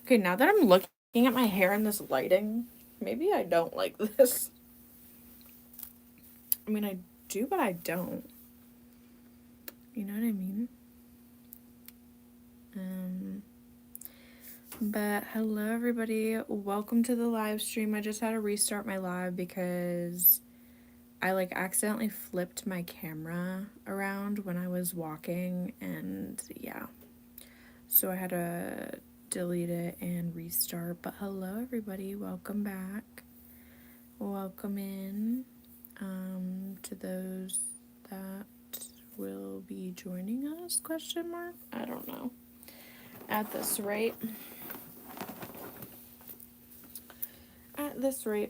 Okay, now that I'm looking at my hair in this lighting, maybe I don't like this. I mean, I do, but I don't. You know what I mean? But hello everybody, welcome to the live stream. I just had to restart my live because I accidentally flipped my camera around when I was walking, and yeah. So I had to delete it and restart. But hello everybody, welcome back. Welcome in to those that will be joining us, question mark? I don't know. At this rate.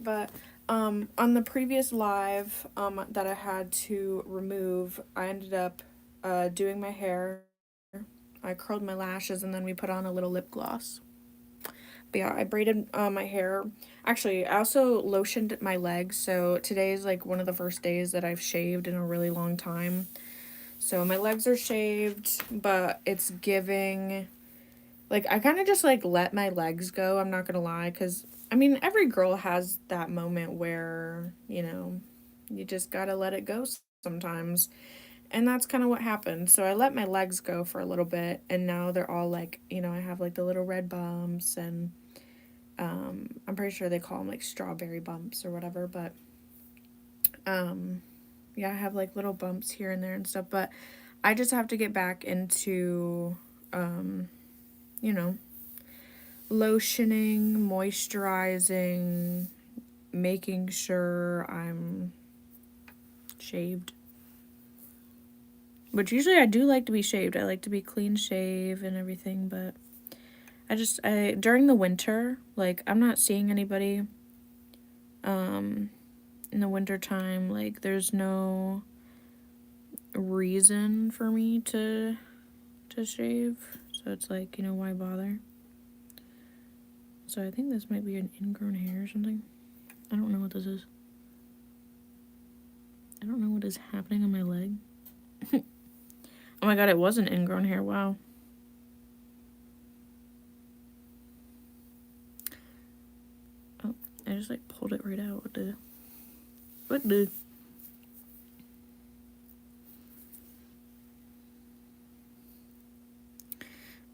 But on the previous live that I had to remove, I ended up doing my hair. I curled my lashes and then we put on a little lip gloss. But yeah, I braided my hair. Actually, I also lotioned my legs, so today is one of the first days that I've shaved in a really long time. So my legs are shaved, but it's giving, I kind of just let my legs go, I'm not gonna lie, because I mean, every girl has that moment where, you just gotta let it go sometimes. And that's kind of what happened. So I let my legs go for a little bit, and now they're all I have the little red bumps, and I'm pretty sure they call them strawberry bumps or whatever, but yeah, I have little bumps here and there and stuff, but I just have to get back into you know, lotioning, moisturizing, making sure I'm shaved. Which usually I do like to be shaved. I like to be clean shave and everything, but I during the winter, I'm not seeing anybody in the winter time. There's no reason for me to shave. So it's why bother? So I think this might be an ingrown hair or something. I don't know what this is. I don't know what is happening on my leg. Oh my god, it was an ingrown hair. Wow. Oh, I just pulled it right out. What the?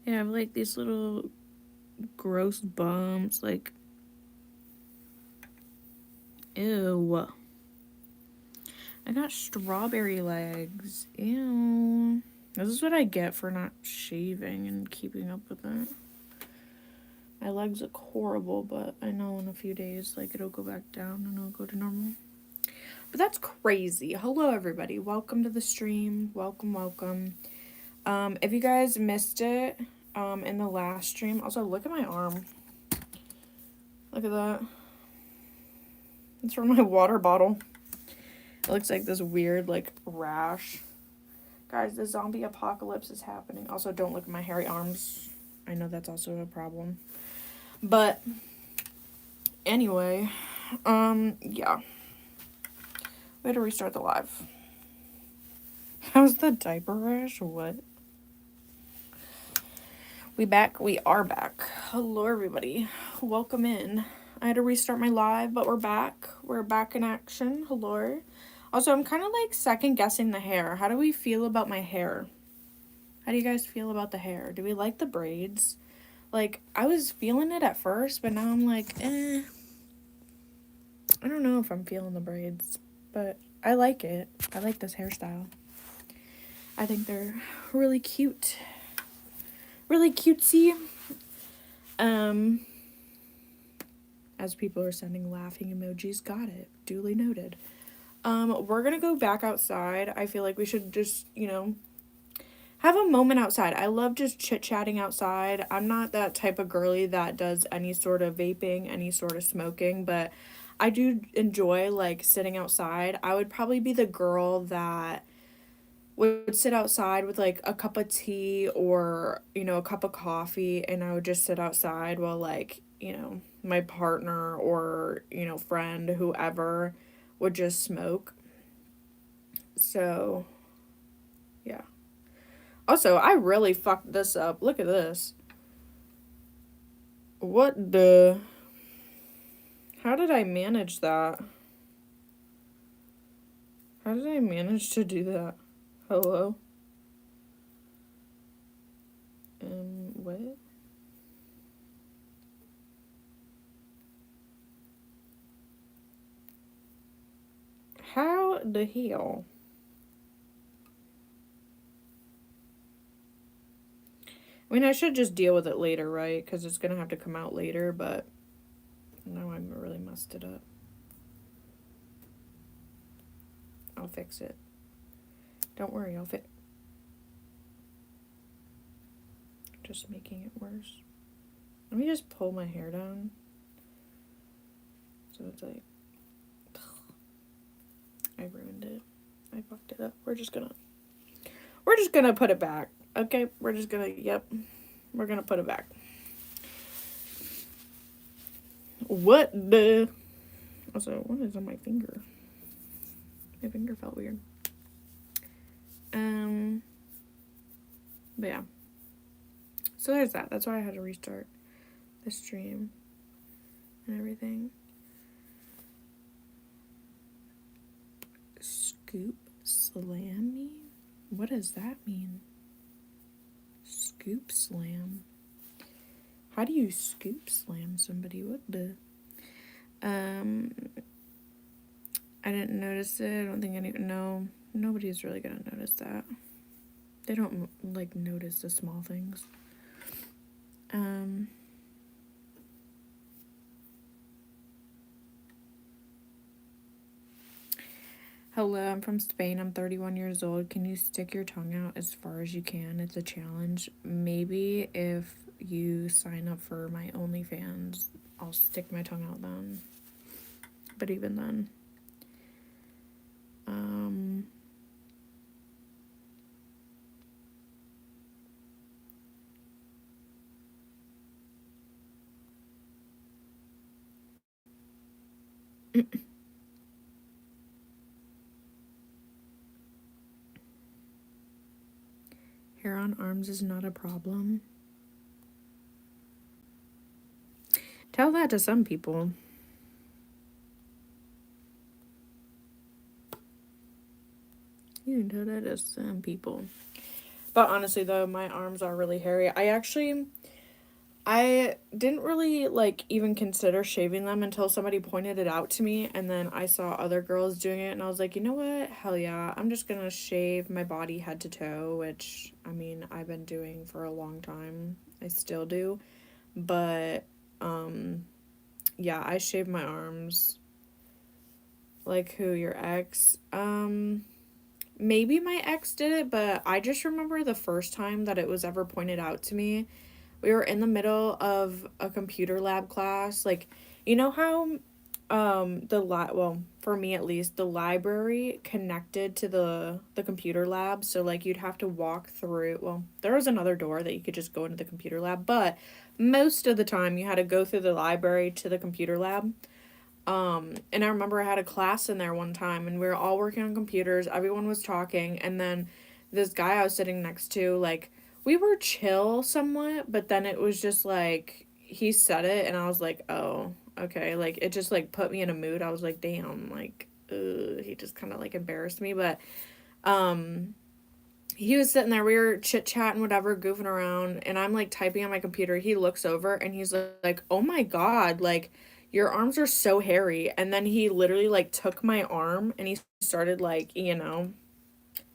Yeah, I have these little gross bumps. Ew. I got strawberry legs. Ew. This is what I get for not shaving and keeping up with it. My legs look horrible, but I know in a few days, it'll go back down and it'll go to normal. But that's crazy. Hello, everybody. Welcome to the stream. Welcome, welcome. If you guys missed it, in the last stream, also look at my arm. Look at that. It's from my water bottle. It looks like this weird, rash. Guys, the zombie apocalypse is happening. Also, don't look at my hairy arms. I know that's also a problem. But, anyway, yeah. We had to restart the live. How's the diaper rash? What? We back? We are back. Hello, everybody. Welcome in. I had to restart my live, but we're back. We're back in action. Hello. Also, I'm kind of second guessing the hair. How do we feel about my hair? How do you guys feel about the hair? Do we like the braids? I was feeling it at first, but now I'm I don't know if I'm feeling the braids, but I like it. I like this hairstyle. I think they're really cute. Really cutesy. As people are sending laughing emojis, got it. Duly noted. We're gonna go back outside. I feel like we should just, have a moment outside. I love just chit-chatting outside. I'm not that type of girly that does any sort of vaping, any sort of smoking, but I do enjoy, sitting outside. I would probably be the girl that would sit outside with, a cup of tea or, a cup of coffee, and I would just sit outside while, my partner or, friend, whoever, would just smoke. So, yeah. Also, I really fucked this up. Look at this. What the? How did I manage that? How did I manage to do that? Hello? What? How the hell? I mean, I should just deal with it later, right? Because it's gonna have to come out later, but now I really messed it up. I'll fix it. Don't worry, I'll fix. Just making it worse. Let me just pull my hair down. So it's like, I ruined it. I fucked it up. We're just gonna put it back. Okay, we're gonna put it back. What the? Also, what is on my finger? My finger felt weird. But yeah. So there's that. That's why I had to restart the stream and everything. Scoop slammy? What does that mean? Scoop slam. How do you scoop slam somebody? What the? I didn't notice it. I don't think no. Nobody's really gonna notice that. They don't like notice the small things. Hello, I'm from Spain. I'm 31 years old. Can you stick your tongue out as far as you can? It's a challenge. Maybe if you sign up for my OnlyFans, I'll stick my tongue out then. But even then. Hair on arms is not a problem. Tell that to some people. You can tell that to some people. But honestly, though, my arms are really hairy. I didn't really, like, even consider shaving them until somebody pointed it out to me, and then I saw other girls doing it, and I was like, you know what? Hell yeah, I'm just gonna shave my body head to toe, which, I mean, I've been doing for a long time. I still do. But, yeah, I shaved my arms. Like, who, your ex? Maybe my ex did it, but I just remember the first time that it was ever pointed out to me. We were in the middle of a computer lab class. Like, you know how well, for me at least, the library connected to the computer lab, so like you'd have to walk through, well, there was another door that you could just go into the computer lab, but most of the time you had to go through the library to the computer lab. And I remember I had a class in there one time and we were all working on computers, everyone was talking, and then this guy I was sitting next to, like, we were chill somewhat, but then it was just like he said it and I was like, oh, okay. Like it just like put me in a mood. I was like, damn, like he just kind of like embarrassed me, but he was sitting there, we were chit-chatting, whatever, goofing around, and I'm like typing on my computer. He looks over and he's like, oh my god, like your arms are so hairy. And then he literally like took my arm and he started like,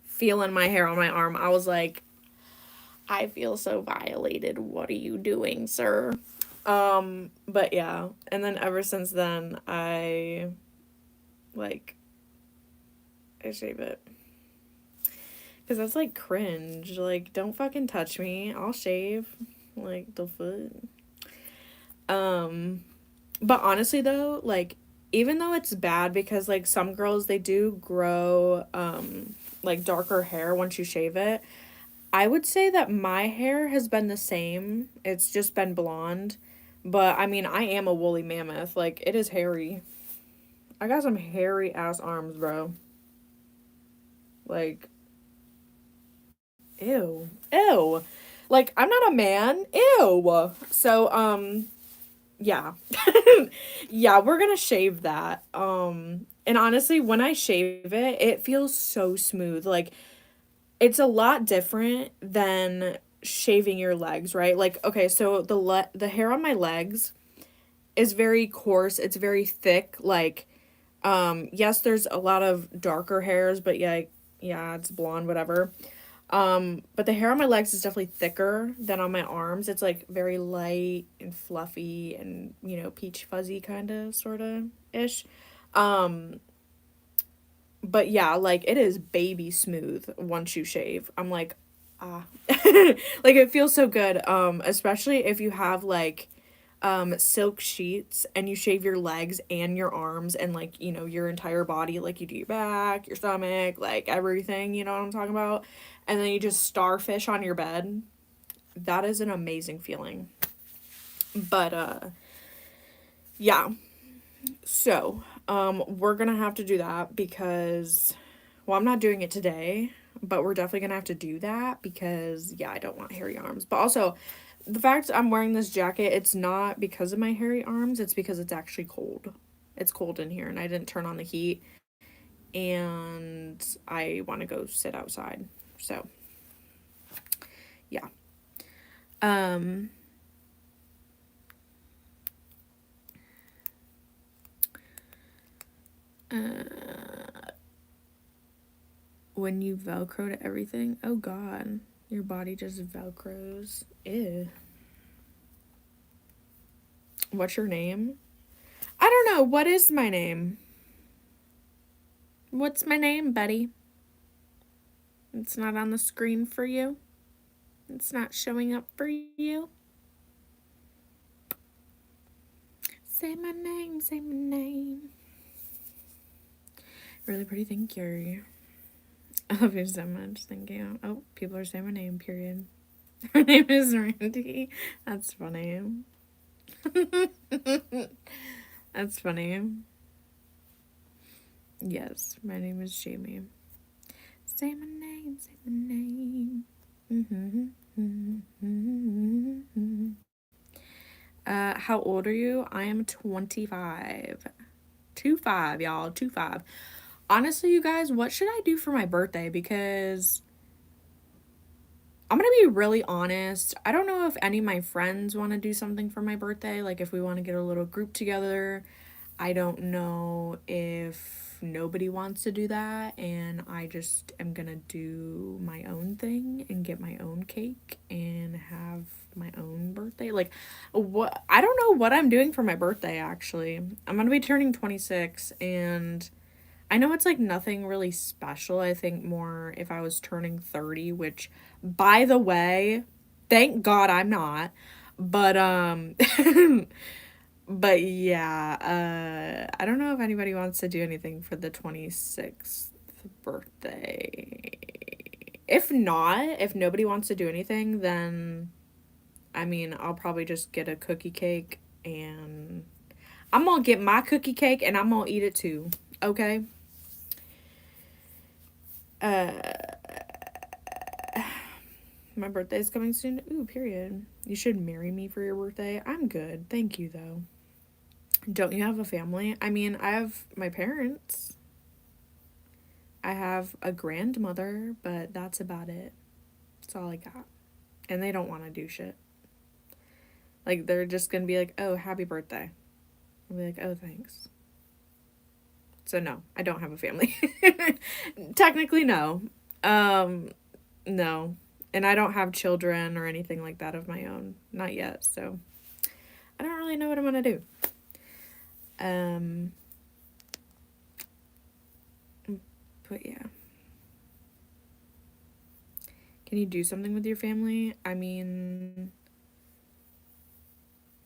feeling my hair on my arm. I was like, I feel so violated. What are you doing, sir? But yeah. And then ever since then, I shave it. Because that's like cringe. Like, don't fucking touch me. I'll shave. Like, the foot. But honestly though, like, even though it's bad because like some girls, they do grow like darker hair once you shave it, I would say that my hair has been the same. It's just been blonde. But I mean, I am a woolly mammoth. Like, it is hairy. I got some hairy ass arms, bro. Like, ew. Ew. Like, I'm not a man. Ew. So, Yeah. Yeah, we're gonna shave that. And honestly, when I shave it, it feels so smooth. Like, it's a lot different than shaving your legs, right? Like, okay, so the hair on my legs is very coarse. It's very thick. Like, yes, there's a lot of darker hairs, but yeah, yeah, it's blonde, whatever. But the hair on my legs is definitely thicker than on my arms. It's like very light and fluffy and, peach fuzzy kind of sort of ish. Um, but yeah, like it is baby smooth once you shave. I'm like, ah. Like it feels so good. Especially if you have like silk sheets and you shave your legs and your arms and like, your entire body, like you do your back, your stomach, like everything, you know what I'm talking about? And then you just starfish on your bed. That is an amazing feeling. But yeah. So, we're gonna have to do that because, well, I'm not doing it today, but we're definitely gonna have to do that because, yeah, I don't want hairy arms. But also, the fact I'm wearing this jacket, it's not because of my hairy arms, it's because it's actually cold. It's cold in here and I didn't turn on the heat and I want to go sit outside. So, yeah. Um when you velcro to everything, oh god, your body just velcros. Ew. What's your name? I don't know. What is my name? What's my name, Betty? It's not on the screen for you. It's not showing up for you. Say my name, say my name. Really pretty, thank you. I love you so much, thank you. Oh, people are saying my name, period. Her name is Randy. That's funny. That's funny. Yes, my name is Jamie. Say my name, say my name. How old are you? I am 25. 25, y'all. 25. Honestly, you guys, what should I do for my birthday? Because I'm gonna be really honest. I don't know if any of my friends want to do something for my birthday. Like, if we want to get a little group together. I don't know if nobody wants to do that, and I just am gonna do my own thing and get my own cake and have my own birthday. Like, what? I don't know what I'm doing for my birthday, actually. I'm gonna be turning 26, and I know it's like nothing really special. I think more if I was turning 30, which, by the way, thank God I'm not. But, but yeah, I don't know if anybody wants to do anything for the 26th birthday. If not, if nobody wants to do anything, then I mean, I'll probably just get a cookie cake and I'm gonna get my cookie cake and I'm gonna eat it too. Okay? Uh, my birthday's coming soon. Ooh, period. You should marry me for your birthday. I'm good. Thank you, though. Don't you have a family? I mean, I have my parents. I have a grandmother, but that's about it. That's all I got. And they don't want to do shit. Like, they're just gonna be like, oh, happy birthday. I'll be like, oh, thanks. So, no, I don't have a family. Technically, no. No. And I don't have children or anything like that of my own. Not yet, so I don't really know what I'm gonna do. But yeah. Can you do something with your family? I mean,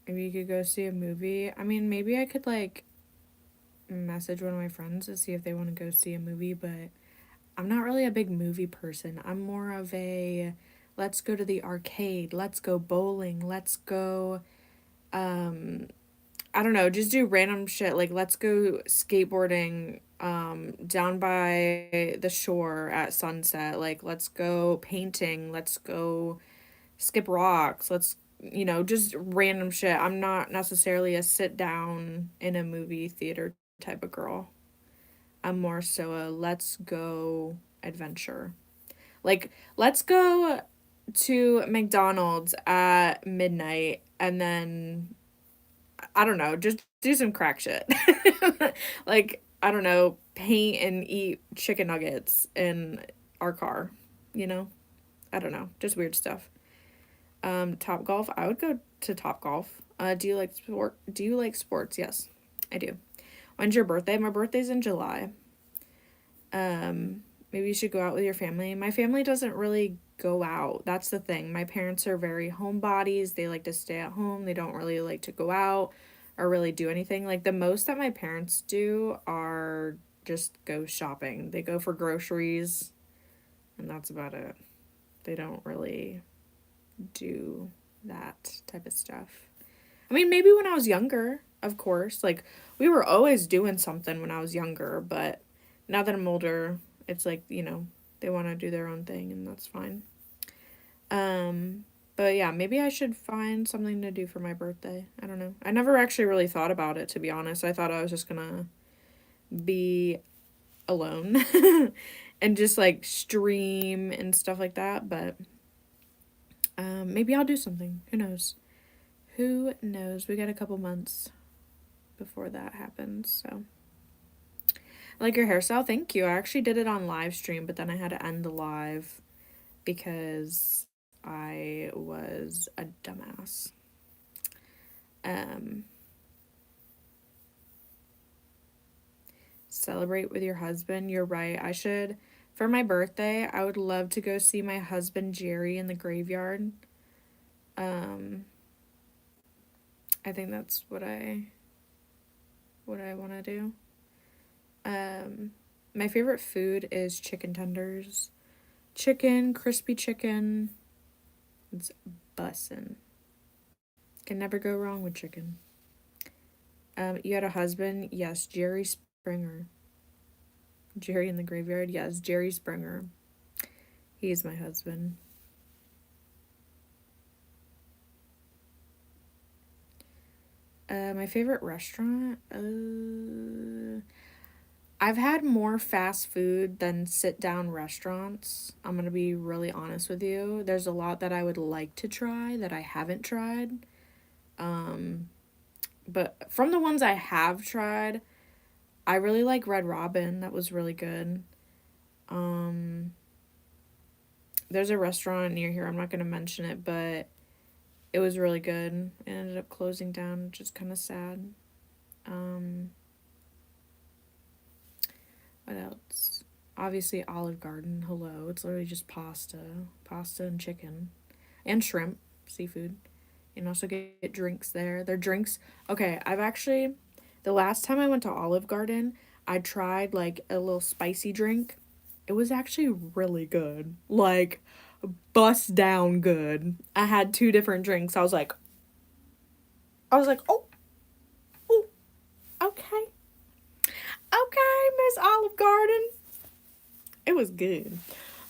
maybe you could go see a movie. I mean, maybe I could like message one of my friends to see if they want to go see a movie, but I'm not really a big movie person. I'm more of a let's go to the arcade, let's go bowling, let's go I don't know, just do random shit like let's go skateboarding down by the shore at sunset. Like let's go painting, let's go skip rocks, let's just random shit. I'm not necessarily a sit down in a movie theater type of girl. I'm more so a let's go adventure. Like, let's go to McDonald's at midnight and then, I don't know, just do some crack shit. Like, I don't know, paint and eat chicken nuggets in our car, you know? I don't know, just weird stuff. Top golf, I would go to Top Golf. Do you like sport? Do you like sports? Yes, I do. When's your birthday? My birthday's in July. Maybe you should go out with your family. My family doesn't really go out. That's the thing. My parents are very homebodies. They like to stay at home. They don't really like to go out or really do anything. Like, the most that my parents do are just go shopping. They go for groceries, and that's about it. They don't really do that type of stuff. I mean, maybe when I was younger, of course. Like, we were always doing something when I was younger, but now that I'm older, it's like, they want to do their own thing, and that's fine. But yeah, maybe I should find something to do for my birthday. I don't know. I never actually really thought about it, to be honest. I thought I was just gonna be alone and just like stream and stuff like that, but maybe I'll do something. Who knows? Who knows? We got a couple months before that happens, so. I like your hairstyle. Thank you. I actually did it on live stream, but then I had to end the live because I was a dumbass. Celebrate with your husband. You're right. I should, for my birthday, I would love to go see my husband Jerry in the graveyard. I think that's what I want to do. My favorite food is chicken tenders. Chicken, crispy chicken. It's bussin'. Can never go wrong with chicken. You had a husband? Yes, Jerry Springer. Jerry in the graveyard? Yes, Jerry Springer. He's my husband. My favorite restaurant? I've had more fast food than sit-down restaurants. I'm gonna be really honest with you. There's a lot that I would like to try that I haven't tried. But from the ones I have tried, I really like Red Robin. That was really good. There's a restaurant near here. I'm not gonna mention it, but it was really good. It ended up closing down, which is kind of sad. What else? Obviously, Olive Garden. Hello. It's literally just pasta and chicken, and shrimp, seafood. You can also get drinks there. Their drinks. Okay, the last time I went to Olive Garden, I tried like a little spicy drink. It was actually really good. Like, bust down good. I had two different drinks. I was like, oh, okay. Okay, Miss Olive Garden. It was good.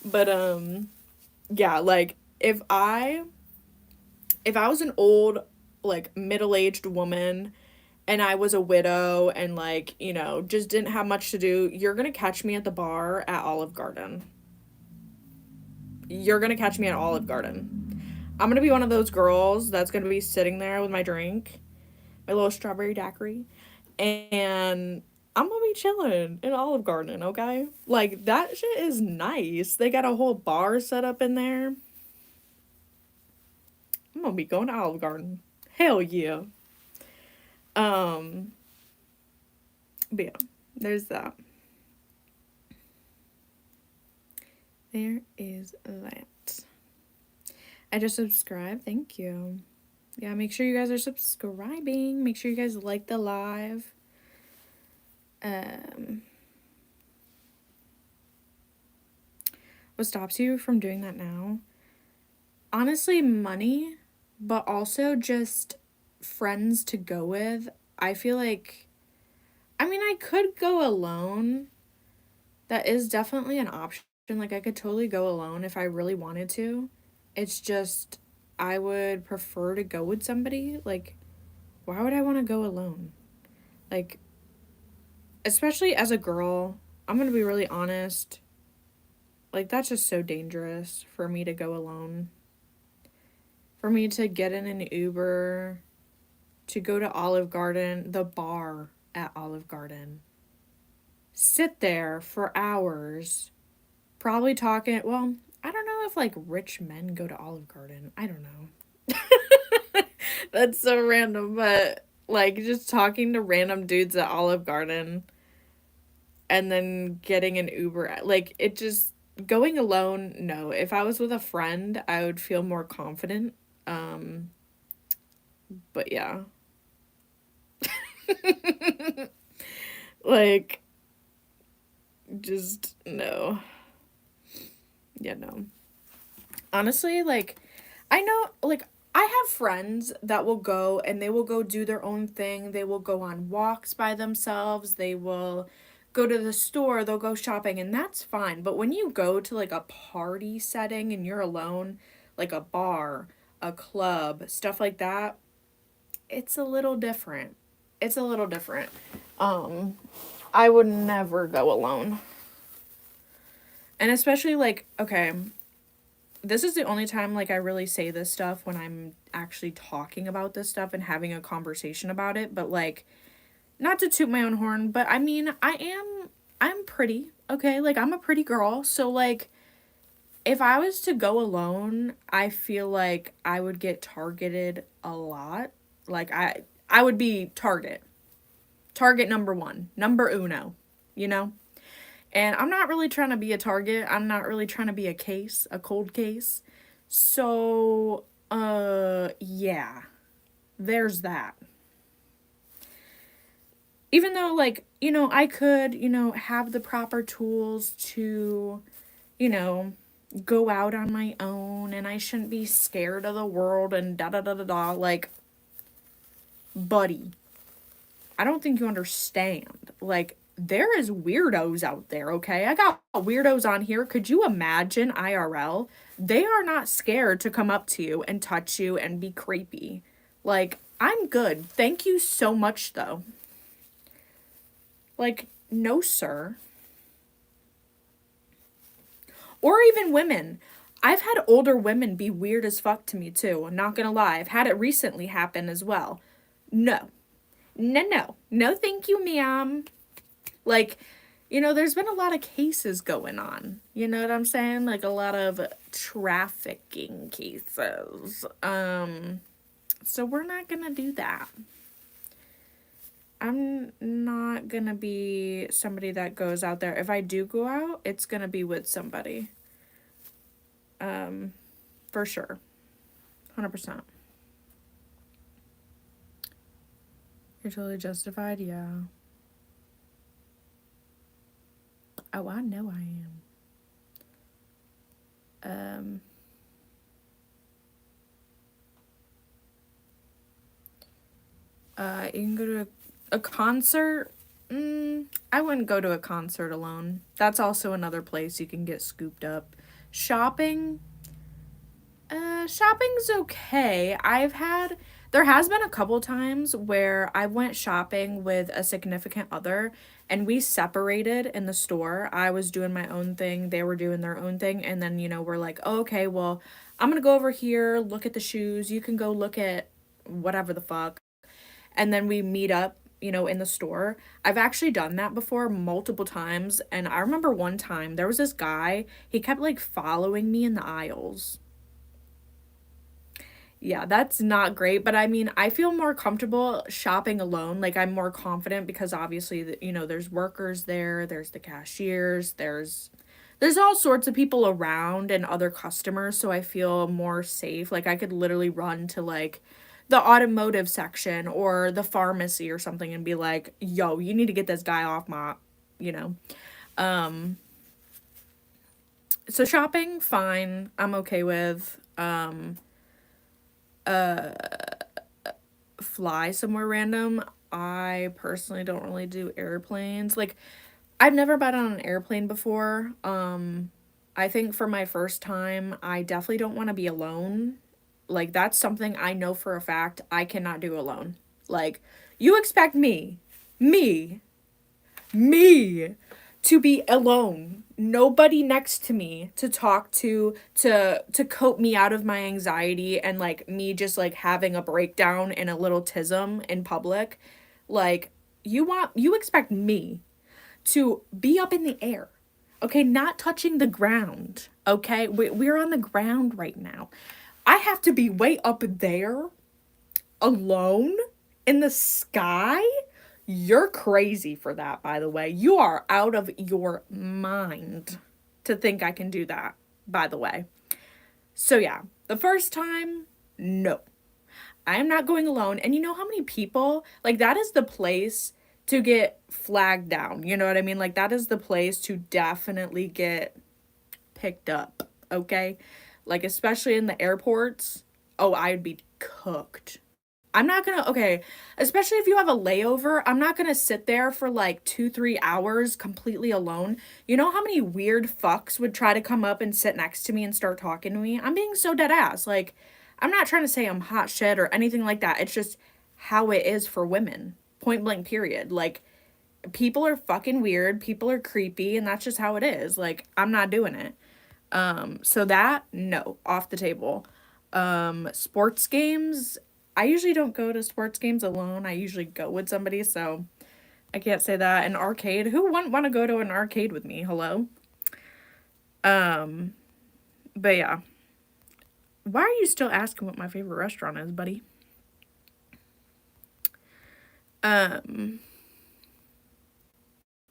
But yeah, like, if I was an old, like, middle-aged woman and I was a widow and, like, just didn't have much to do, you're gonna catch me at the bar at Olive Garden. You're gonna catch me at Olive Garden. I'm gonna be one of those girls that's gonna be sitting there with my drink, my little strawberry daiquiri, and I'm gonna be chilling in Olive Garden, okay? Like, that shit is nice. They got a whole bar set up in there. I'm gonna be going to Olive Garden. Hell yeah. But yeah, there's that. There is that. I just subscribed. Thank you. Yeah, make sure you guys are subscribing. Make sure you guys like the live. What stops you from doing that now? Honestly, money, but also just friends to go with. I feel like, I mean, I could go alone. That is definitely an option. Like, I could totally go alone if I really wanted to. It's just, I would prefer to go with somebody. Like, why would I want to go alone? Like, especially as a girl, I'm going to be really honest. Like, that's just so dangerous for me to go alone. For me to get in an Uber, to go to Olive Garden, the bar at Olive Garden, sit there for hours, probably talking. Well, I don't know if like rich men go to Olive Garden. I don't know. That's so random, but like just talking to random dudes at Olive Garden and then getting an Uber, like it just going alone, no. If I was with a friend, I would feel more confident. Um but yeah. Like just no. Yeah, no. Honestly, like I know like I have friends that will go and they will go do their own thing. They will go on walks by themselves. They will go to the store, they'll go shopping, and that's fine. But when you go to like a party setting and you're alone, like a bar, a club, stuff like that, it's a little different. It's a little different. Um I would never go alone. And especially like okay, this is the only time like I really say this stuff when I'm actually talking about this stuff and having a conversation about it, but like not to toot my own horn, but I mean, I'm pretty, okay? Like I'm a pretty girl, so like if I was to go alone, I feel like I would get targeted a lot. Like I would be target. Target number 1, number uno, you know? And I'm not really trying to be a target. I'm not really trying to be a case, a cold case. So, yeah, there's that. Even though, like, I could, have the proper tools to, you know, go out on my own and I shouldn't be scared of the world and da da da da da. Like, buddy, I don't think you understand. Like, there is weirdos out there, okay? I got weirdos on here. Could you imagine IRL? They are not scared to come up to you and touch you and be creepy. Like, I'm good. Thank you so much, though. Like, no, sir. Or even women. I've had older women be weird as fuck to me, too. I'm not gonna lie. I've had it recently happen as well. No. No, no. No, thank you, ma'am. Like, there's been a lot of cases going on. You know what I'm saying? Like a lot of trafficking cases. So we're not gonna do that. I'm not gonna be somebody that goes out there. If I do go out, it's gonna be with somebody. For sure. 100%. You're totally justified, yeah. Oh, I know I am. You can go to a concert. I wouldn't go to a concert alone. That's also another place you can get scooped up. Shopping. Shopping's okay. There has been a couple times where I went shopping with a significant other and we separated in the store. I was doing my own thing, they were doing their own thing, and then, we're like, oh, okay, well, I'm gonna go over here, look at the shoes, you can go look at whatever the fuck. And then we meet up, in the store. I've actually done that before multiple times, and I remember one time there was this guy, he kept like following me in the aisles. Yeah, that's not great, but I mean, I feel more comfortable shopping alone. Like I'm more confident because obviously, there's workers there, there's the cashiers, there's all sorts of people around and other customers, so I feel more safe. Like I could literally run to like the automotive section or the pharmacy or something and be like, "Yo, you need to get this guy off my, you know." Um so shopping fine. I'm okay with fly somewhere random. I personally don't really do airplanes. Like I've never been on an airplane before. I think for my first time, I definitely don't want to be alone. Like, that's something I know for a fact I cannot do alone. Like, you expect me, me to be alone, nobody next to me to talk to cope me out of my anxiety, and like me just like having a breakdown and a little tism in public. Like, you expect me to be up in the air, okay, not touching the ground, okay, we're on the ground right now. I have to be way up there alone in the sky? You're crazy for that, by the way. You are out of your mind to think I can do that, by the way. So, yeah, the first time, no. I am not going alone. And you know how many people, like, that is the place to get flagged down. You know what I mean? Like, that is the place to definitely get picked up, okay? Like, especially in the airports. Oh, I'd be cooked. I'm not gonna, okay, especially if you have a layover, I'm not gonna sit there for like 2, 3 hours completely alone. You know how many weird fucks would try to come up and sit next to me and start talking to me? I'm being so dead ass. Like, I'm not trying to say I'm hot shit or anything like that. It's just how it is for women. Point blank, period. Like, people are fucking weird, people are creepy, and that's just how it is. Like, I'm not doing it. So that, no, off the table. Sports games, I usually don't go to sports games alone. I usually go with somebody, so I can't say that. An arcade, who wouldn't want to go to an arcade with me? Hello? Um, but yeah. Why are you still asking what my favorite restaurant is, buddy? Um,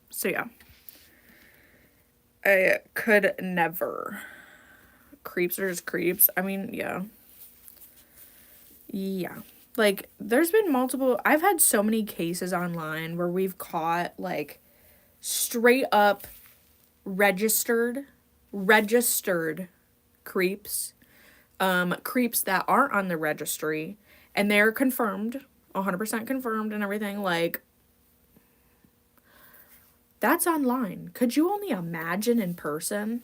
so yeah. I could never. Creeps are just creeps. I mean, yeah. Yeah. Like, there's been multiple, I've had so many cases online where we've caught, like, straight up registered creeps, creeps that aren't on the registry, and they're confirmed, 100% confirmed and everything. Like, that's online. Could you only imagine in person?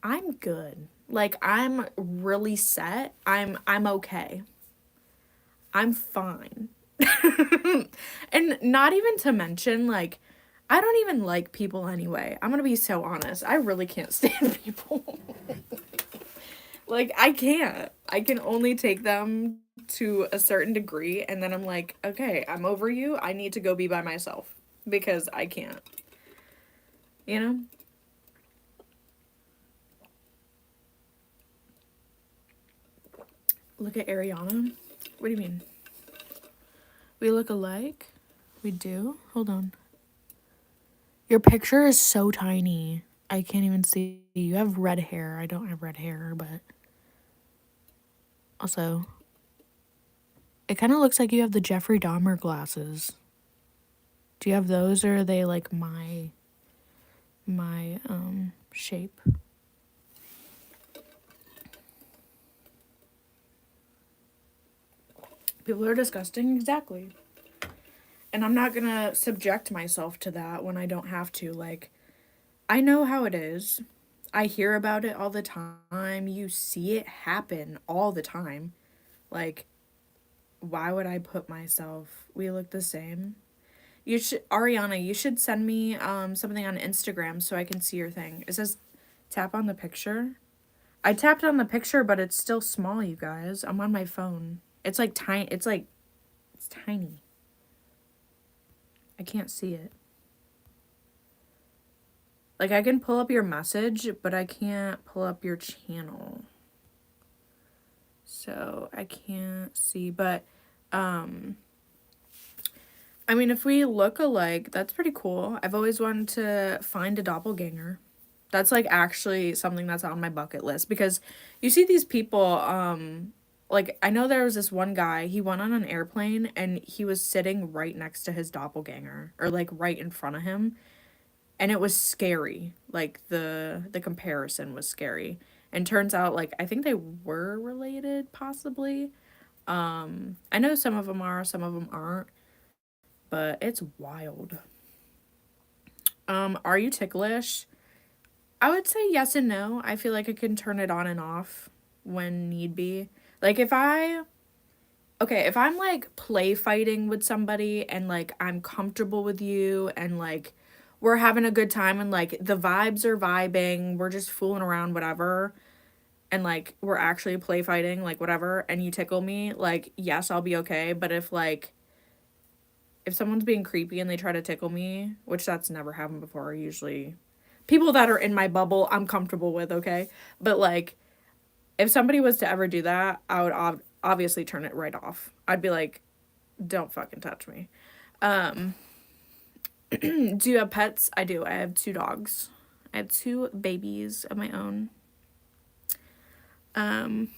I'm good. Like, I'm really set. I'm okay. I'm fine. And not even to mention, like, I don't even like people anyway. I'm gonna be so honest. I really can't stand people. Like, I can't. I can only take them to a certain degree, and then I'm like, okay, I'm over you. I need to go be by myself because I can't. You know? Look at Ariana. What do you mean? We look alike? We do? Hold on. Your picture is so tiny. I can't even see. You have red hair. I don't have red hair, but also, it kind of looks like you have the Jeffrey Dahmer glasses. Do you have those, or are they like my shape? People are disgusting, exactly. And I'm not gonna subject myself to that when I don't have to. Like, I know how it is. I hear about it all the time. You see it happen all the time. Like, why would I put myself? We look the same. You should, Ariana, you should send me something on Instagram so I can see your thing. It says tap on the picture. I tapped on the picture, but it's still small, you guys. I'm on my phone. It's like tiny. It's tiny. I can't see it. Like, I can pull up your message, but I can't pull up your channel. So I can't see, but I mean, if we look alike, that's pretty cool. I've always wanted to find a doppelganger. That's like actually something that's on my bucket list, because you see these people, like, I know there was this one guy, he went on an airplane and he was sitting right next to his doppelganger, or like right in front of him, and it was scary. Like, the comparison was scary. And turns out, like, I think they were related, possibly. I know some of them are, some of them aren't, but it's wild. Are you ticklish? I would say yes and no. I feel like I can turn it on and off. when need be. Like, if I'm like play fighting with somebody and like I'm comfortable with you and like we're having a good time and like the vibes are vibing, we're just fooling around, whatever, and like we're actually play fighting, like whatever, and you tickle me, like, yes, I'll be okay. But if someone's being creepy and they try to tickle me, which that's never happened before, usually people that are in my bubble I'm comfortable with, okay? But like if somebody was to ever do that, I would obviously turn it right off. I'd be like, don't fucking touch me. Do you have pets? I do. I have 2 dogs. I have 2 babies of my own. Can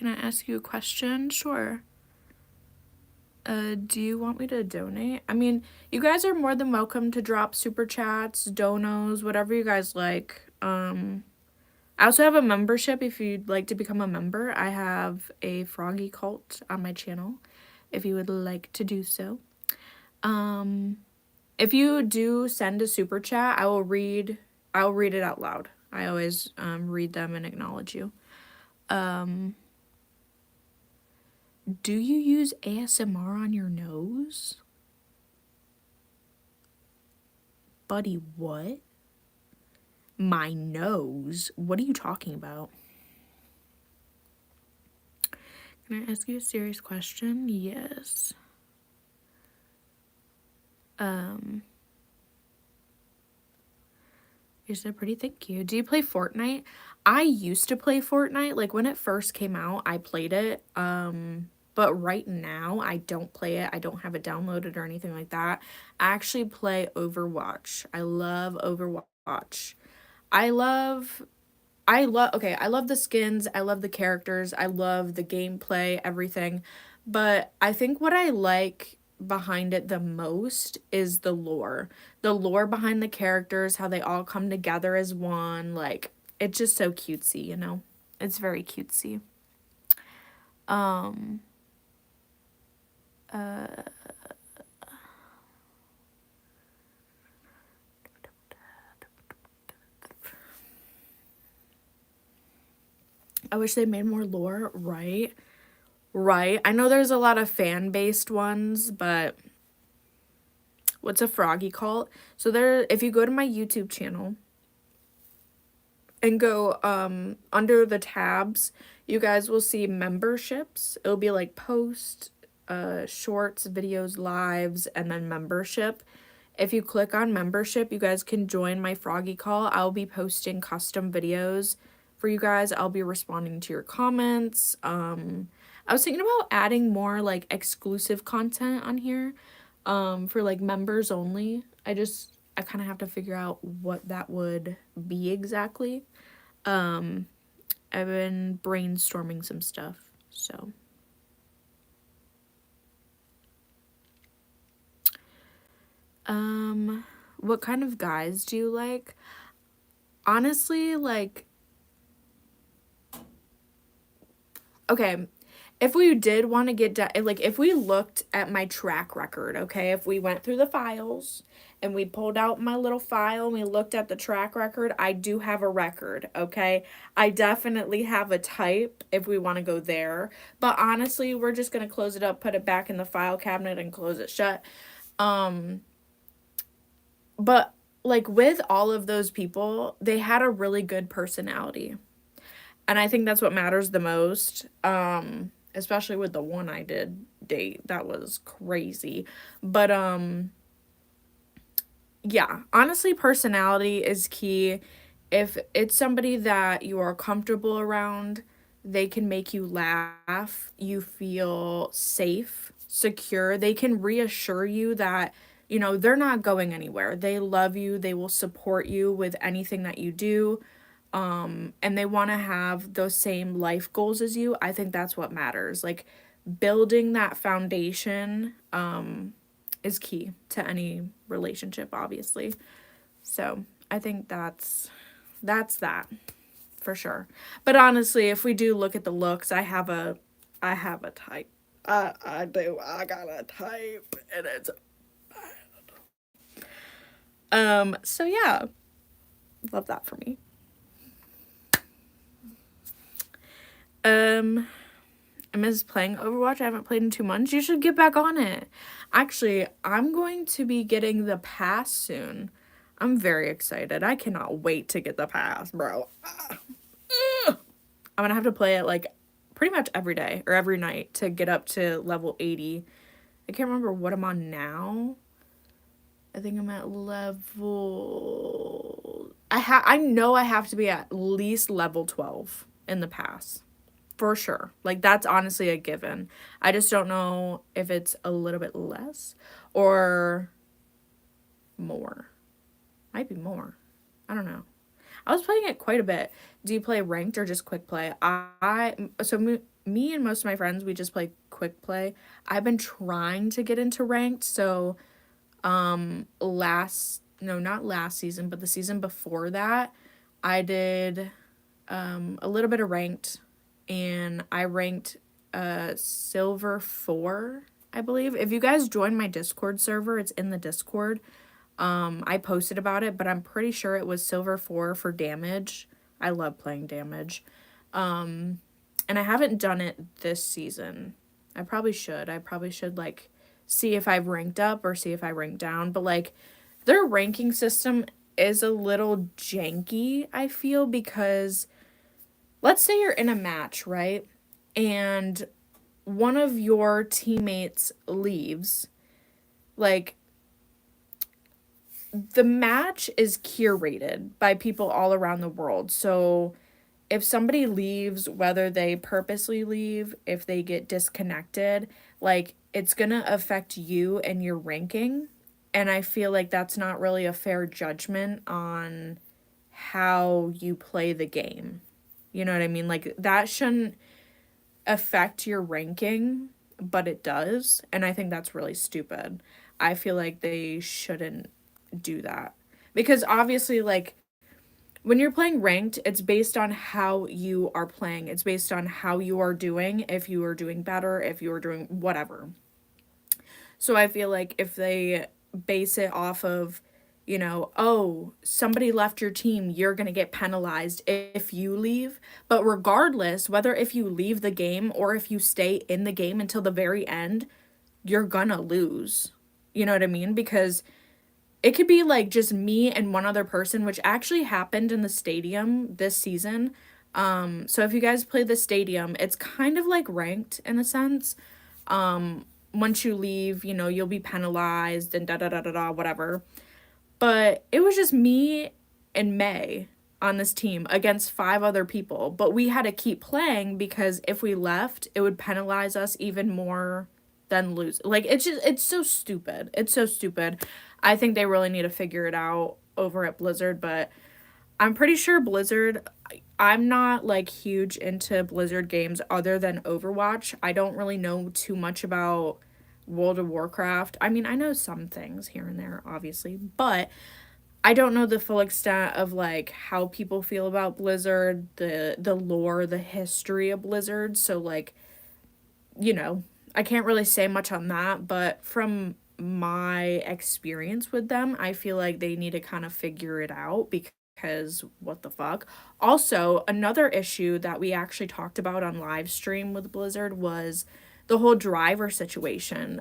I ask you a question? Sure. Do you want me to donate? I mean, you guys are more than welcome to drop super chats, donos, whatever you guys like. I also have a membership if you'd like to become a member. I have a froggy cult on my channel if you would like to do so. If you do send a super chat, I'll read it out loud. I always read them and acknowledge you. Do you use ASMR on your nose? Buddy, what? My nose? What are you talking about? Can I ask you a serious question? Yes. You're so pretty, thank you. Do you play Fortnite? I used to play Fortnite. Like, when it first came out, I played it. But right now, I don't play it. I don't have it downloaded or anything like that. I actually play Overwatch. I love Overwatch. Okay, I love the skins, I love the characters, I love the gameplay, everything. But I think what I like behind it the most is the lore. The lore behind the characters, how they all come together as one, like it's just so cutesy, you know? It's very cutesy. I wish they made more lore, right? Right. I know there's a lot of fan-based ones, but what's a froggy cult? So there, if you go to my YouTube channel and go under the tabs, you guys will see memberships. It'll be like post, shorts, videos, lives, and then membership. If you click on membership, you guys can join my froggy call. I'll be posting custom videos for you guys. I'll be responding to your comments. I was thinking about adding more like exclusive content on here for like members only. I kind of have to figure out what that would be exactly. I've been brainstorming some stuff, so. What kind of guys do you like? Honestly, like, okay, if we did want to get down, like, if we looked at my track record, okay, if we went through the files and we pulled out my little file and we looked at the track record, I do have a record, okay? I definitely have a type if we want to go there. But honestly, we're just going to close it up, put it back in the file cabinet, and close it shut. But, like, with all of those people, they had a really good personality. And I think that's what matters the most. Especially with the one I did date. That was crazy. But, yeah, honestly, personality is key. If it's somebody that you are comfortable around, they can make you laugh, you feel safe, secure. They can reassure you that, you know, they're not going anywhere. They love you, they will support you with anything that you do. And they want to have those same life goals as you. I think that's what matters. Like, building that foundation is key to any relationship, obviously. So I think that's that for sure. But honestly, if we do look at the looks, I have a type. I do. I got a type, and it's bad. So yeah, love that for me. I miss playing Overwatch. I haven't played in 2 months. You should get back on it. Actually, I'm going to be getting the pass soon. I'm very excited. I cannot wait to get the pass, bro. I'm gonna have to play it like pretty much every day or every night to get up to level 80. I can't remember what I'm on now. I think I'm at level I know I have to be at least level 12 in the pass. For sure. Like that's honestly a given. I just don't know if it's a little bit less or more. Might be more. I don't know. I was playing it quite a bit. Do you play ranked or just quick play? Me and most of my friends, we just play quick play. I've been trying to get into ranked, so not last season, but the season before that, I did a little bit of ranked, and I ranked silver 4, I believe. If you guys join my Discord server, it's in the Discord. I posted about it, but I'm pretty sure it was silver 4 for damage. I love playing damage. And I haven't done it this season. I probably should. Like see if I've ranked up or see if I ranked down, but like their ranking system is a little janky, I feel, because let's say you're in a match, right? And one of your teammates leaves. Like, the match is curated by people all around the world. So if somebody leaves, whether they purposely leave, if they get disconnected, like it's gonna affect you and your ranking. And I feel like that's not really a fair judgment on how you play the game. You know what I mean? Like that shouldn't affect your ranking, but it does. And I think that's really stupid. I feel like they shouldn't do that. Because obviously, like, when you're playing ranked, it's based on how you are playing. It's based on how you are doing, if you are doing better, if you are doing whatever. So I feel like if they base it off of, oh, somebody left your team, you're going to get penalized if you leave. But regardless, whether if you leave the game or if you stay in the game until the very end, you're going to lose. You know what I mean? Because it could be like just me and one other person, which actually happened in the stadium this season. So if you guys play the stadium, it's kind of like ranked in a sense. Once you leave, you'll be penalized and da da da da da, whatever. But it was just me and May on this team against 5 other people. But we had to keep playing because if we left, it would penalize us even more than lose. Like, it's so stupid. It's so stupid. I think they really need to figure it out over at Blizzard, but I'm pretty sure Blizzard, I'm not like huge into Blizzard games other than Overwatch. I don't really know too much about World of Warcraft. I mean, I know some things here and there, obviously, but I don't know the full extent of like how people feel about Blizzard, the lore, the history of Blizzard. So like, I can't really say much on that, but from my experience with them, I feel like they need to kind of figure it out because what the fuck. Also, another issue that we actually talked about on Livestream with Blizzard was the whole driver situation.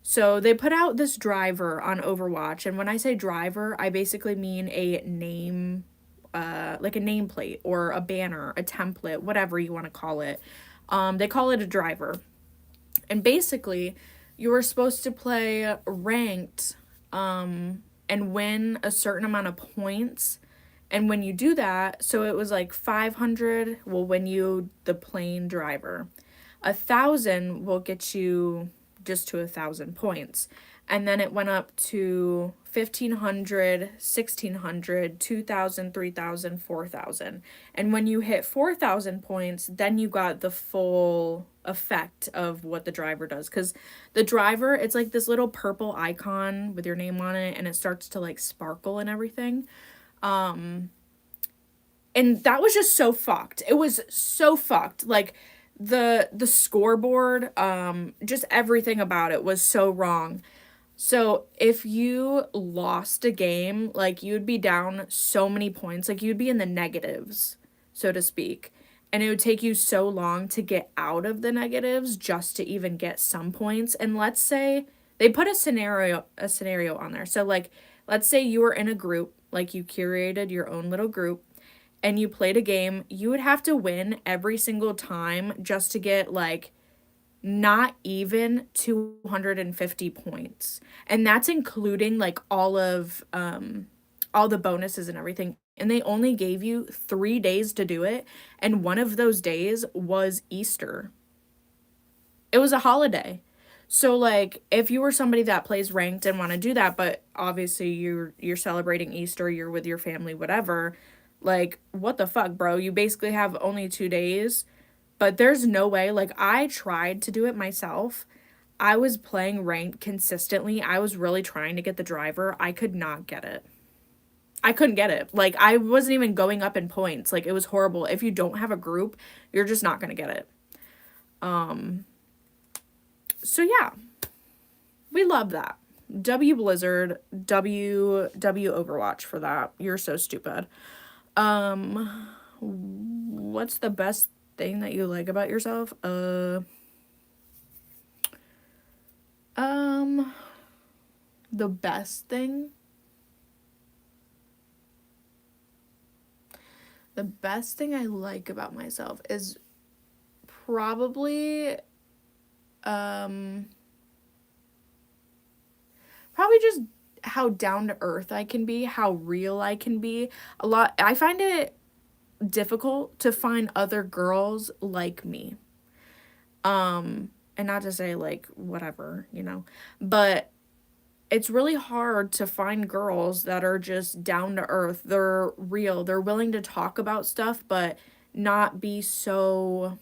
So they put out this driver on Overwatch, and when I say driver, I basically mean a name, like a nameplate or a banner, a template, whatever you want to call it. They call it a driver. And basically, you were supposed to play ranked and win a certain amount of points. And when you do that, so it was like 500 will win you the plain driver. 1,000 will get you just to 1,000 points. And then it went up to 1,500, 1,600, 2,000, 3,000, 4,000. And when you hit 4,000 points, then you got the full effect of what the driver does. Because the driver, it's like this little purple icon with your name on it, and it starts to like sparkle and everything. And that was just so fucked. It was so fucked. Like, the scoreboard, just everything about it was so wrong. So if you lost a game, like you'd be down so many points, like you'd be in the negatives, so to speak. and it would take you so long to get out of the negatives just to even get some points. And let's say they put a scenario on there. So like, let's say you were in a group, like you curated your own little group and you played a game, you would have to win every single time just to get like not even 250 points. And that's including like all the bonuses and everything. And they only gave you 3 days to do it, and one of those days was Easter. It was a holiday. So like if you were somebody that plays ranked and want to do that, but obviously you're celebrating Easter, you're with your family, whatever, like what the fuck, bro? You basically have only 2 days. But there's no way, like I tried to do it myself. I was playing ranked consistently. I was really trying to get the driver. I could not get it. I couldn't get it. Like I wasn't even going up in points. Like it was horrible. If you don't have a group, you're just not going to get it. So yeah. We love that. W Blizzard, W Overwatch for that. You're so stupid. What's the best thing that you like about yourself? The best thing? The best thing I like about myself is probably just how down to earth I can be, how real I can be. I find it difficult to find other girls like me. And not to say like whatever, but it's really hard to find girls that are just down to earth. They're real. They're willing to talk about stuff, but not be so,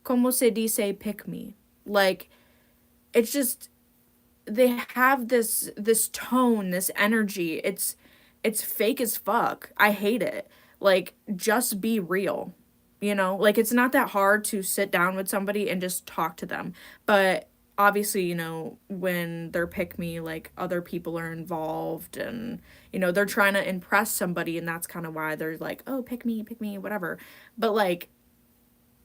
como se dice, pick me. Like, it's just, they have this tone, this energy. It's fake as fuck. I hate it. Like, just be real. Like it's not that hard to sit down with somebody and just talk to them. But obviously, when they're pick me, like other people are involved and, they're trying to impress somebody, and that's kind of why they're like, oh, pick me, whatever. But like,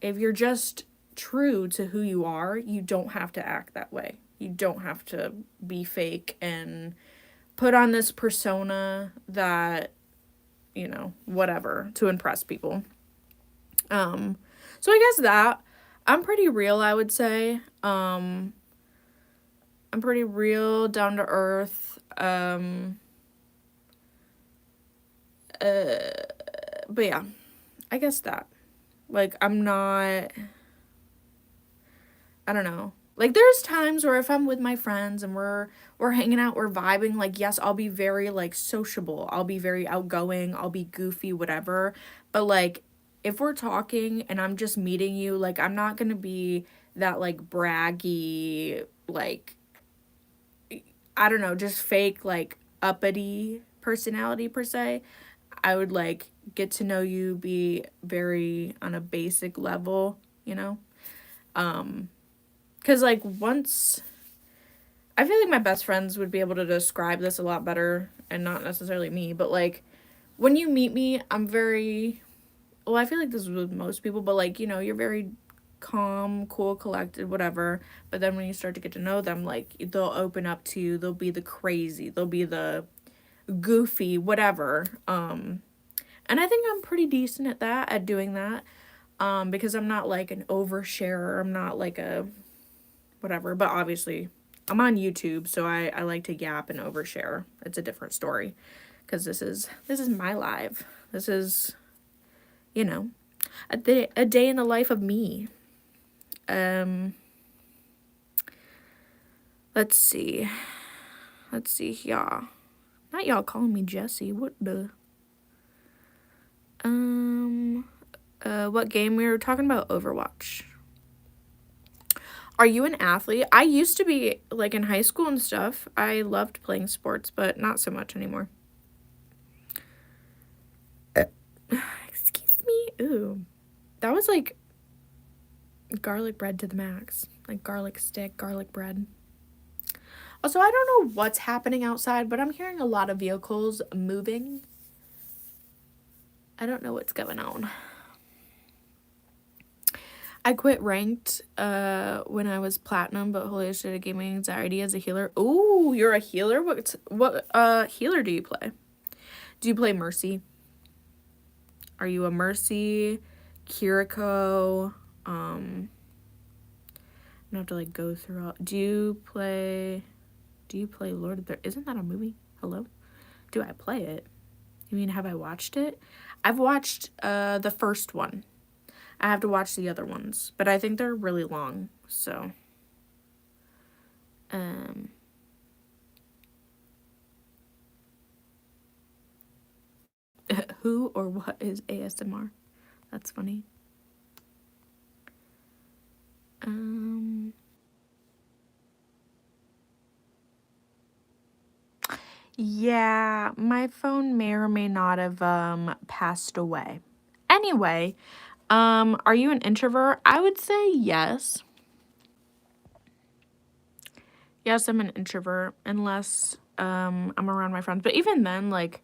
if you're just true to who you are, you don't have to act that way. You don't have to be fake and put on this persona that, whatever, to impress people. So I guess that I'm pretty real, I would say. I'm pretty real, down to earth. But yeah, I guess that. Like, I don't know. Like, there's times where if I'm with my friends and we're hanging out, we're vibing, like, yes, I'll be very, like, sociable. I'll be very outgoing. I'll be goofy, whatever. But, like, if we're talking and I'm just meeting you, like, I'm not gonna be that, like, braggy, like, I don't know, just fake, like, uppity personality, per se. I would, like, get to know you, be very on a basic level, Because, like, once... I feel like my best friends would be able to describe this a lot better, and not necessarily me, but, like, when you meet me, I'm very... Well, I feel like this is with most people, but, like, you're very calm, cool, collected, whatever. But then when you start to get to know them, like, they'll open up to you. They'll be the crazy. They'll be the goofy, whatever. And I think I'm pretty decent at doing that. Because I'm not, like, an oversharer. I'm not, like, a... whatever. But obviously, I'm on YouTube, so I like to yap and overshare. It's a different story. Because this is my life. This is... a day in the life of me. Let's see, y'all. Not y'all calling me Jessie. What the? What game we were talking about? Overwatch. Are you an athlete? I used to be, like, in high school and stuff. I loved playing sports, but not so much anymore. Excuse me. Ooh. That was, like, garlic bread to the max. Like, garlic stick, garlic bread. Also, I don't know what's happening outside, but I'm hearing a lot of vehicles moving. I don't know what's going on. I quit ranked when I was platinum, but holy shit, it gave me anxiety as a healer. Ooh, you're a healer? What healer do you play? Do you play Mercy? Are you a Mercy? Kiriko? I'm gonna have to like go through all. Do you play Lord of the... Isn't that a movie? Hello? Do I play it? You mean, have I watched it? I've watched the first one. I have to watch the other ones, but I think they're really long, so who or what is ASMR? That's funny. Yeah, my phone may or may not have passed away. Anyway, are you an introvert? I would say yes. Yes, I'm an introvert unless I'm around my friends. But even then, like,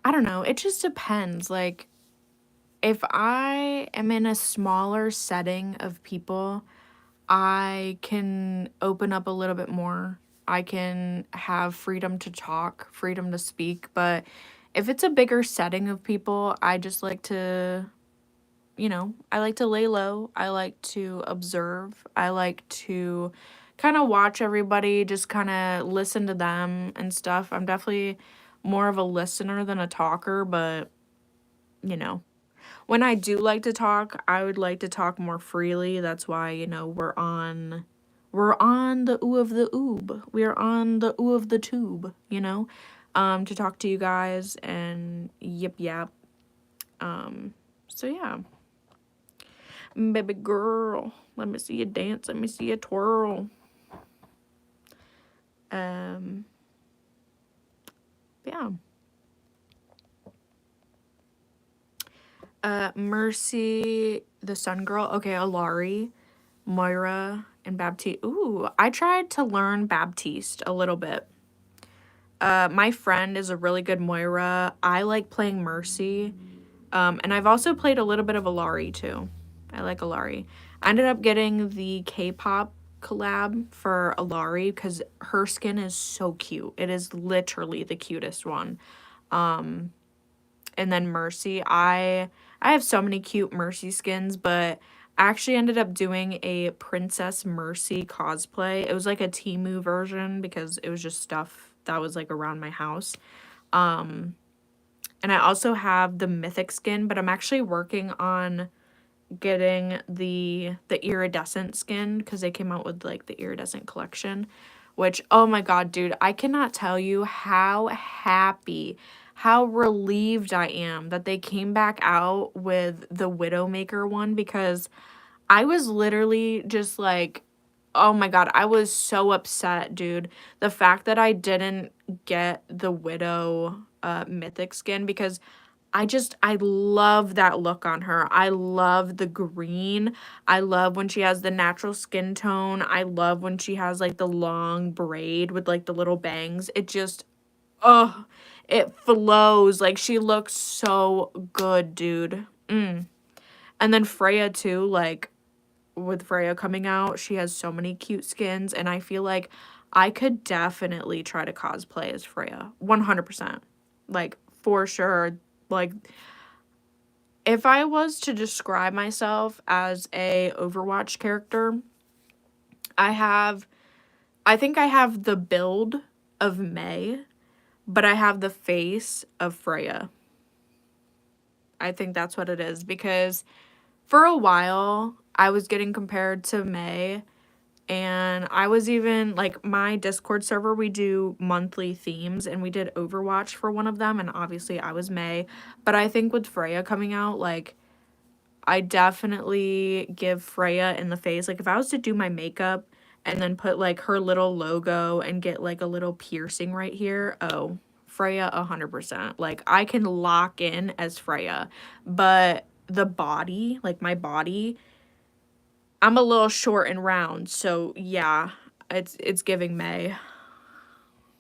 I don't know, it just depends. Like, if I am in a smaller setting of people, I can open up a little bit more. I can have freedom to talk, freedom to speak. But if it's a bigger setting of people, I just like to, I like to lay low. I like to observe. I like to kind of watch everybody, just kind of listen to them and stuff. I'm definitely more of a listener than a talker, but, you know. When I do like to talk, I would like to talk more freely. That's why, we're on the oo of the oob. We're on the oo of the tube, to talk to you guys and yip yap. So yeah. Baby girl, let me see you dance. Let me see you twirl. Yeah. Mercy, the Sun Girl. Okay, Alari, Moira, and Baptiste. Ooh, I tried to learn Baptiste a little bit. My friend is a really good Moira. I like playing Mercy. And I've also played a little bit of Alari too. I like Alari. I ended up getting the K-pop collab for Alari because her skin is so cute. It is literally the cutest one. And then Mercy, I have so many cute Mercy skins, but I actually ended up doing a Princess Mercy cosplay. It was like a Temu version because it was just stuff that was like around my house. And I also have the Mythic skin, but I'm actually working on getting the iridescent skin because they came out with like the iridescent collection, which, oh my god, dude, I cannot tell you how happy, how relieved I am that they came back out with the Widowmaker one because I was literally just like, oh my god, I was so upset, dude. The fact that I didn't get the Widow Mythic skin because I love that look on her. I love the green. I love when she has the natural skin tone. I love when she has like the long braid with like the little bangs. It just, oh, it flows. Like she looks so good, dude. And then Freya too, like with Freya coming out, she has so many cute skins and I feel like I could definitely try to cosplay as Freya. 100%. Like for sure. Like if I was to describe myself as a Overwatch character, I think I have the build of Mei, but I have the face of Freya. I think that's what it is because for a while I was getting compared to Mei and I was even like my Discord server, we do monthly themes and we did Overwatch for one of them and obviously I was Mei, but I think with Freya coming out, like I definitely give Freya in the face. Like, if I was to do my makeup and then put, like, her little logo and get, like, a little piercing right here, oh, Freya 100%. Like, I can lock in as Freya. But the body, like, my body, I'm a little short and round. So, yeah, it's giving May.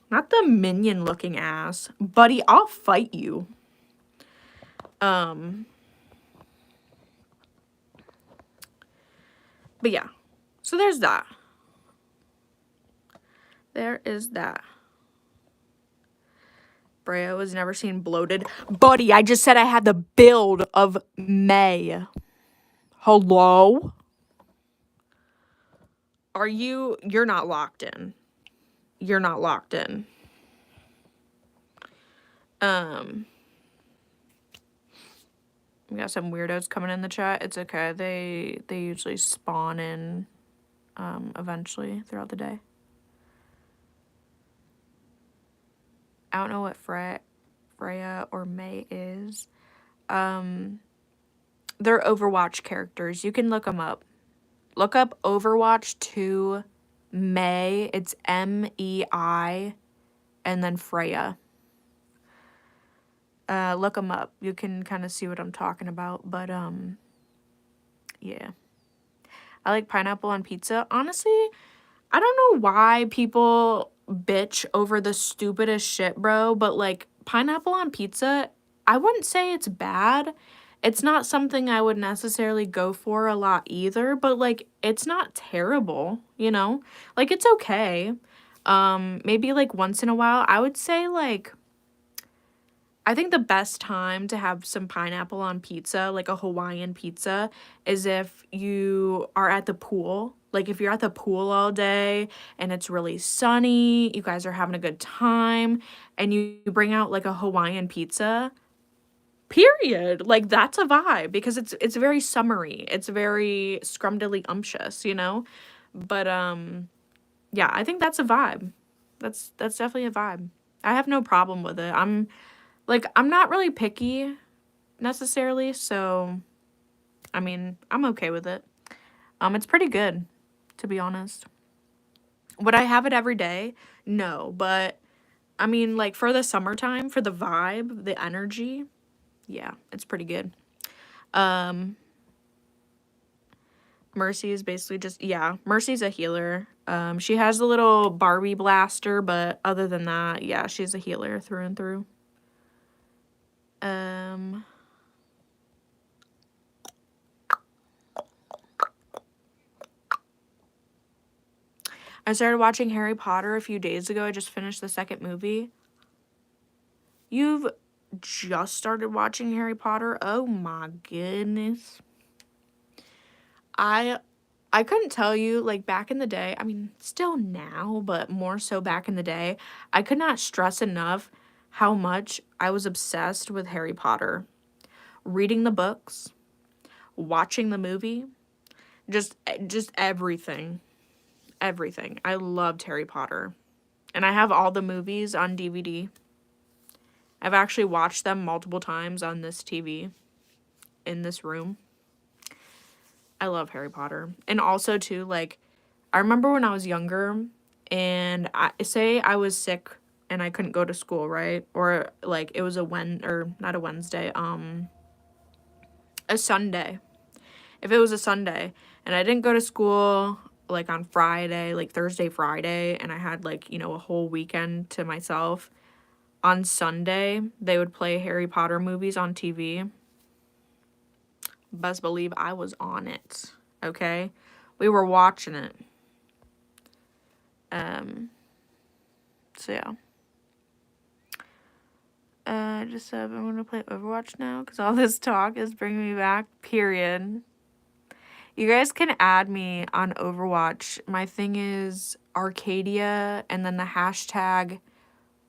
Not the minion-looking ass. Buddy, I'll fight you. But yeah. So there's that. There is that. Brea was never seen bloated. Buddy, I just said I had the build of May. Hello? You're not locked in. You're not locked in. We got some weirdos coming in the chat. It's okay. They usually spawn in eventually throughout the day. I don't know what Freya or May is. They're Overwatch characters. You can look them up. Look up Overwatch 2 May. It's MEI and then Freya. Look them up. You can kind of see what I'm talking about. But yeah. I like pineapple on pizza. Honestly, I don't know why people bitch over the stupidest shit, bro, but like pineapple on pizza, I wouldn't say it's bad. It's not something I would necessarily go for a lot either, but like it's not terrible, you know? Like it's okay. Maybe like once in a while. I would say like I think the best time to have some pineapple on pizza, like a Hawaiian pizza, is if you are at the pool. Like if you're at the pool all day and it's really sunny, you guys are having a good time, and you bring out like a Hawaiian pizza, period. Like that's a vibe because it's very summery. It's very scrumdiddly-umptious, you know? But yeah, I think that's a vibe. That's definitely a vibe. I have no problem with it. I'm not really picky necessarily, so I mean, I'm okay with it. It's pretty good, to be honest. Would I have it every day? No, but I mean, like for the summertime, for the vibe, the energy, yeah, it's pretty good. Mercy is basically just, yeah, Mercy's a healer. She has a little Barbie blaster, but other than that, yeah, she's a healer through and through. I started watching Harry Potter a few days ago. I just finished the second movie. You've just started watching Harry Potter? Oh my goodness. I couldn't tell you, like, back in the day, I mean, still now, but more so back in the day, I could not stress enough how much I was obsessed with Harry Potter. Reading the books, watching the movie, just everything. Everything. I loved Harry Potter. And I have all the movies on DVD. I've actually watched them multiple times on this TV in this room. I love Harry Potter. And also, too, like, I remember when I was younger and I was sick and I couldn't go to school, right? Or, like, it was not a Wednesday, a Sunday. If it was a Sunday and I didn't go to school, like, on Friday, like, Thursday, Friday, and I had, like, you know, a whole weekend to myself, on Sunday, they would play Harry Potter movies on TV. Best believe I was on it, okay? We were watching it. So yeah. Just said I'm gonna play Overwatch now because all this talk is bringing me back, period. You guys can add me on Overwatch. My thing is Arcadia and then the hashtag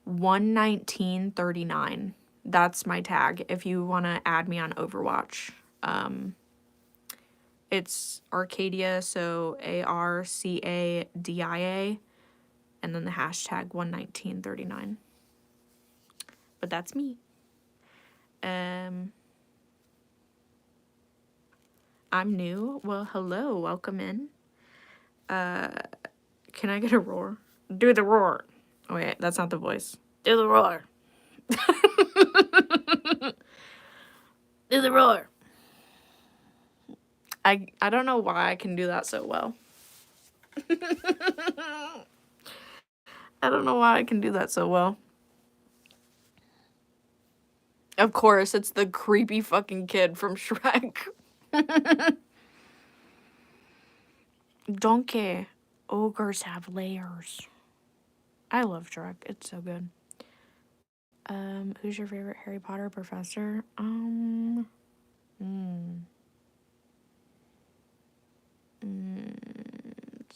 11939. That's my tag if you want to add me on Overwatch. It's Arcadia, so ARCADIA, and then the hashtag 11939. But that's me. I'm new. Well, hello, welcome in. Can I get a roar? Do the roar. Oh wait, that's not the voice. Do the roar. Do the roar. I don't know why I can do that so well. I don't know why I can do that so well. Of course, it's the creepy fucking kid from Shrek. Donkey. Ogres have layers. I love Shrek. It's so good. Who's your favorite Harry Potter professor? It's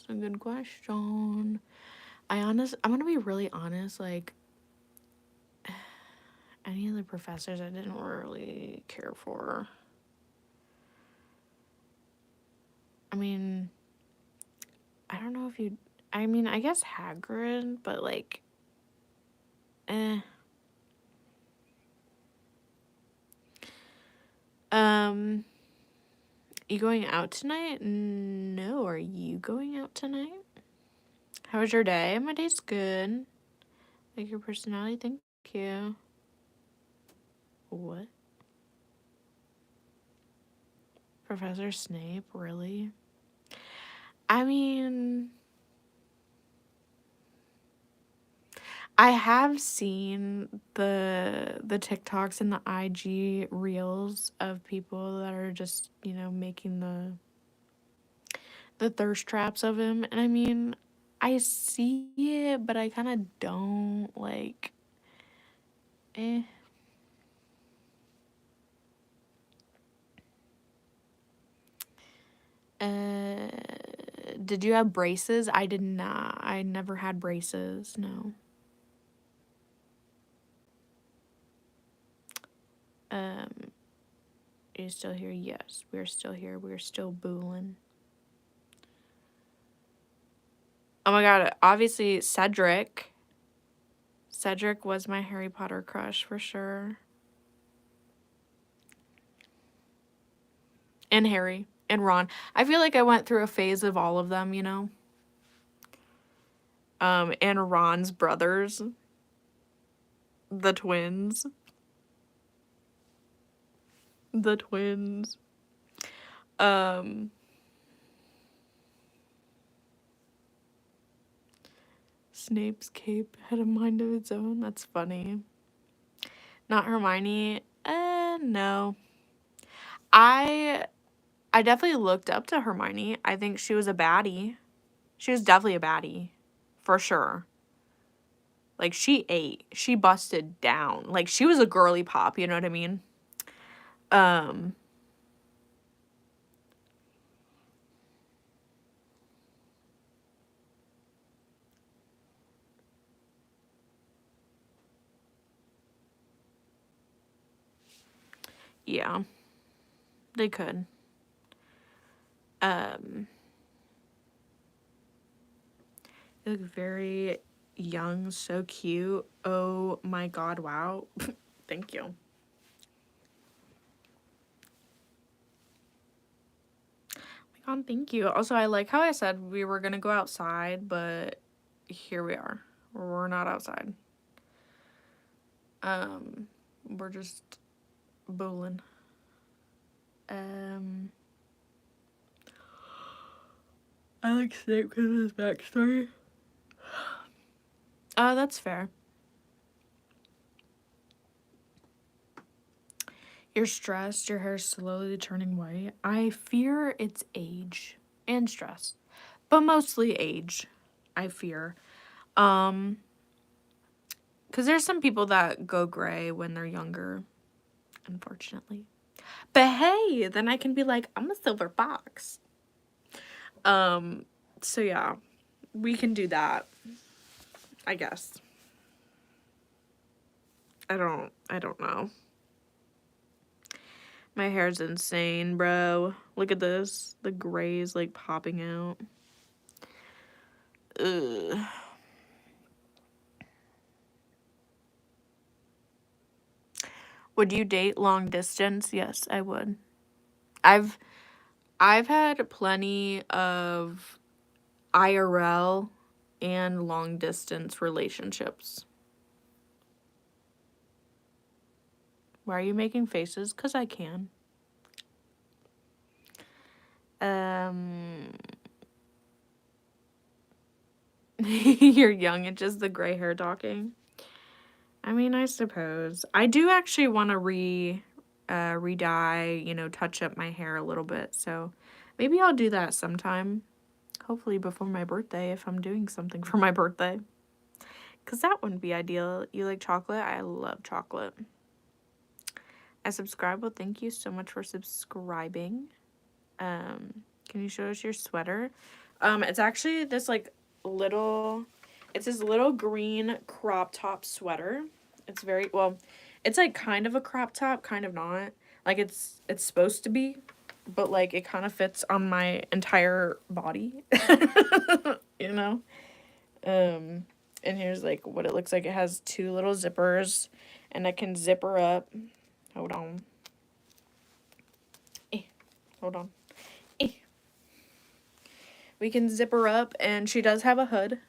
a good question. I'm gonna be really honest, like, any of the professors I didn't really care for. I mean, I don't know if you, I mean, I guess Hagrid, but like, eh. You going out tonight? No, are you going out tonight? How was your day? My day's good. Like your personality, thank you. What? Professor Snape, really? I mean, I have seen the TikToks and the IG reels of people that are just, you know, making the thirst traps of him. And I mean, I see it, but I kind of don't, like, eh. Did you have braces? I did not. I never had braces, no. Are you still here? Yes, we're still here. We're still booling. Oh my god, obviously Cedric. Cedric was my Harry Potter crush for sure. And Harry and Ron. I feel like I went through a phase of all of them, you know? And Ron's brothers. The twins. The twins. Snape's cape had a mind of its own. That's funny. Not Hermione. No. I definitely looked up to Hermione. I think she was a baddie. She was definitely a baddie. For sure. Like, she ate. She busted down. Like, she was a girly pop, you know what I mean? Yeah. They could. You look very young, so cute. Oh my god, wow. Thank you. Oh my god, thank you. Also, I like how I said we were gonna go outside, but here we are. We're not outside. We're just bowling. I like Snape because of his backstory. That's fair. You're stressed, your hair's slowly turning white. I fear it's age and stress, but mostly age, I fear. Because there's some people that go gray when they're younger, unfortunately. But hey, then I can be like, I'm a silver fox. So yeah, we can do that, I guess. I don't know. My hair's insane, bro. Look at this. The gray's like popping out. Ugh. Would you date long distance? Yes, I would. I've had plenty of IRL and long distance relationships. Why are you making faces? 'Cause I can. You're young, it's just the gray hair talking. I mean, I suppose. I do actually want to re-dye, you know, touch up my hair a little bit. So maybe I'll do that sometime. Hopefully before my birthday if I'm doing something for my birthday. Because that wouldn't be ideal. You like chocolate? I love chocolate. I subscribe. Well, thank you so much for subscribing. Can you show us your sweater? It's actually this like little, it's this little green crop top sweater. It's very, well, it's like kind of a crop top, kind of not. Like it's supposed to be, but like it kind of fits on my entire body. You know? And here's like what it looks like. It has 2 little zippers and I can zip her up. Hold on. Hold on. We can zip her up and she does have a hood,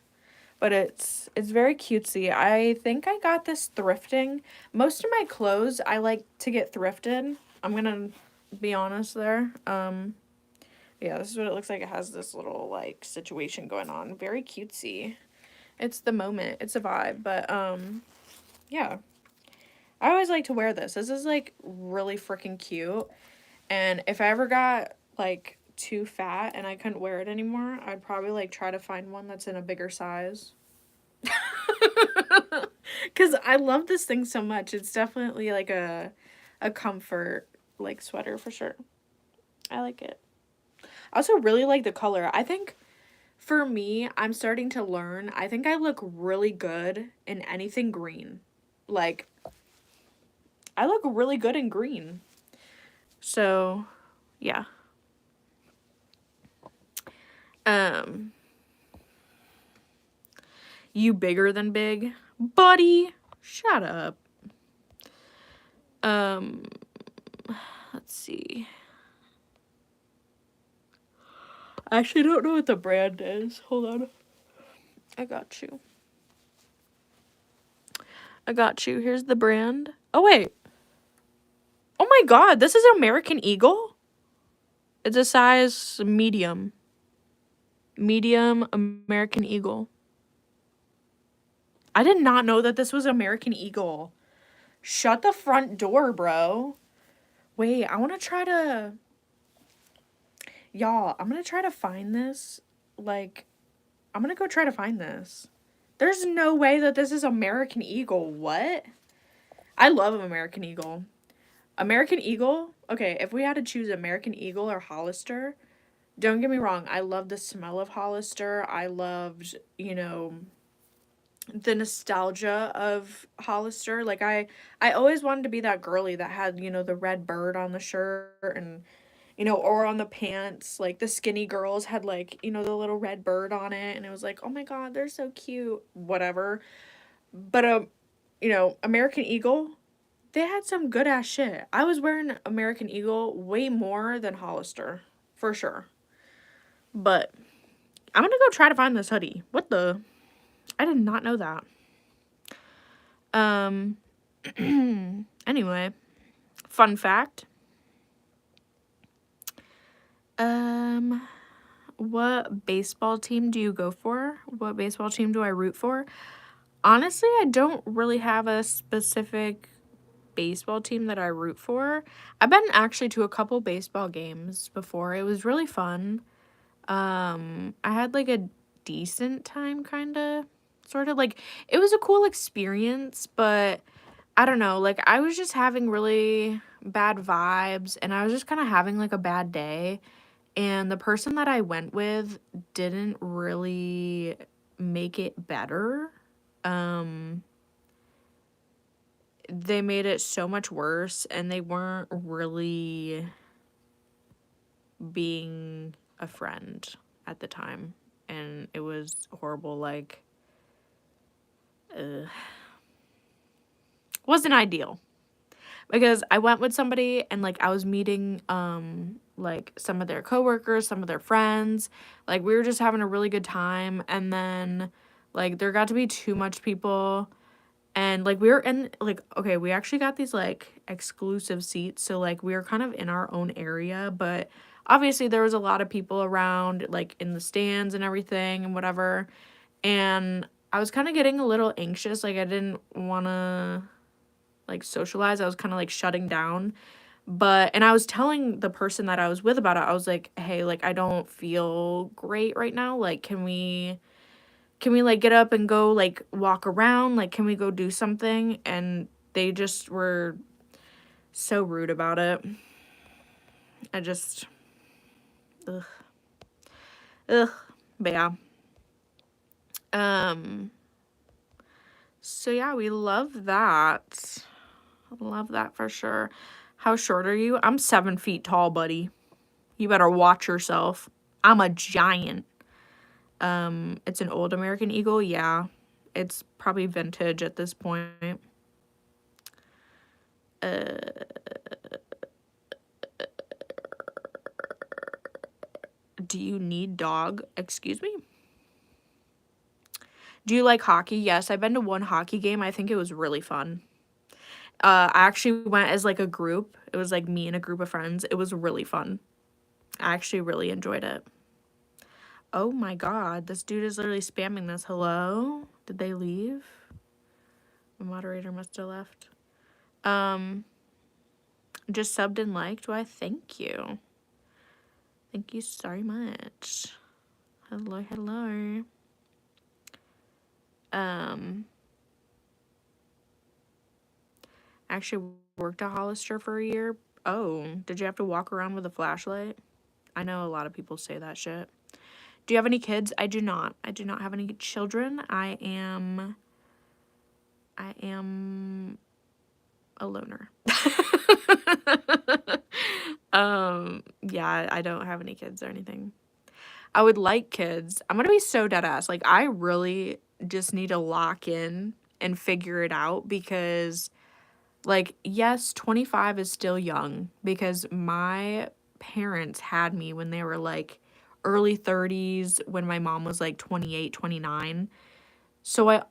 but it's very cutesy. I think I got this thrifting. Most of my clothes I like to get thrifted. I'm gonna be honest there. Yeah, this is what it looks like. It has this little like situation going on. Very cutesy. It's the moment. It's a vibe, but yeah. I always like to wear this. This is like really freaking cute. And if I ever got like too fat and I couldn't wear it anymore, I'd probably like try to find one that's in a bigger size. Cause I love this thing so much. It's definitely like a comfort like sweater for sure. I like it. I also really like the color. I think for me, I'm starting to learn. I think I look really good in anything green. Like, I look really good in green. So, yeah. You bigger than big? Buddy, shut up. Let's see. I actually don't know what the brand is. Hold on. I got you. Here's the brand. Oh, wait. Oh my god, this is American Eagle? It's a size medium. Medium American Eagle. I did not know that this was American Eagle. Shut the front door, bro. Wait, I want to try to... Y'all, I'm going to try to find this. Like, I'm going to go try to find this. There's no way that this is American Eagle. What? I love American Eagle. American Eagle? Okay, if we had to choose American Eagle or Hollister, don't get me wrong. I love the smell of Hollister. I loved, you know, the nostalgia of Hollister. Like, I always wanted to be that girly that had, you know, the red bird on the shirt and, you know, or on the pants. Like, the skinny girls had, like, you know, the little red bird on it. And it was like, oh my god, they're so cute. Whatever. But, you know, American Eagle, they had some good ass shit. I was wearing American Eagle way more than Hollister. For sure. But I'm gonna go try to find this hoodie. What the? I did not know that. Anyway, fun fact. What baseball team do you go for? What baseball team do I root for? Honestly, I don't really have a specific baseball team that I root for. I've been actually to a couple baseball games before. It was really fun. I had like a decent time, kind of, sort of. Like, it was a cool experience, but I don't know, like, I was just having really bad vibes, and I was just kind of having like a bad day, and the person that I went with didn't really make it better. They made it so much worse, and they weren't really being a friend at the time, and it was horrible. Like, wasn't ideal, because I went with somebody and like I was meeting like some of their coworkers, some of their friends. Like, we were just having a really good time, and then like there got to be too much people. And, like, we were in, like, okay, we actually got these, like, exclusive seats. So, like, we were kind of in our own area. But, obviously, there was a lot of people around, like, in the stands and everything and whatever. And I was kind of getting a little anxious. Like, I didn't want to, like, socialize. I was kind of, like, shutting down. And I was telling the person that I was with about it. I was like, hey, like, I don't feel great right now. Like, can we, like, get up and go, like, walk around? Like, can we go do something? And they just were so rude about it. I just, ugh. Ugh. But yeah. So yeah, we love that. Love that for sure. How short are you? I'm 7 feet tall, buddy. You better watch yourself. I'm a giant. It's an old American Eagle. Yeah. It's probably vintage at this point. Do you need dog? Excuse me? Do you like hockey? Yes, I've been to one hockey game. I think it was really fun. I actually went as like a group. It was like me and a group of friends. It was really fun. I actually really enjoyed it. Oh my god, this dude is literally spamming this. Hello? Did they leave? The moderator must have left. Just subbed and liked. Why, thank you. Thank you so much. Hello, hello. Actually worked at Hollister for a year. Oh, did you have to walk around with a flashlight? I know a lot of people say that shit. Do you have any kids? I do not. I do not have any children. I am a loner. Yeah, I don't have any kids or anything. I would like kids. I'm gonna be so dead ass. Like, I really just need to lock in and figure it out because, like, yes, 25 is still young because my parents had me when they were like early 30s, when my mom was like 28, 29. So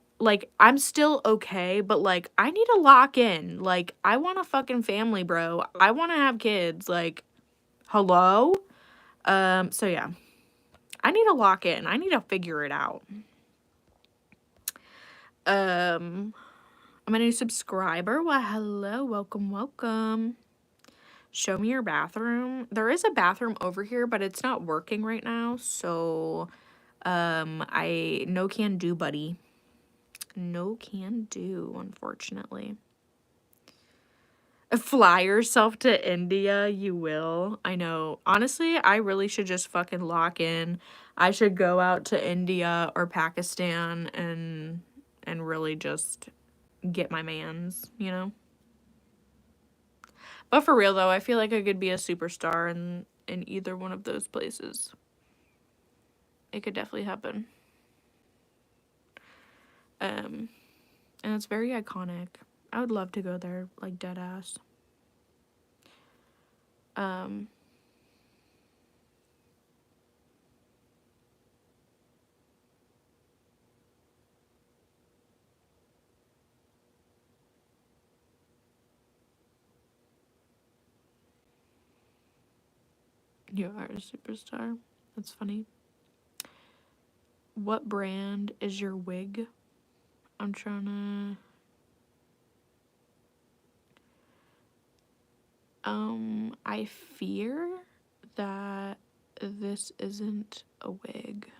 I'm still okay, but like I need to lock in. Like, I want a fucking family, bro. I want to have kids. Like, hello? So yeah. I need to lock in. I need to figure it out. I'm a new subscriber. Well, hello. Welcome, welcome. Show me your bathroom. There is a bathroom over here, but it's not working right now. So, I no can do, buddy. No can do, unfortunately. Fly yourself to India, you will. I know. Honestly, I really should just fucking lock in. I should go out to India or Pakistan and really just get my mans, you know? But for real though, I feel like I could be a superstar in either one of those places. It could definitely happen. And it's very iconic. I would love to go there, like, dead ass. You are a superstar. That's funny. What brand is your wig? I'm trying to... I fear that this isn't a wig.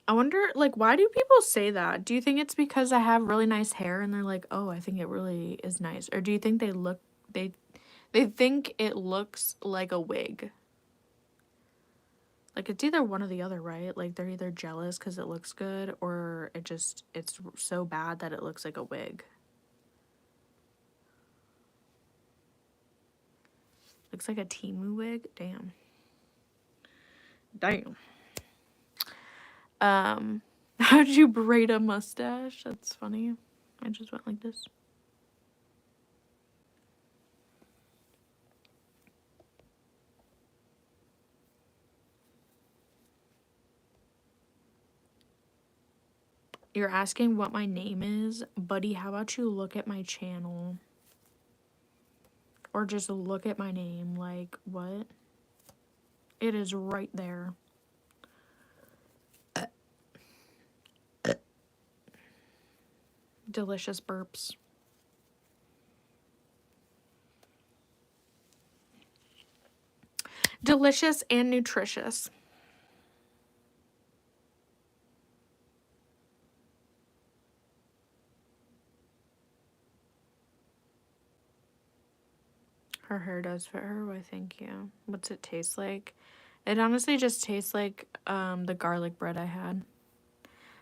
I wonder, like, why do people say that? Do you think it's because I have really nice hair and they're like, oh, I think it really is nice? Or do you think they think it looks like a wig? Like, it's either one or the other, right? Like, they're either jealous because it looks good or it's so bad that it looks like a wig. Looks like a Temu wig? Damn. How'd you braid a mustache? That's funny. I just went like this. You're asking what my name is? Buddy, how about you look at my channel? Or just look at my name. Like, what? It is right there. Delicious burps. Delicious and nutritious. Her hair does fit her. Why, thank you. What's it taste like? It honestly just tastes like the garlic bread I had.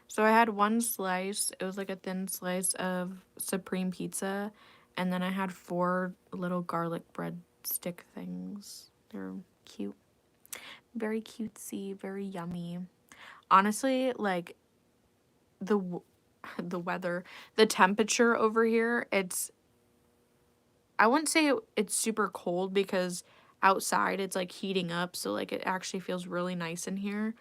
So I had one slice. It was like a thin slice of supreme pizza, and then I had 4 little garlic bread stick things. They're cute. Very cutesy, very yummy. Honestly, like the the weather, the temperature over here, I wouldn't say it's super cold because outside it's like heating up, so like it actually feels really nice in here,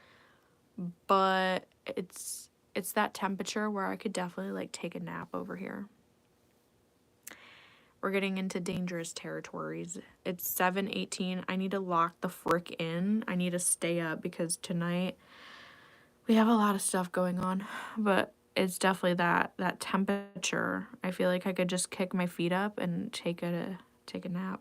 but it's that temperature where I could definitely like take a nap over here. We're getting into dangerous territories. It's 7:18. I need to lock the frick in. I need to stay up because tonight we have a lot of stuff going on, but it's definitely that temperature. I feel like I could just kick my feet up and take a nap.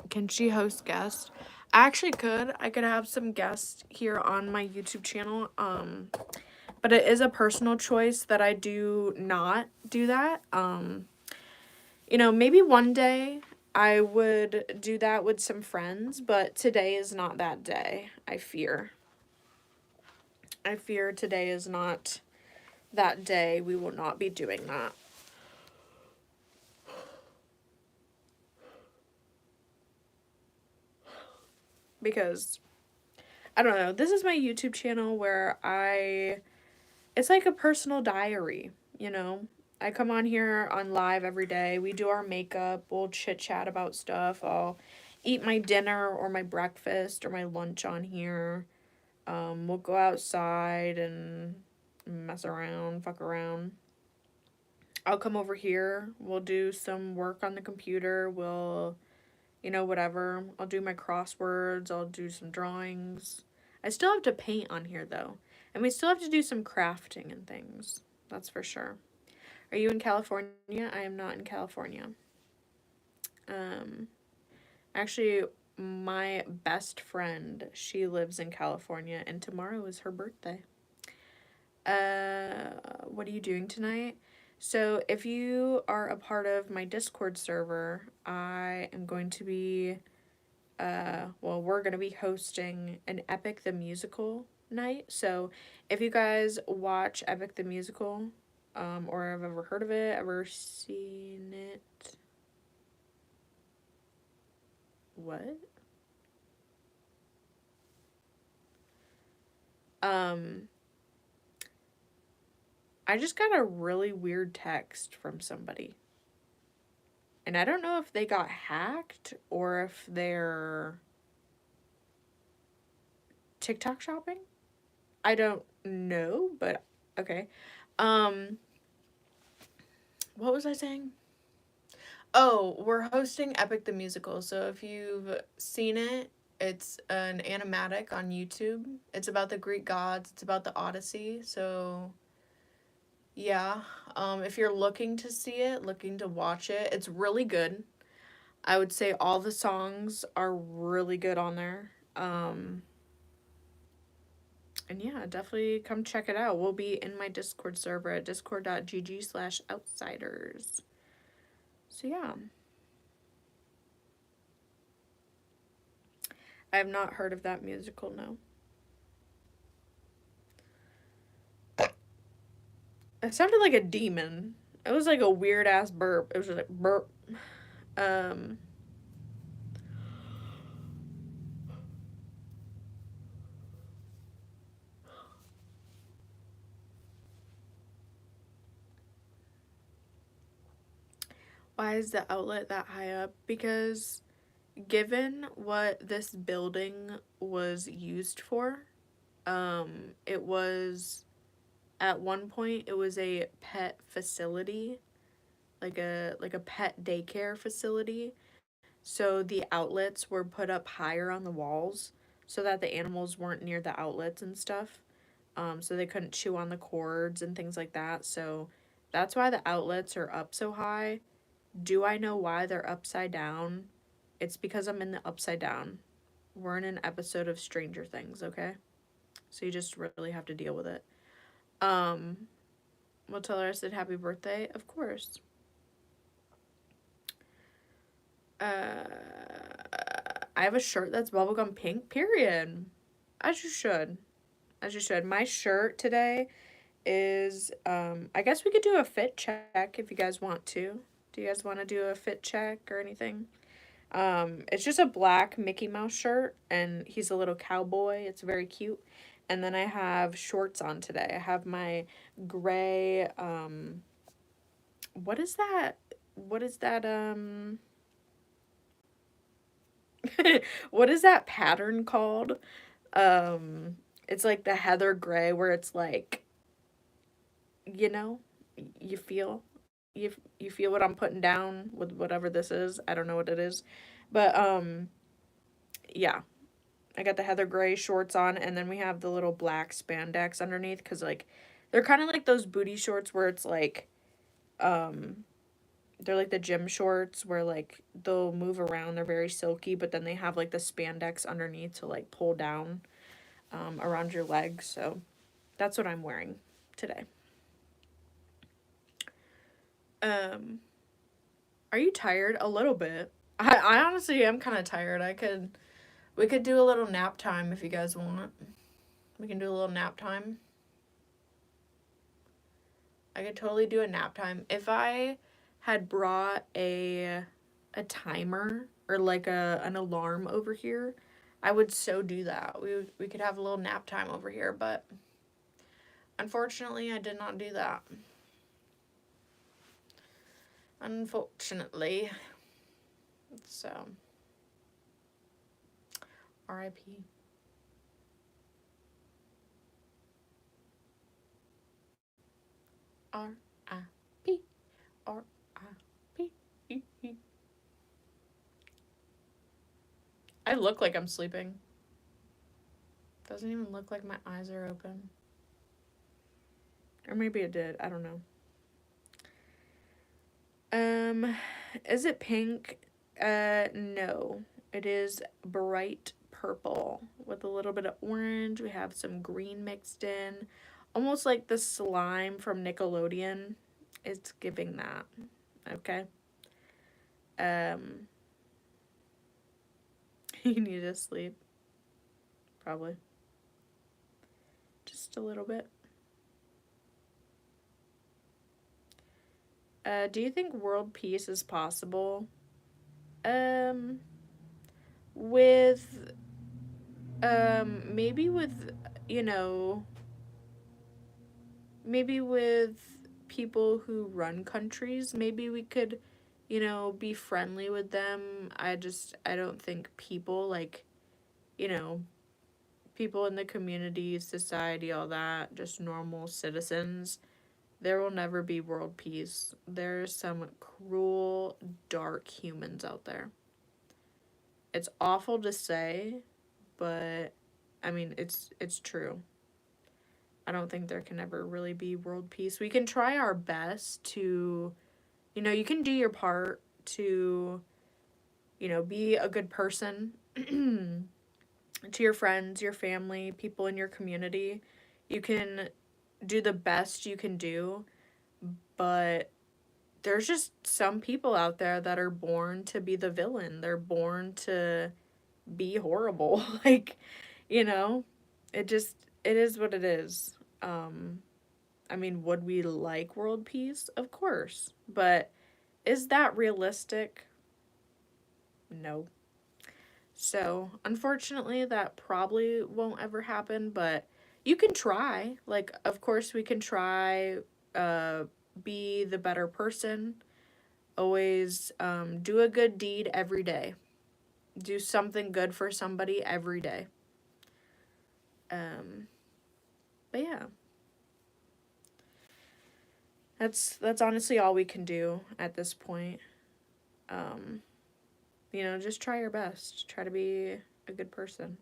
Can she host guests? I actually could. I could have some guests here on my YouTube channel. But it is a personal choice that I do not do that. Maybe one day I would do that with some friends, but today is not that day, I fear. I fear today is not that day. We will not be doing that. Because, I don't know, this is my YouTube channel where it's like a personal diary, you know? I come on here on live every day. We do our makeup. We'll chit chat about stuff. I'll eat my dinner or my breakfast or my lunch on here. We'll go outside and mess around, fuck around. I'll come over here. We'll do some work on the computer. Whatever. I'll do my crosswords. I'll do some drawings. I still have to paint on here though. And we still have to do some crafting and things. That's for sure. Are you in California? I am not in California. Actually, my best friend, she lives in California, and tomorrow is her birthday. What are you doing tonight? So, if you are a part of my Discord server, I am going to be, we're going to be hosting an Epic the Musical night. So, if you guys watch Epic the Musical, or have ever heard of it, ever seen it. What? I just got a really weird text from somebody. And I don't know if they got hacked or if they're TikTok shopping. I don't know, but okay. What was I saying? Oh, we're hosting Epic the Musical. So if you've seen it, it's an animatic on YouTube. It's about the Greek gods. It's about the Odyssey. So yeah, if you're looking to see it, looking to watch it, it's really good. I would say all the songs are really good on there. And yeah, definitely come check it out. We'll be in my Discord server at discord.gg/outsiders. So yeah. I have not heard of that musical, no. It sounded like a demon. It was like a weird ass burp. It was just like burp. Um why is the outlet that high up? Because given what this building was used for, it was at one point it was a pet facility, like a pet daycare facility. So the outlets were put up higher on the walls so that the animals weren't near the outlets and stuff. So they couldn't chew on the cords and things like that. So that's why the outlets are up so high. Do I know why they're upside down? It's because I'm in the upside down. We're in an episode of Stranger Things, okay? So you just really have to deal with it. We'll tell her I said happy birthday, of course. I have a shirt that's bubblegum pink, period. As you should. As you should. My shirt today is, I guess we could do a fit check if you guys want to. Do you guys want to do a fit check or anything? It's just a black Mickey Mouse shirt, and he's a little cowboy. It's very cute. And then I have shorts on today. I have my gray, what is that? What is that, what is that pattern called? It's like the heather gray where it's like, you know, you feel you feel what I'm putting down with whatever this is. I don't know what it is. But yeah. I got the heather gray shorts on, and then we have the little black spandex underneath cuz like they're kind of like those booty shorts where it's like um they're like the gym shorts where like they'll move around. They're very silky, but then they have like the spandex underneath to like pull down around your legs. So that's what I'm wearing today. Um, are you tired? A little bit. I honestly am kind of tired. We could do a little nap time if you guys want. We can do a little nap time. I could totally do a nap time. If I had brought a timer or like an alarm over here, I would so do that. We could have a little nap time over here, but unfortunately, I did not do that. Unfortunately. So, RIP. RIP. RIP. I look like I'm sleeping. Doesn't even look like my eyes are open. Or maybe it did. I don't know. Is it pink? No. It is bright purple with a little bit of orange. We have some green mixed in. Almost like the slime from Nickelodeon. It's giving that. Okay. You need to sleep. Probably. Just a little bit. Do you think world peace is possible? With, maybe with, you know, maybe with people who run countries, maybe we could, you know, be friendly with them. I don't think people, like, you know, people in the community, society, all that, just normal citizens, there will never be world peace. There's some cruel, dark humans out there. It's awful to say, but I mean, it's true. I don't think there can ever really be world peace. We can try our best to, you know, you can do your part to, you know, be a good person to your friends, your family, people in your community. You can do the best you can do, but there's just some people out there that are born to be the villain. They're born to be horrible. Like, you know, it just it is what it is. I mean, would we like world peace? Of course. But is that realistic? No. So, unfortunately, that probably won't ever happen, but you can try. Like, of course, we can try, uh, be the better person. Always do a good deed every day. Do something good for somebody every day. Um, but yeah. That's honestly all we can do at this point. Um, you know, just try your best. Try to be a good person.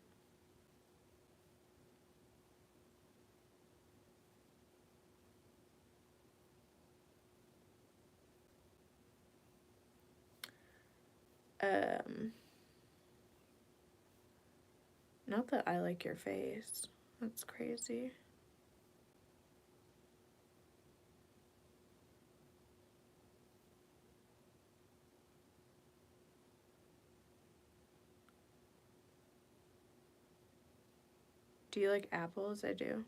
Um, not that I like your face. That's crazy. Do you like apples? I do.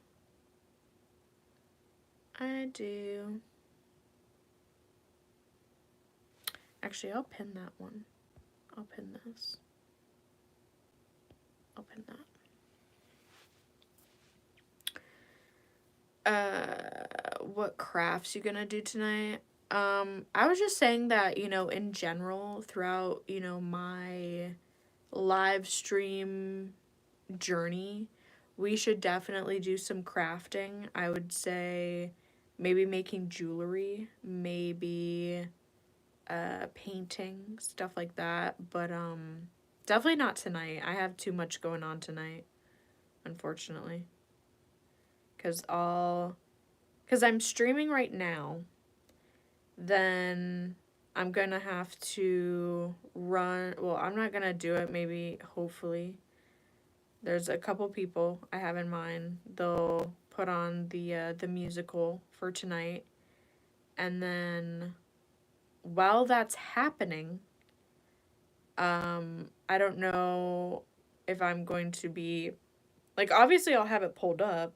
I do. Actually, I'll pin that one. I'll pin this. I'll pin that. What crafts you gonna do tonight? I was just saying that, you know, in general, throughout, you know, my live stream journey, we should definitely do some crafting. I would say maybe making jewelry, maybe painting, stuff like that. But definitely not tonight. I have too much going on tonight, unfortunately. Cause I'm streaming right now, then I'm gonna have to run. Well, I'm not gonna do it. Maybe, hopefully, there's a couple people I have in mind. They'll put on the musical for tonight, and then while that's happening, I don't know if I'm going to be like, obviously I'll have it pulled up,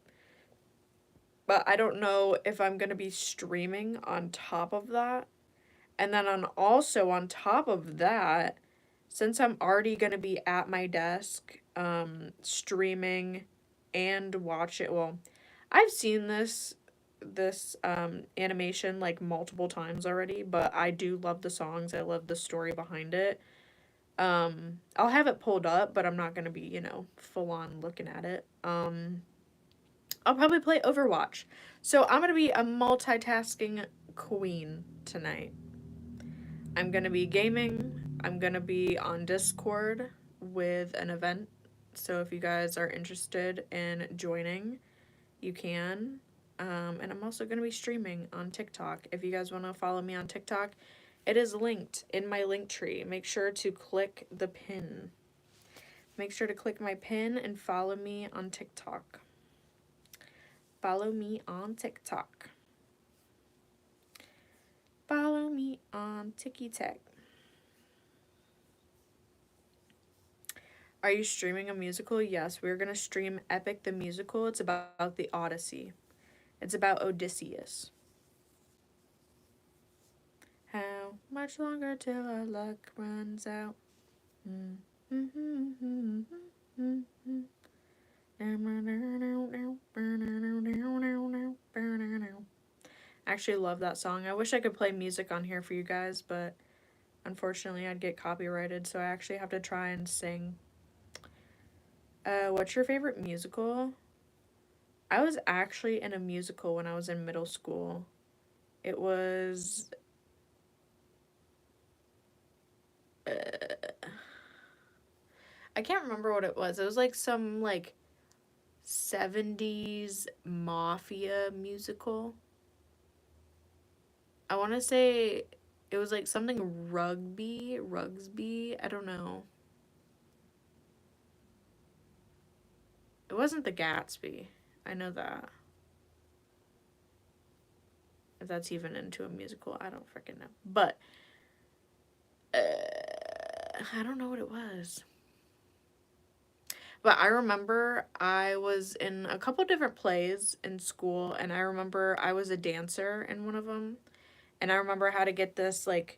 but I don't know if I'm gonna be streaming on top of that. And then also on top of that, since I'm already gonna be at my desk, streaming and watch it. Well, I've seen this animation like multiple times already, but I do love the songs. I love the story behind it. I'll have it pulled up, but I'm not gonna be, you know, full on looking at it. I'll probably play Overwatch. So I'm gonna be a multitasking queen tonight. I'm gonna be gaming. I'm gonna be on Discord with an event. So if you guys are interested in joining, you can. And I'm also gonna be streaming on TikTok. If you guys want to follow me on TikTok, it is linked in my link tree. Make sure to click the pin. Make sure to click my pin and follow me on TikTok. Follow me on TikTok. Follow me on TikTok. Are you streaming a musical? Yes, we're going to stream Epic the Musical. It's about the Odyssey. It's about Odysseus. How much longer till our luck runs out? I actually love that song. I wish I could play music on here for you guys, but unfortunately I'd get copyrighted, so I actually have to try and sing. What's your favorite musical? I was actually in a musical when I was in middle school. It was I can't remember what it was. It was like some like 70s mafia musical. I want to say it was like something Rugsby, I don't know. It wasn't the Gatsby. I know that. If that's even into a musical, I don't freaking know. But I don't know what it was. But I remember I was in a couple different plays in school, and I remember I was a dancer in one of them. And I remember how to get this, like,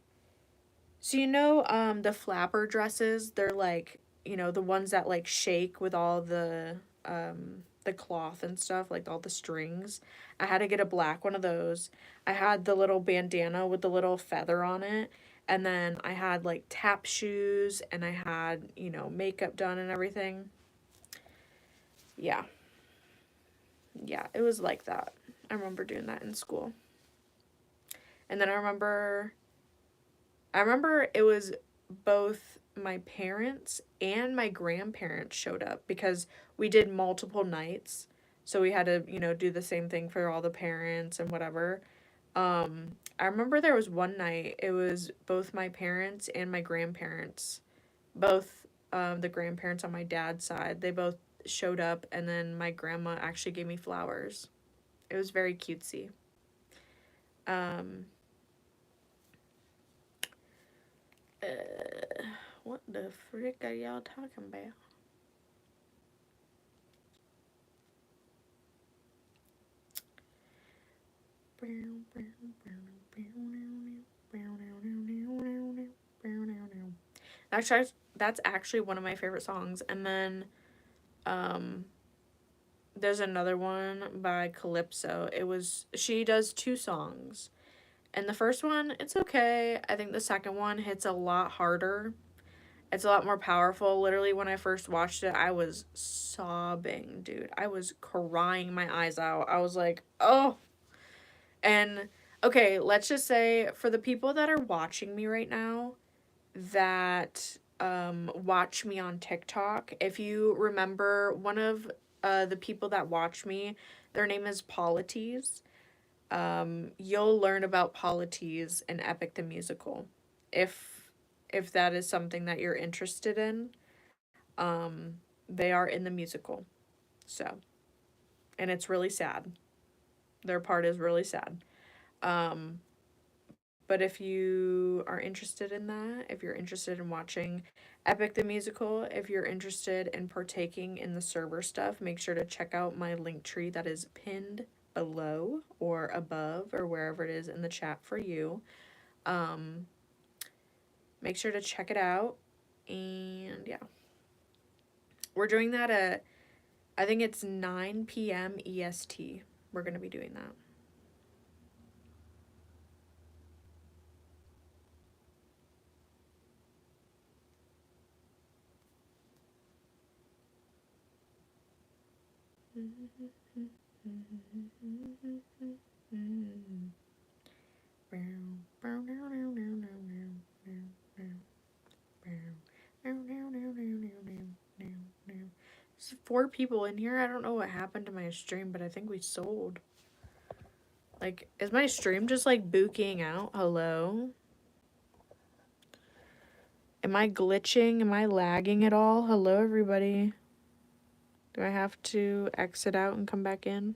so you know, the flapper dresses, they're like, you know, the ones that like shake with all the cloth and stuff, like all the strings. I had to get a black one of those. I had the little bandana with the little feather on it. And then I had like tap shoes, and I had, you know, makeup done and everything. Yeah. Yeah, it was like that. I remember doing that in school. And then I remember it was both my parents and my grandparents showed up because we did multiple nights. So we had to, you know, do the same thing for all the parents and whatever. I remember there was one night, it was both my parents and my grandparents, both the grandparents on my dad's side, they both showed up, and then my grandma actually gave me flowers. It was very cutesy. Um, uh, what the frick are y'all talking about? Actually, that's actually one of my favorite songs. And then um, there's another one by Calypso. She does two songs. And the first one, it's okay. I think the second one hits a lot harder. It's a lot more powerful. Literally, when I first watched it, I was sobbing, dude. I was crying my eyes out. I was like, oh. And okay, let's just say for the people that are watching me right now that watch me on TikTok, if you remember one of the people that watch me, their name is Polities. You'll learn about Polities in Epic the Musical. If that is something that you're interested in, um, they are in the musical. So, and it's really sad. Their part is really sad. Um, but if you are interested in that, if you're interested in watching Epic the Musical, if you're interested in partaking in the server stuff, make sure to check out my link tree that is pinned below or above or wherever it is in the chat for you. Um, make sure to check it out. And yeah, we're doing that at, I think it's 9 p.m. EST. We're going to be doing that. There's 4 people in here. I don't know what happened to my stream, but I think we sold. Like, is my stream just like booking out? Hello? Am I glitching? Am I lagging at all? Hello, everybody. Do I have to exit out and come back in?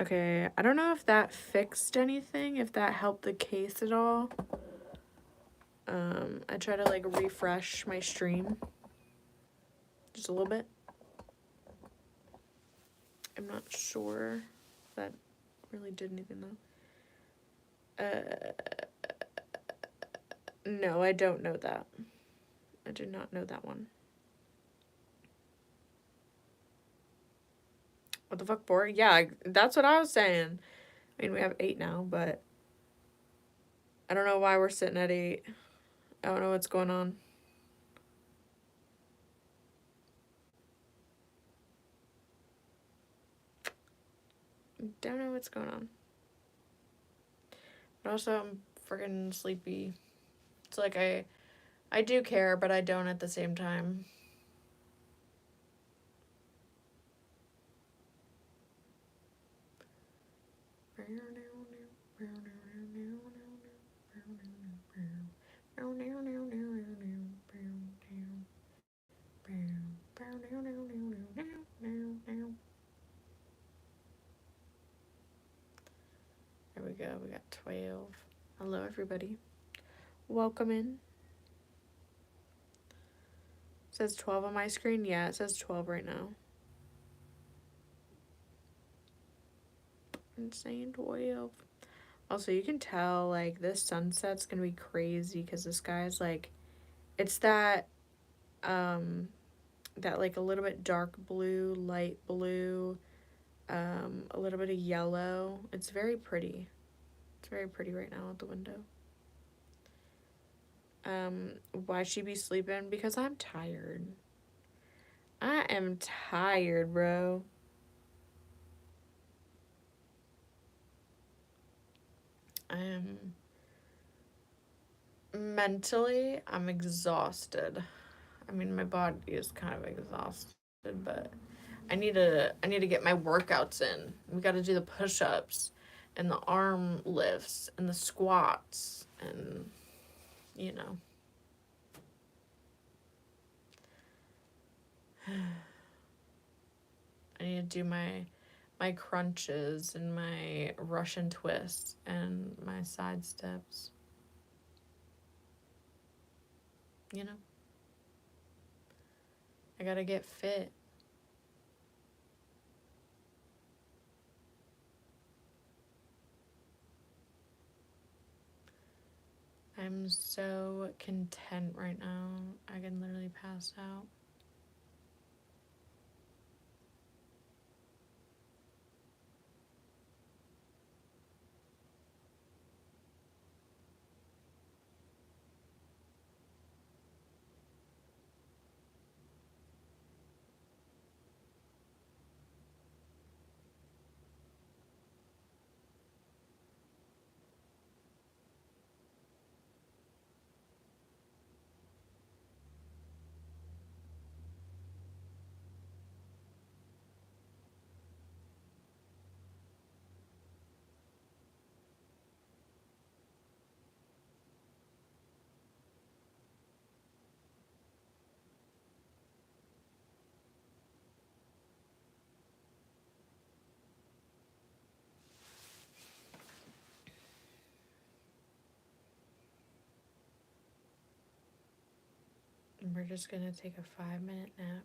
Okay, I don't know if that fixed anything, if that helped the case at all. I try to like refresh my stream just a little bit. I'm not sure if that really did anything though. No, I don't know that. I did not know that one. What the fuck, 4? Yeah, that's what I was saying. I mean, we have 8 now, but I don't know why we're sitting at 8. I don't know what's going on. Don't know what's going on. But also, I'm freaking sleepy. It's like I do care, but I don't at the same time. There we go. We got 12. Hello, everybody. Welcome in. It says 12 on my screen. Yeah, it says 12 right now. Insane 12. Also, you can tell, like, this sunset's gonna be crazy because the sky's, like, it's that, that, like, a little bit dark blue, light blue, a little bit of yellow. It's very pretty. It's very pretty right now at the window. Why she be sleeping? Because I'm tired. I am tired, bro. Mentally, I'm exhausted. I mean, my body is kind of exhausted, but I need to get my workouts in. We got to do the push-ups and the arm lifts and the squats and, you know. I need to do my crunches and my Russian twists and my side steps. You know? I gotta get fit. I'm so content right now. I can literally pass out. And we're just gonna take a 5-minute nap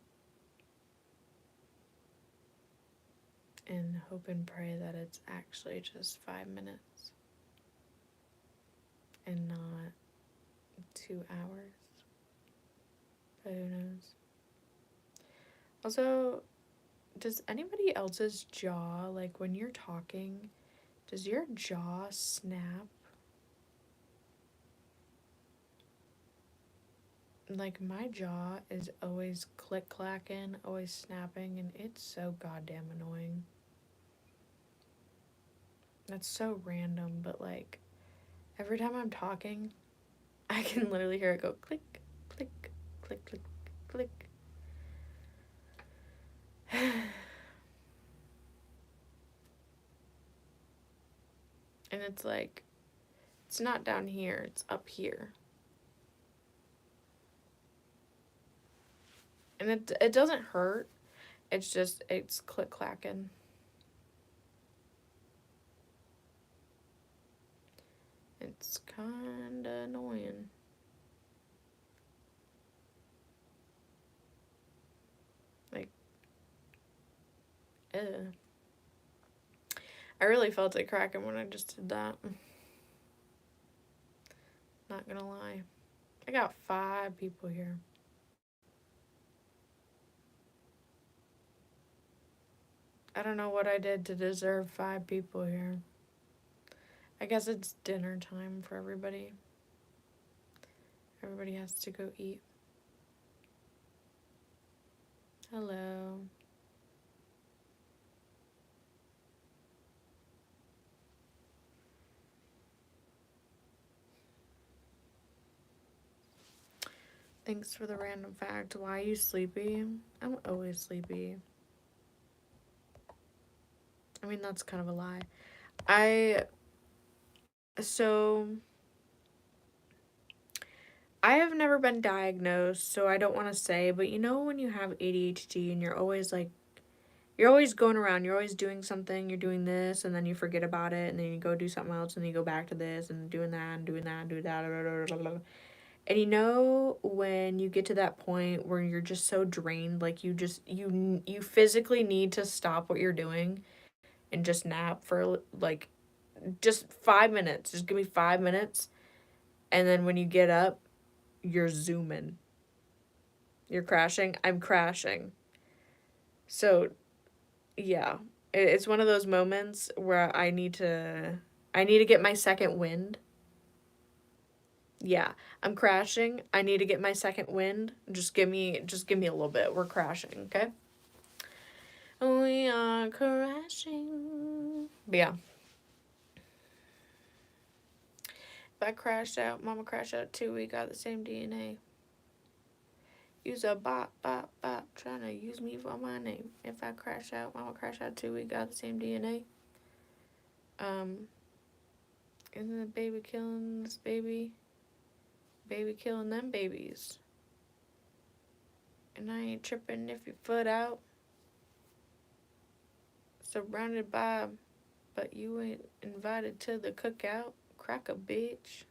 and hope and pray that it's actually just 5 minutes and not 2 hours. But who knows? Also, does anybody else's jaw, like when you're talking, does your jaw snap? Like my jaw is always click-clacking, always snapping, and it's so goddamn annoying. That's so random, but like every time I'm talking, I can literally hear it go click, click, click, click, click. And it's like, it's not down here, it's up here. And it doesn't hurt, it's just, it's click-clacking. It's kinda annoying. Like, ew. I really felt it cracking when I just did that. Not gonna lie. I got 5 people here. I don't know what I did to deserve 5 people here. I guess it's dinner time for everybody. Everybody has to go eat. Hello. Thanks for the random fact. Why are you sleepy? I'm always sleepy. I mean, that's kind of a lie. I have never been diagnosed, so I don't want to say, but you know when you have ADHD and you're always like, you're always going around, you're always doing something, you're doing this, and then you forget about it, and then you go do something else, and then you go back to this, and doing that, and doing that, and doing that, blah, blah, blah. And you know when you get to that point where you're just so drained, like you physically need to stop what you're doing and just nap for like just 5 minutes. Just give me 5 minutes. And then when you get up, you're zooming. You're crashing. I'm crashing. So, yeah. It's one of those moments where I need to get my second wind. Yeah, I'm crashing. I need to get my second wind. Just give me a little bit. We're crashing, okay? We are crashing. But yeah. If I crashed out, Mama crashed out too. We got the same DNA. Use a bop, bop, bop, trying to use me for my name. If I crash out, I'm gonna crash out too. We got the same DNA. Isn't the baby killing this baby? Baby killing them babies. And I ain't tripping if your foot out. Surrounded by, but you ain't invited to the cookout. Crack a bitch.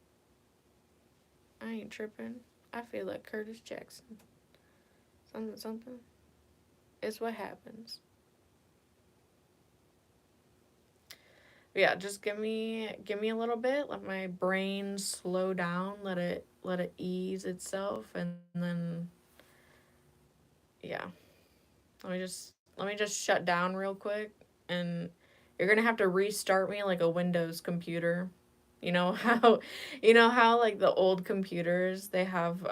I ain't tripping. I feel like Curtis Jackson. Something, something. It's what happens. Yeah, just give me a little bit. Let my brain slow down. Let it ease itself, and then yeah. Let me just shut down real quick, and you're gonna have to restart me like a Windows computer. You know how, like the old computers, they have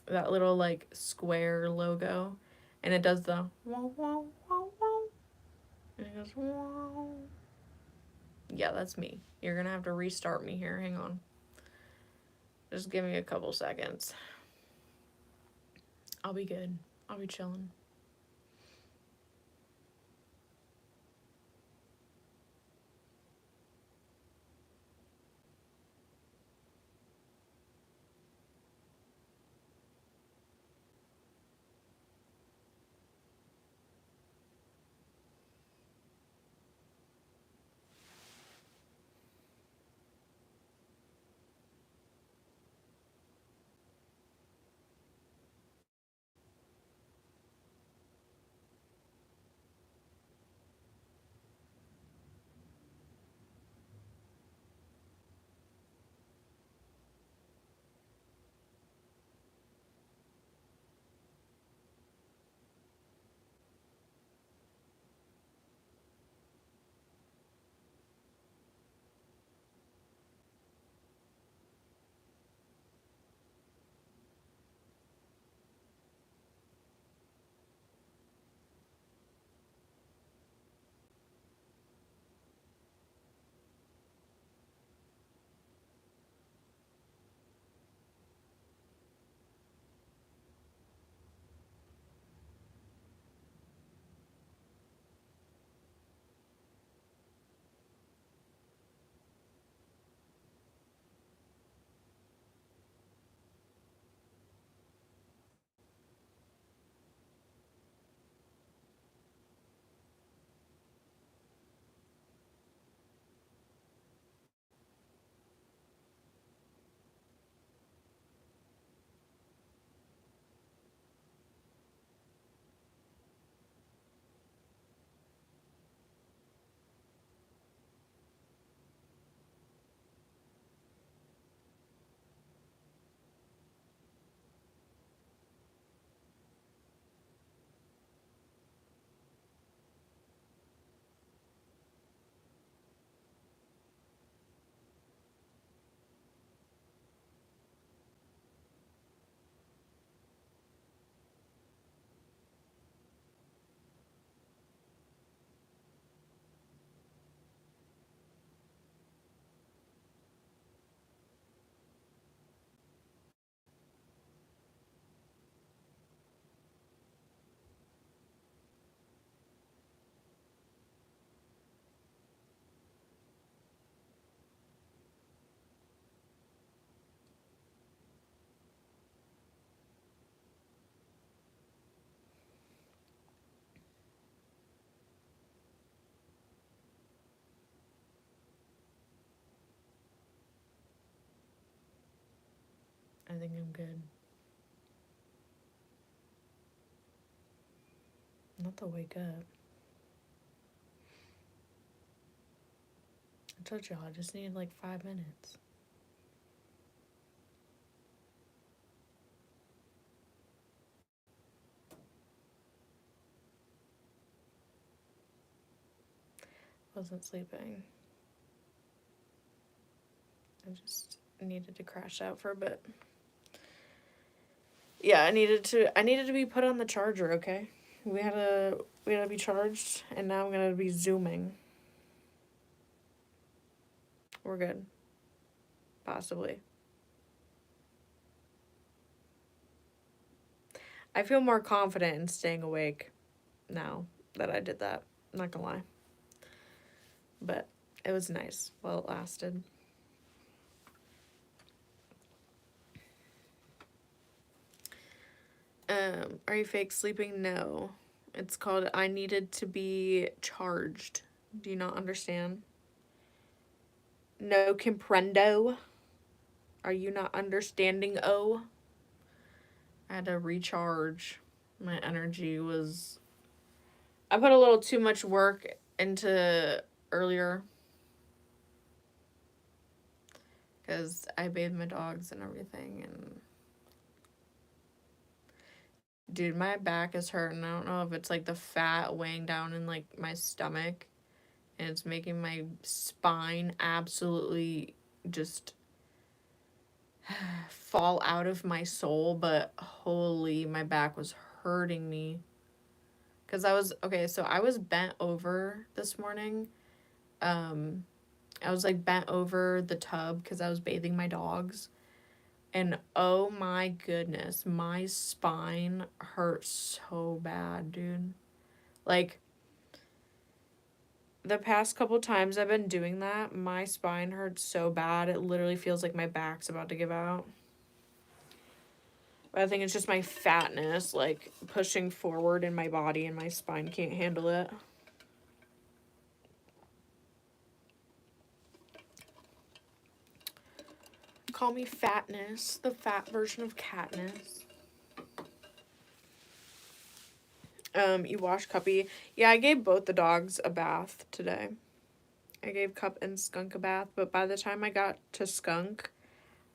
that little like square logo, and it does the wow wow wow wow, and it goes wow. Yeah, that's me. You're gonna have to restart me here. Hang on. Just give me a couple seconds. I'll be good. I'll be chilling. I think I'm good. Not to wake up. I told y'all I just needed like 5 minutes. Wasn't sleeping. I just needed to crash out for a bit. Yeah, I needed to be put on the charger, okay? We had to be charged, and now I'm gonna be zooming. We're good. Possibly. I feel more confident in staying awake now that I did that. I'm not gonna lie. But it was nice while it lasted. Are you fake sleeping? No. It's called I needed to be charged. Do you not understand? No comprendo. Are you not understanding? Oh, I had to recharge. My energy was. I put a little too much work into earlier because I bathed my dogs and everything. And dude, my back is hurting. I don't know if it's like the fat weighing down in like my stomach, and it's making my spine absolutely just fall out of my soul. But holy, my back was hurting me. Because I was, okay, so I was bent over this morning. I was like bent over the tub because I was bathing my dogs. And oh my goodness, my spine hurt so bad, dude. Like, the past couple times I've been doing that, my spine hurts so bad. It literally feels like my back's about to give out. But I think it's just my fatness, like, pushing forward in my body, and my spine can't handle it. Call me fatness, the fat version of Katniss. You wash Cuppy. Yeah, I gave both the dogs a bath today. I gave Cup and Skunk a bath, but by the time I got to Skunk,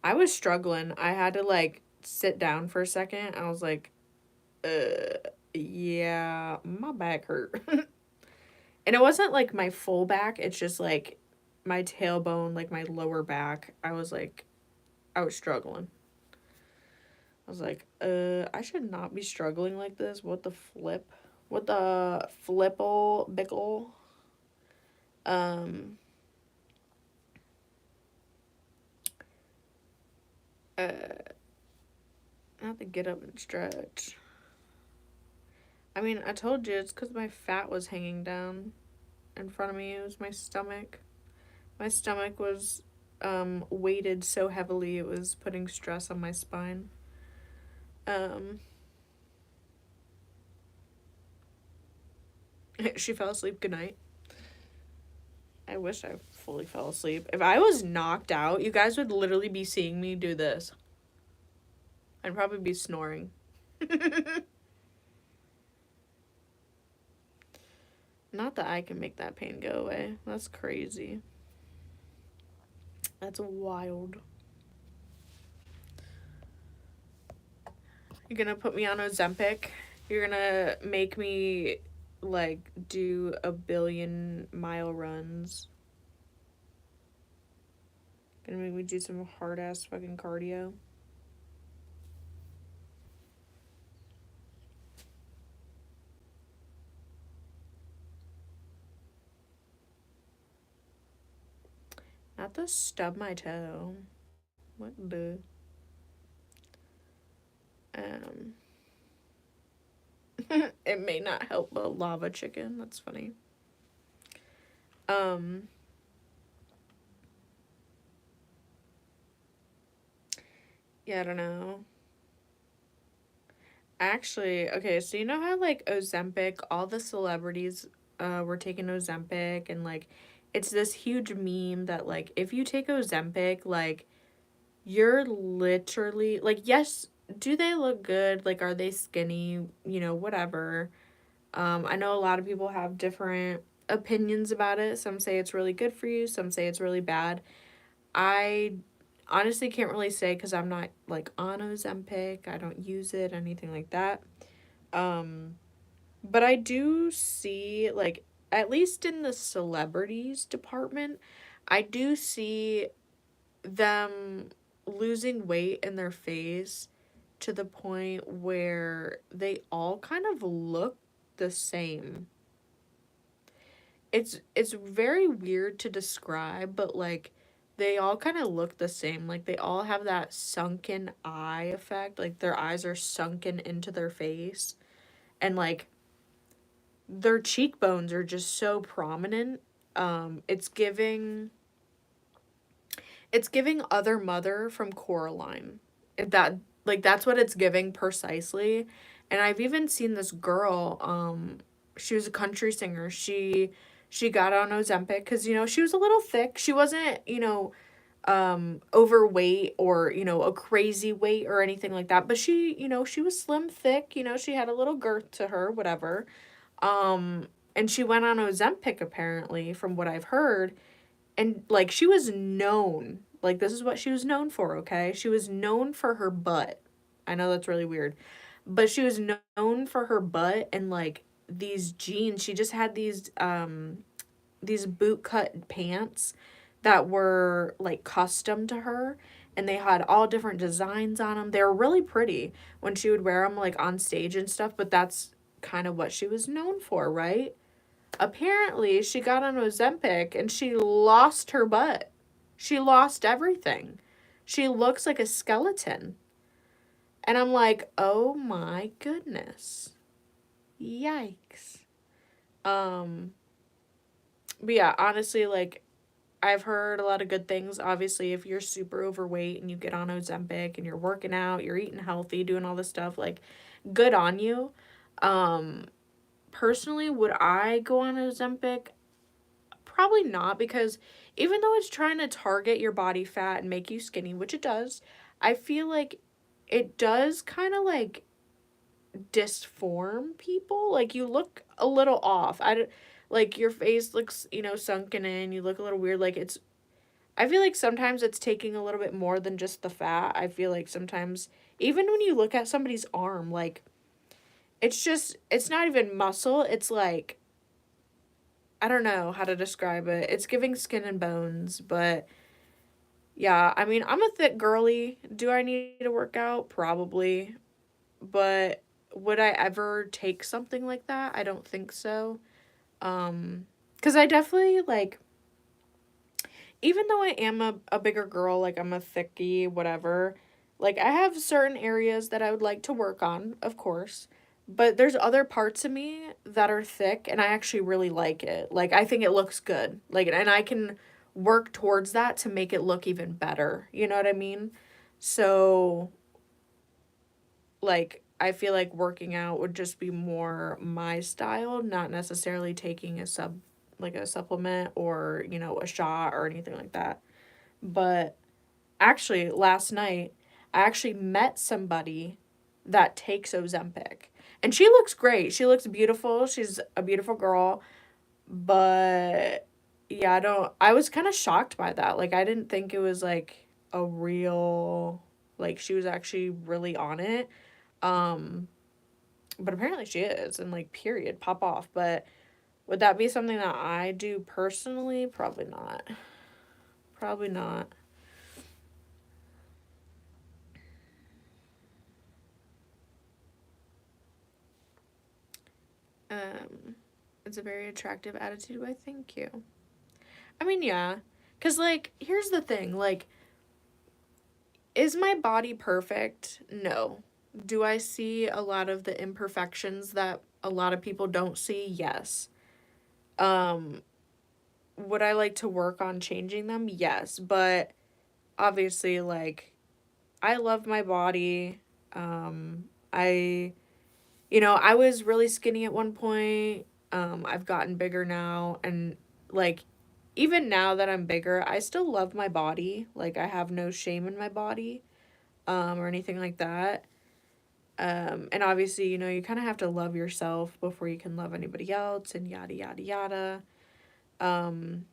I was struggling. I had to, like, sit down for a second. I was like, yeah, my back hurt. And it wasn't, like, my full back. It's just, like, my tailbone, like, my lower back. I was struggling. I was like, I should not be struggling like this. What the flip? What the flipple bickle? I have to get up and stretch. I mean, I told you it's because my fat was hanging down in front of me. It was my stomach. My stomach was weighted so heavily it was putting stress on my spine. She fell asleep. Good night. I wish I fully fell asleep. If I was knocked out, you guys would literally be seeing me do this. I'd probably be snoring. Not that I can make that pain go away. That's crazy. That's wild. You're gonna put me on Ozempic? You're gonna make me, like, do 1,000,000,000-mile runs? Gonna make me do some hard-ass fucking cardio? Not to stub my toe. What the? It may not help a lava chicken. That's funny. Yeah, I don't know. Actually, okay, so you know how, like, Ozempic, all the celebrities were taking Ozempic, and, like, it's this huge meme that, like, if you take Ozempic, like, you're literally, like, yes, do they look good? Like, are they skinny? You know, whatever. I know a lot of people have different opinions about it. Some say it's really good for you, some say it's really bad. I honestly can't really say because I'm not, like, on Ozempic. I don't use it, anything like that. But I do see, like, at least in the celebrities department, I do see them losing weight in their face to the point where they all kind of look the same. It's very weird to describe, but, like, they all kind of look the same. Like they all have that sunken eye effect. Like their eyes are sunken into their face. And like their cheekbones are just so prominent. It's giving Other Mother from Coraline. If that like that's what it's giving precisely. And I've even seen this girl, she was a country singer. She got on Ozempic cuz she was a little thick. She wasn't, overweight or, a crazy weight or anything like that, but she was slim, thick, she had a little girth to her, whatever. And she went on Ozempic apparently from what I've heard, and like she was known, like this is what she was known for, okay? She was known for her butt. I know that's really weird, but she was known for her butt and like these jeans. She just had these boot cut pants that were like custom to her, and they had all different designs on them. They were really pretty when she would wear them like on stage and stuff, but that's kind of what she was known for, right? Apparently, she got on Ozempic and she lost her butt. She lost everything. She looks like a skeleton. And I'm like, "Oh my goodness. Yikes." Um but yeah, honestly, like I've heard a lot of good things. Obviously, if you're super overweight and you get on Ozempic and you're working out, you're eating healthy, doing all this stuff, like good on you. Um Personally, would I go on Ozempic? Probably not, because even though it's trying to target your body fat and make you skinny, which it does, I feel like it does kind of like disform people. Like you look a little off. Like your face looks, sunken in. You look a little weird. Like I feel like sometimes it's taking a little bit more than just the fat. I feel like sometimes even when you look at somebody's arm, like it's not even muscle. It's like, I don't know how to describe it. It's giving skin and bones, but yeah, I mean, I'm a thick girly. Do I need to work out? Probably. But would I ever take something like that? I don't think so. Cuz I definitely like, even though I am a bigger girl, like I'm a thickie, whatever, like I have certain areas that I would like to work on, of course. But there's other parts of me that are thick and I actually really like it. Like I think it looks good. Like, and I can work towards that to make it look even better. You know what I mean? So like I feel like working out would just be more my style, not necessarily taking a supplement or, a shot or anything like that. But actually, last night, I actually met somebody that takes Ozempic. And she looks great. She looks beautiful. She's a beautiful girl. But yeah, I was kind of shocked by that. Like, I didn't think it was like a real, like, she was actually really on it. Um, but apparently she is. And, like, period, pop off. But would that be something that I do personally? Probably not. Probably not. Um, it's a very attractive attitude. Why, thank you. I mean, yeah. Because, like, here's the thing. Like, is my body perfect? No. Do I see a lot of the imperfections that a lot of people don't see? Yes. Um, would I like to work on changing them? Yes. But obviously, like, I love my body. I, I was really skinny at one point. I've gotten bigger now. And, like, even now that I'm bigger, I still love my body. Like, I have no shame in my body, or anything like that. And obviously, you kind of have to love yourself before you can love anybody else, and yada yada yada. Um,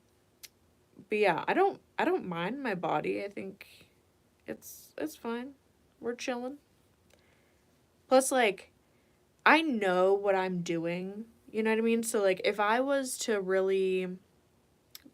but yeah, I don't mind my body. I think it's fine. We're chilling. Plus, like, I know what I'm doing. You know what I mean? So like, if I was to really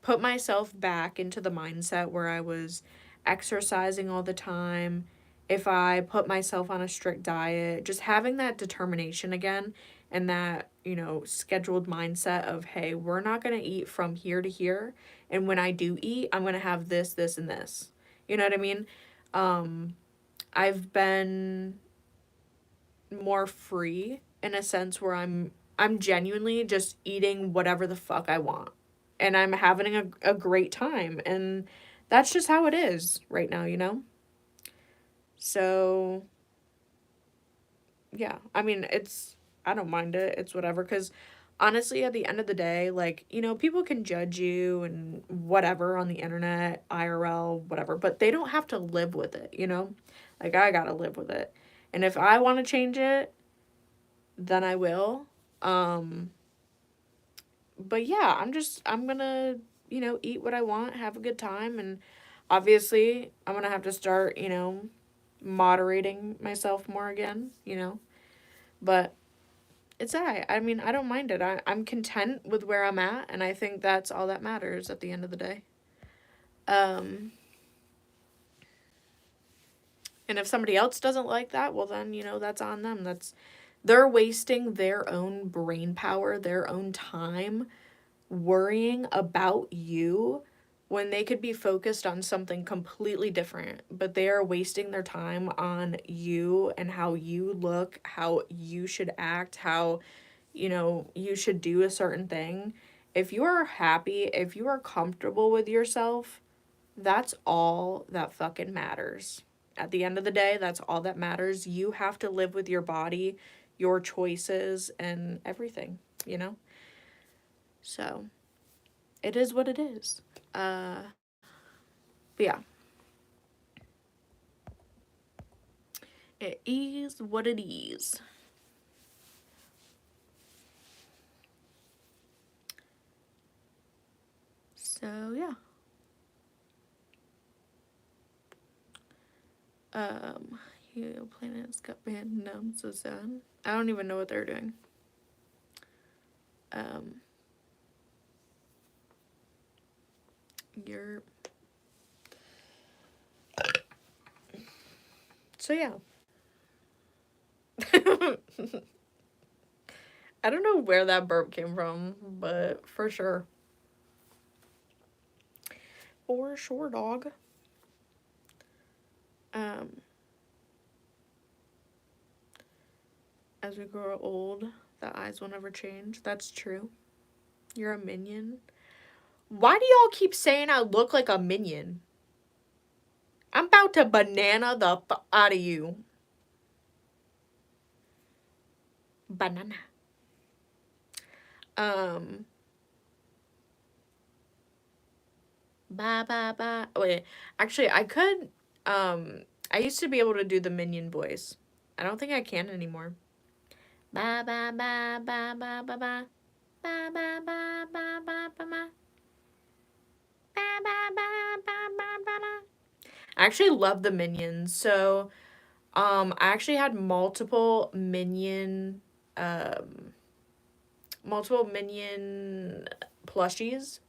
put myself back into the mindset where I was exercising all the time, if I put myself on a strict diet, just having that determination again, and that, you know, scheduled mindset of, hey, we're not going to eat from here to here. And when I do eat, I'm going to have this, this, and this. You know what I mean? I've been more free in a sense where I'm genuinely just eating whatever the fuck I want. And I'm having a great time. And that's just how it is right now, you know? So, yeah. I mean, I don't mind it. It's whatever. Because honestly, at the end of the day, like, you know, people can judge you and whatever on the internet, IRL, whatever, but they don't have to live with it, you know? Like, I gotta live with it. And if I want to change it, then I will. But yeah, I'm gonna, you know, eat what I want, have a good time, and obviously I'm gonna have to start, you know, moderating myself more again, you know. But it's alright. I mean, I don't mind it. I'm content with where I'm at, and I think that's all that matters at the end of the day. And if somebody else doesn't like that, well then, you know, that's on them. They're wasting their own brain power, their own time worrying about you when they could be focused on something completely different, but they are wasting their time on you and how you look, how you should act, how, you know, you should do a certain thing. If you are happy, if you are comfortable with yourself, that's all that fucking matters. At the end of the day, that's all that matters. You have to live with your body, your choices, and everything, you know? So, it is what it is. But yeah. It is what it is. So yeah. You planets got banned. No, I'm so sad. I don't even know what they're doing. You're. So yeah. I don't know where that burp came from, but for sure. For sure, dog. As we grow old, the eyes will never change. That's true. You're a minion. Why do y'all keep saying I look like a minion? I'm about to banana the out of you. Banana. Ba ba ba. Wait, actually, I could. I used to be able to do the minion voice. I don't think I can anymore. Ba ba ba ba ba ba ba. Ba ba ba ba ba ba ba. Ba ba ba ba ba ba ba. I actually love the minions. So, I actually had multiple minion plushies,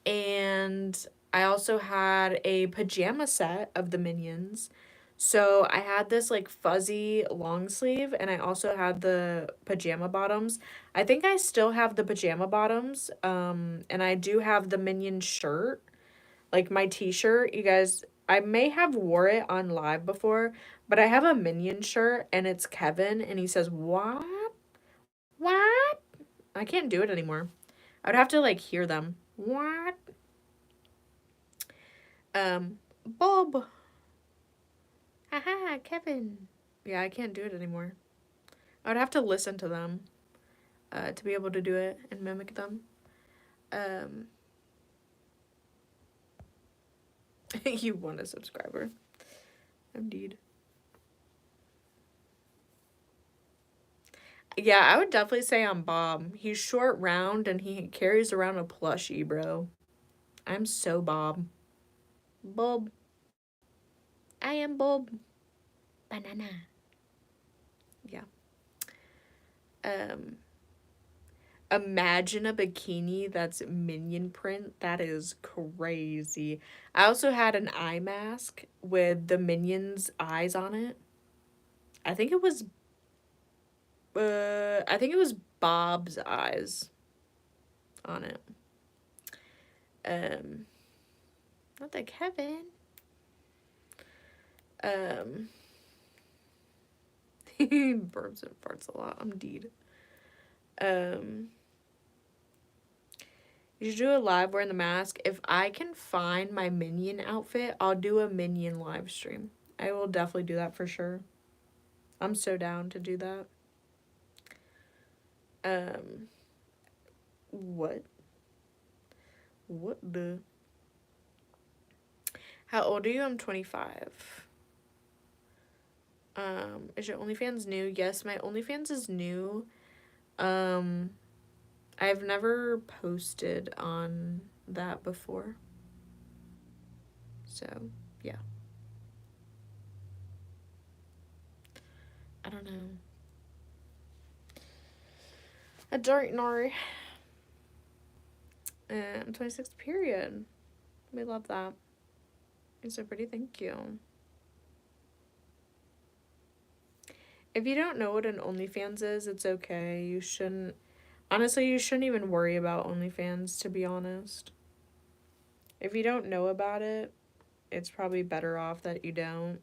and I also had a pajama set of the minions. So I had this like fuzzy long sleeve, and I also had the pajama bottoms. I think I still have the pajama bottoms, and I do have the minion shirt, like my t-shirt. You guys, I may have wore it on live before, but I have a minion shirt, and it's Kevin, and he says, "What? What?" I can't do it anymore. I would have to like hear them. What? Bob. Haha, Kevin. Yeah, I can't do it anymore. I would have to listen to them to be able to do it and mimic them. You want a subscriber. Indeed. Yeah, I would definitely say I'm Bob. He's short, round, and he carries around a plushie, bro. I'm so Bob. Bob. I am Bob. Banana. Yeah. Um, Imagine a bikini that's minion print. That is crazy. I also had an eye mask with the minions' eyes on it. I think it was I think it was Bob's eyes on it. Not that Kevin. He burps and farts a lot. I'm deed. You should do a live wearing the mask. If I can find my Minion outfit, I'll do a Minion live stream. I will definitely do that for sure. I'm so down to do that. What? What the? How old are you? I'm 25. Is your OnlyFans new? Yes, my OnlyFans is new. I've never posted on that before. So, yeah. I don't know. I don't know. 26th period. We love that. You're so pretty, thank you. If you don't know what an OnlyFans is, it's okay. You shouldn't, honestly, you shouldn't even worry about OnlyFans, to be honest. If you don't know about it, it's probably better off that you don't.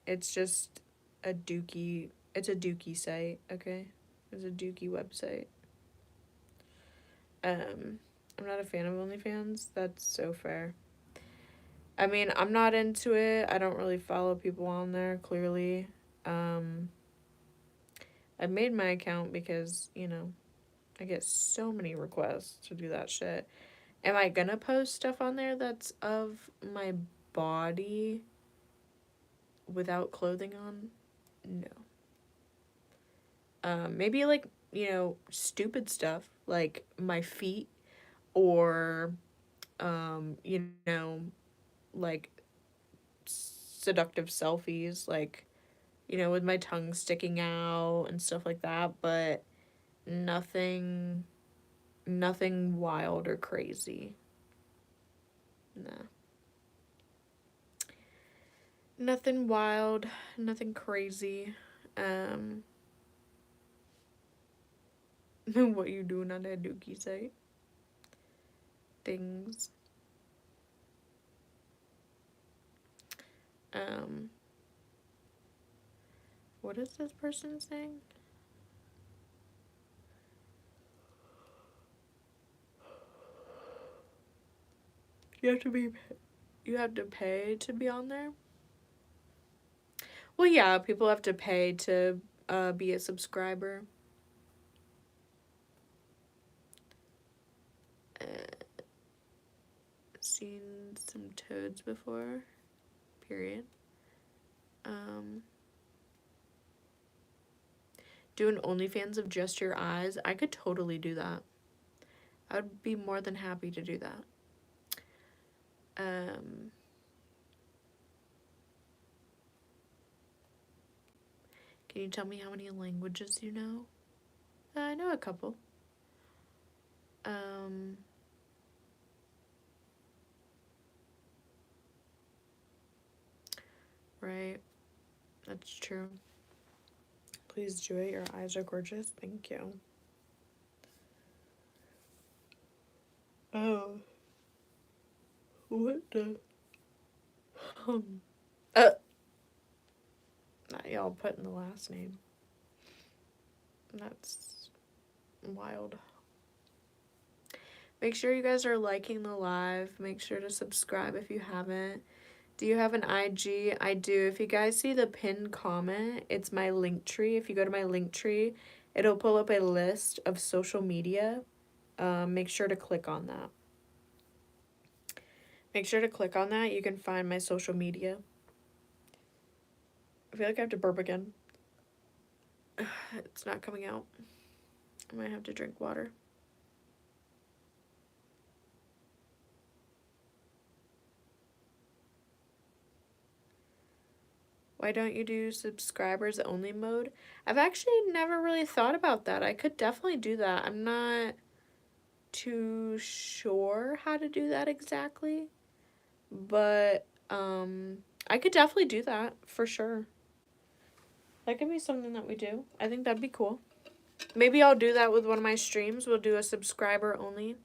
It's just a dookie, it's a dookie site, okay? It's a dookie website. I'm not a fan of OnlyFans. That's so fair. I mean, I'm not into it. I don't really follow people on there, clearly. I made my account because, you know, I get so many requests to do that shit. Am I gonna post stuff on there that's of my body without clothing on? No. Maybe, like, you know, stupid stuff, like my feet, or, you know, like seductive selfies, like, you know, with my tongue sticking out and stuff like that, but nothing wild or crazy. Nah. Nothing wild, nothing crazy. What you doing on that dookie site? Things. What is this person saying? You have to pay to be on there? Well, yeah, people have to pay to be a subscriber. Seen some toads before. Period. Do an OnlyFans of just your eyes. I could totally do that. I would be more than happy to do that. Can you tell me how many languages you know? I know a couple. Right. That's true. Please do it. Your eyes are gorgeous. Thank you. Oh. What the? Not y'all putting the last name. That's wild. Make sure you guys are liking the live. Make sure to subscribe if you haven't. Do you have an IG? I do. If you guys see the pinned comment, it's my Linktree. If you go to my Linktree, it'll pull up a list of social media. Make sure to click on that. Make sure to click on that. You can find my social media. I feel like I have to burp again. It's not coming out. I might have to drink water. Why don't you do subscribers only mode? I've actually never really thought about that. I could definitely do that. I'm not too sure how to do that exactly, but I could definitely do that for sure. That could be something that we do. I think that'd be cool. Maybe I'll do that with one of my streams. We'll do a subscriber only.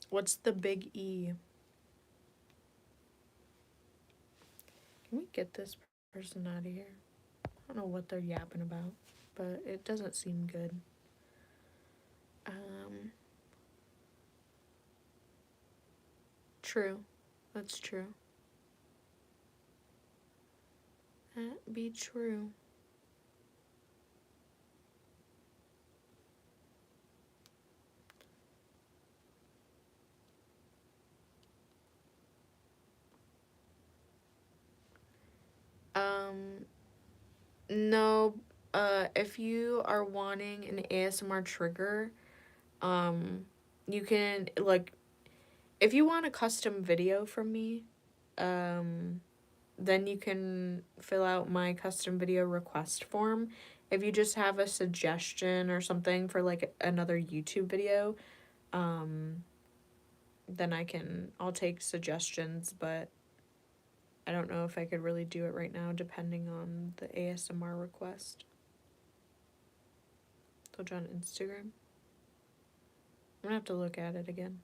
What's the big E? Can we get this person out of here? I don't know what they're yapping about, but it doesn't seem good. True. That's true. That be true. No, if you are wanting an ASMR trigger, you can, like, if you want a custom video from me, then you can fill out my custom video request form. If you just have a suggestion or something for, like, another YouTube video, then I'll take suggestions, but I don't know if I could really do it right now, depending on the ASMR request. Told you on Instagram. I'm gonna have to look at it again.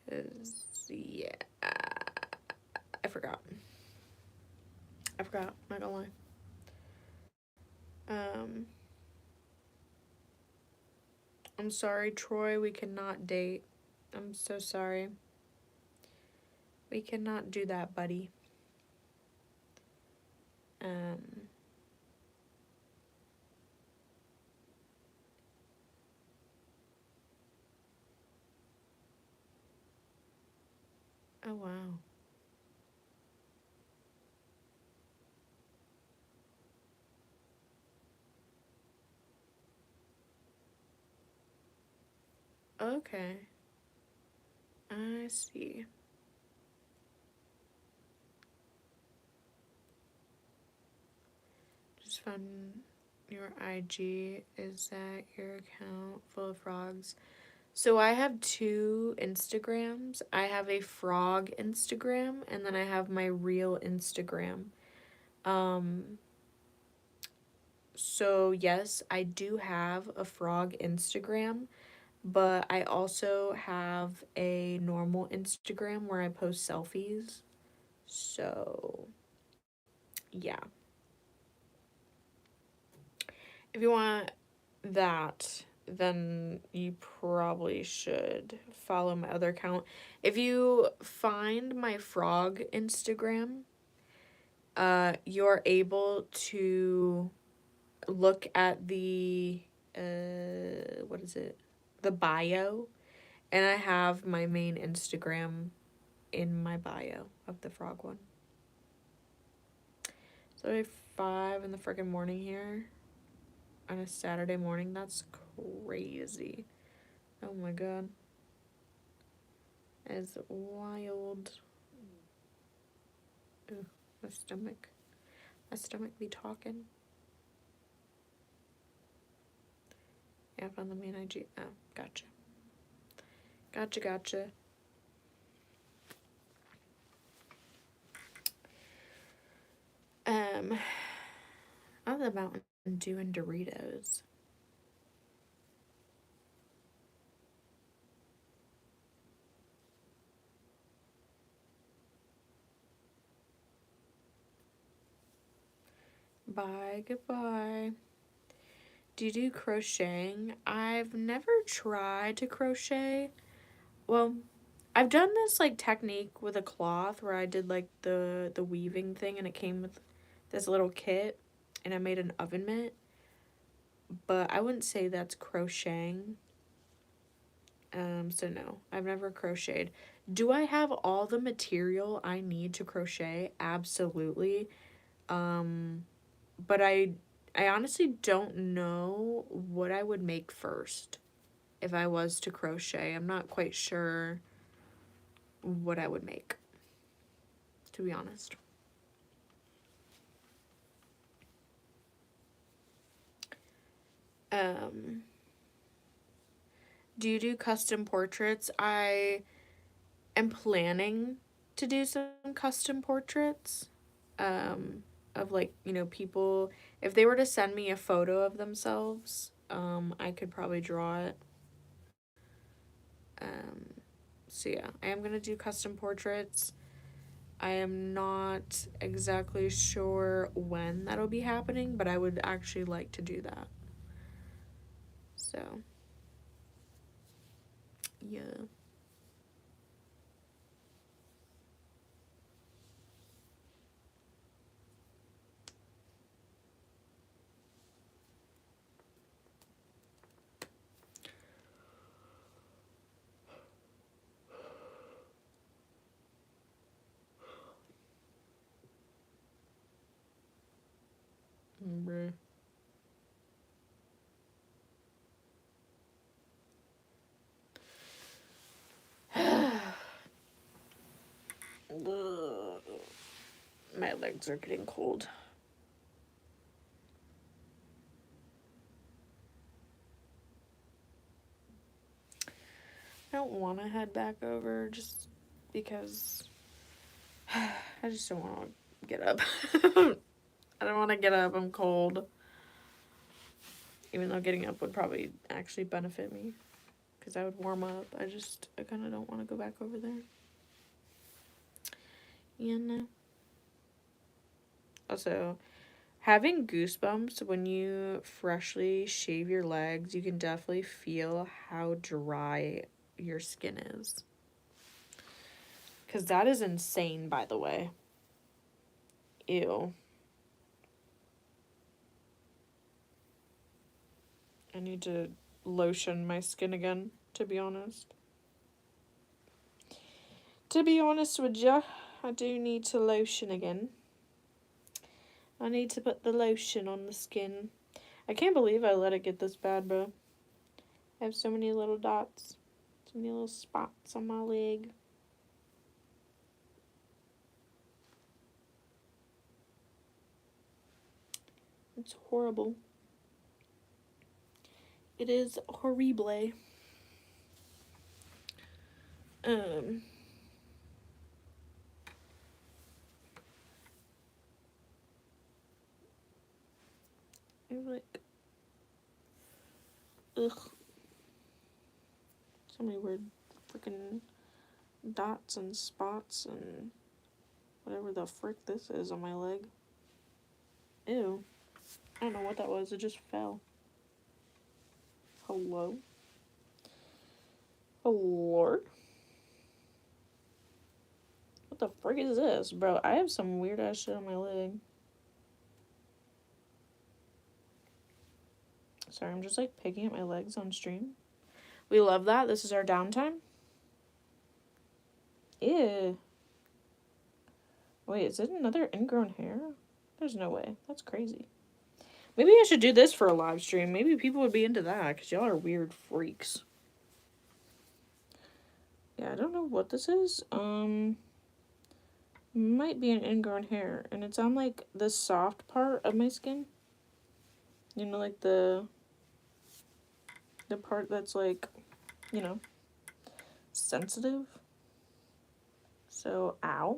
Cause, yeah, I forgot. Not gonna lie. I'm sorry, Troy, we cannot date. I'm so sorry. We cannot do that, buddy. Oh, wow. Okay. I see. Just found your IG. Is that your account full of frogs? So I have 2 Instagrams. I have a frog Instagram, and then I have my real Instagram. So yes, I do have a frog Instagram, but I also have a normal Instagram where I post selfies. So, yeah. If you want that, then you probably should follow my other account. If you find my frog Instagram, you're able to look at the what is it? The bio, and I have my main Instagram in my bio of the frog one. So 5 in the freaking morning here on a Saturday morning. That's crazy. Oh my god. That is wild. Ooh, my stomach. My stomach be talking. Yeah, I found the main IG. Oh, gotcha. Gotcha. I was about doing Doritos. Bye, goodbye. Do you do crocheting? I've never tried to crochet. Well, I've done this like technique with a cloth where I did like the weaving thing, and it came with this little kit, and I made an oven mitt. But I wouldn't say that's crocheting. So no, I've never crocheted. Do I have all the material I need to crochet? Absolutely. But I honestly don't know what I would make first if I was to crochet. I'm not quite sure what I would make. to be honest. Do you do custom portraits? I am planning to do some custom portraits of, like, you know, people. If they were to send me a photo of themselves, I could probably draw it. So yeah, I am going to do custom portraits. I am not exactly sure when that'll be happening, but I would actually like to do that. So, yeah. Bruh. My legs are getting cold. I don't want to head back over just because I just don't want to get up. I don't want to get up. I'm cold. Even though getting up would probably actually benefit me because I would warm up. I kind of don't want to go back over there. You know? Also, having goosebumps when you freshly shave your legs, you can definitely feel how dry your skin is. Because that is insane, by the way. Ew. I need to lotion my skin again, to be honest. To be honest with ya, I do need to lotion again. I need to put the lotion on the skin. I can't believe I let it get this bad, bro. I have so many little dots. So many little spots on my leg. It's horrible. It is horrible. I'm like, ugh. So many weird freaking dots and spots and whatever the frick this is on my leg. Ew. I don't know what that was. It just fell. Hello? Oh, Lord. What the frick is this? Bro, I have some weird ass shit on my leg. Sorry, I'm just like picking at my legs on stream. We love that. This is our downtime. Ew. Wait, is it another ingrown hair? There's no way. That's crazy. Maybe I should do this for a live stream. Maybe people would be into that because y'all are weird freaks. Yeah, I don't know what this is. Might be an ingrown hair. And it's on like the soft part of my skin. You know, like the part that's like, you know, sensitive. So, ow.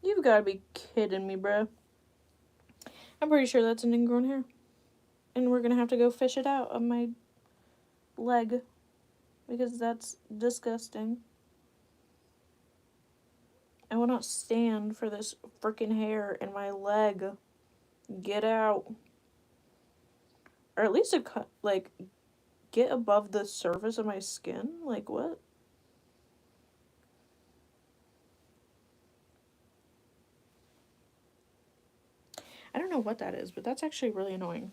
You've got to be kidding me, bro. I'm pretty sure that's an ingrown hair. And we're going to have to go fish it out of my leg. Because that's disgusting. I will not stand for this freaking hair in my leg. Get out. Or at least like, get above the surface of my skin. Like, what? I don't know what that is, but that's actually really annoying.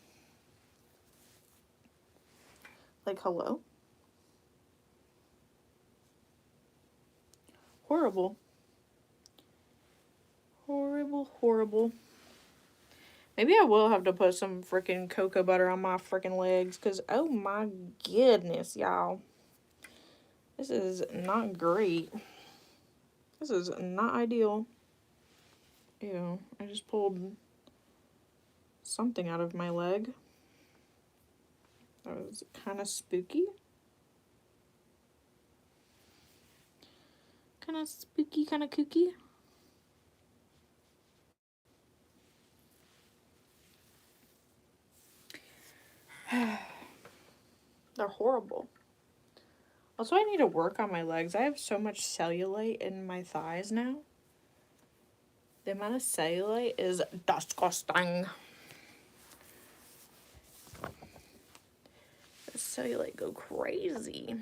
Like, hello? Horrible. Horrible, horrible. Maybe I will have to put some freaking cocoa butter on my freaking legs, because, oh my goodness, y'all. This is not great. This is not ideal. Ew, I just pulled something out of my leg. That was kind of spooky. Kind of spooky, kind of kooky. They're horrible. Also, I need to work on my legs. I have so much cellulite in my thighs now. The amount of cellulite is disgusting. The cellulite go crazy.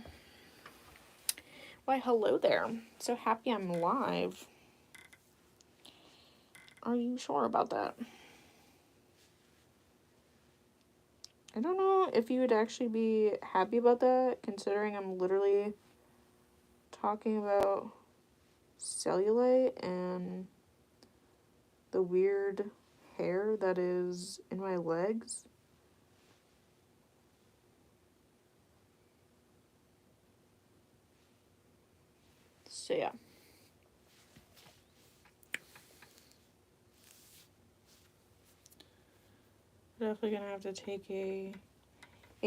Why, hello there. So happy I'm live. Are you sure about that? I don't know if you would actually be happy about that, considering I'm literally talking about cellulite and the weird hair that is in my legs. So yeah. Definitely gonna have to take a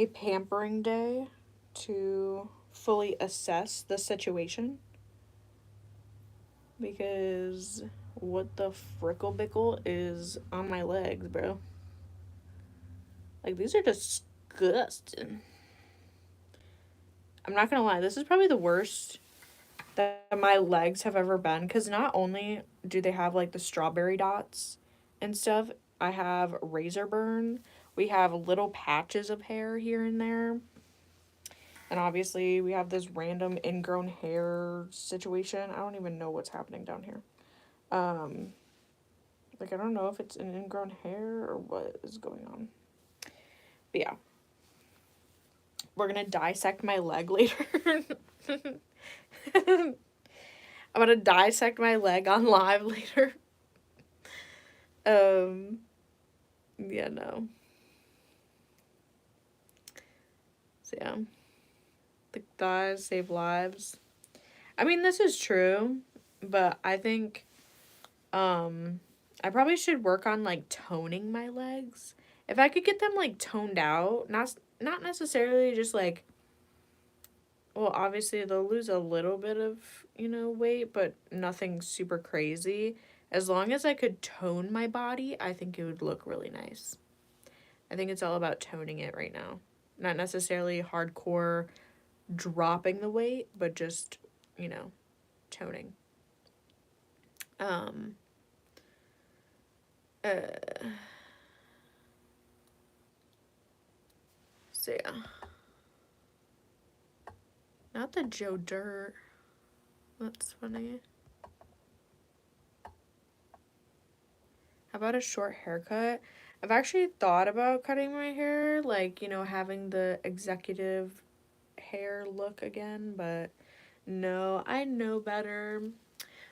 pampering day to fully assess the situation, because what the frickle-bickle is on my legs, bro. Like, these are disgusting. I'm not gonna lie, this is probably the worst that my legs have ever been, because not only do they have like the strawberry dots and stuff, I have razor burn, we have little patches of hair here and there, and obviously we have this random ingrown hair situation. I don't even know what's happening down here. Like, I don't know if it's an ingrown hair or what is going on. But yeah. We're gonna dissect my leg later. I'm gonna dissect my leg on live later. Yeah, no. So yeah. The thighs save lives. I mean, this is true, but I think I probably should work on like toning my legs. If I could get them like toned out, not necessarily just like, well, obviously they'll lose a little bit of, weight, but nothing super crazy. As long as I could tone my body, I think it would look really nice. I think it's all about toning it right now. Not necessarily hardcore dropping the weight, but just, toning. Uh, so yeah. Not the Joe Dirt. That's funny. How about a short haircut? I've actually thought about cutting my hair, like, having the executive hair look again, but no, I know better.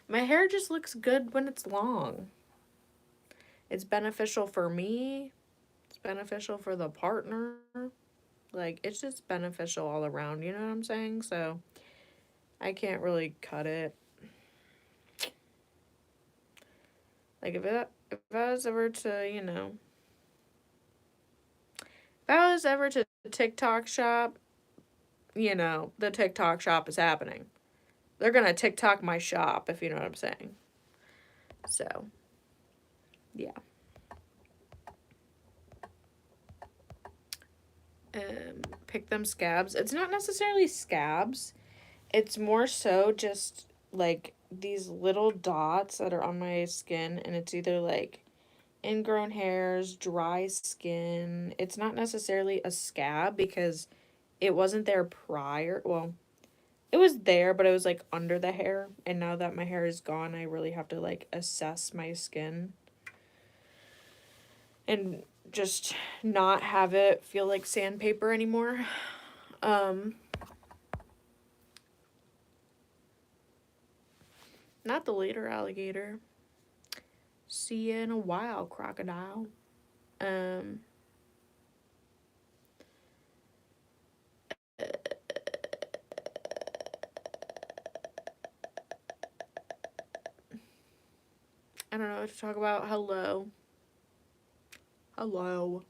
My hair just looks good when it's long. It's beneficial for me. It's beneficial for the partner. Like, it's just beneficial all around, you know what I'm saying? So, I can't really cut it. Like, if I was ever to, if I was ever to TikTok shop, the TikTok shop is happening. They're gonna TikTok my shop, if you know what I'm saying. So, yeah. Pick them scabs. It's not necessarily scabs. It's more so just like these little dots that are on my skin, and it's either like ingrown hairs, dry skin. It's not necessarily a scab because it wasn't there prior. Well, it was there, but it was like under the hair, and now that my hair is gone, I really have to like assess my skin and just not have it feel like sandpaper anymore. Not the later alligator. See you in a while, crocodile. I don't know what to talk about. Hello. Hello.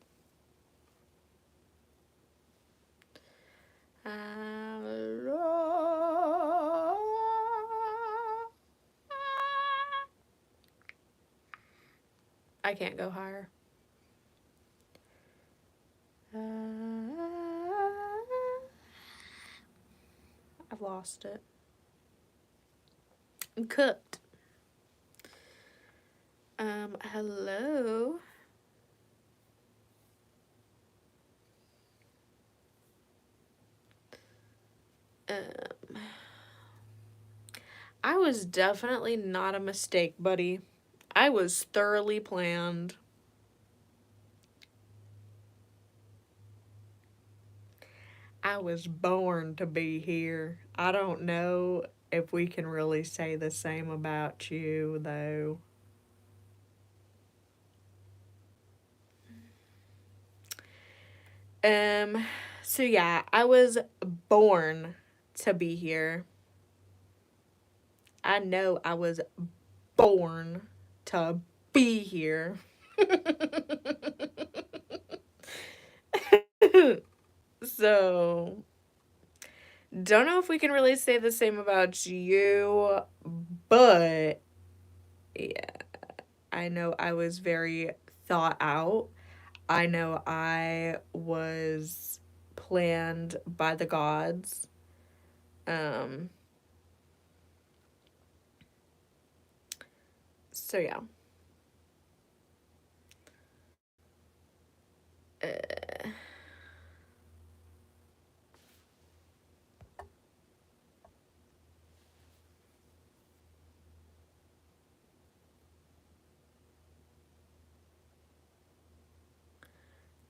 Hello. I can't go higher. I've lost it. I'm cooked. Hello. I was definitely not a mistake, buddy. I was thoroughly planned. I was born to be here. I don't know if we can really say the same about you, though. So yeah, I was born to be here. I know I was born to be here. So, don't know if we can really say the same about you, but yeah, I know I was very thought out. I know I was planned by the gods. Um, so yeah. Uh,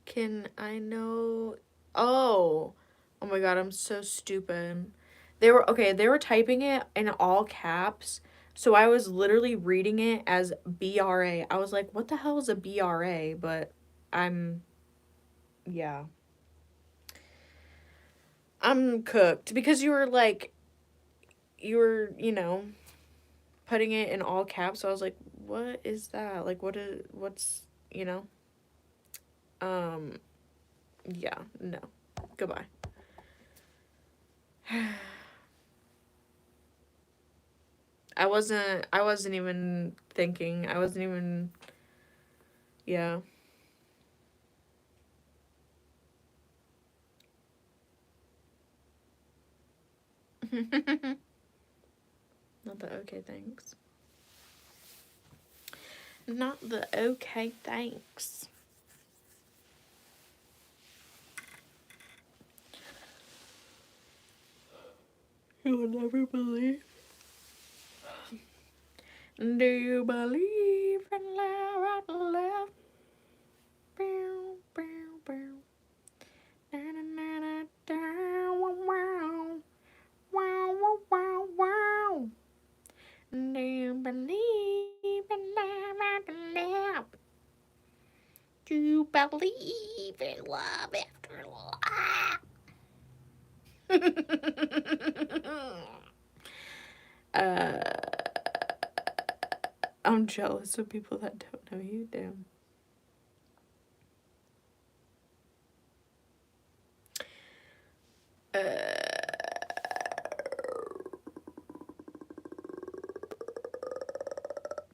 can I know? Oh, oh my god, I'm so stupid. They were typing it in all caps. So I was literally reading it as BRA. I was like, what the hell is a BRA? But I'm, yeah. I'm cooked because you were, putting it in all caps. So I was like, what is that? Like, what's, you know? Um, yeah, no. Goodbye. I wasn't even thinking. I wasn't even, yeah. Not the okay, thanks. Not the okay, thanks. You will never believe. Do you believe in love after love? Bow, bow, bow. Na, na, na, na, da, wow, wow. Wow, wow, wow, wow. Do you believe in love after love? Do you believe in love after love? uh, I'm jealous of people that don't know you, damn.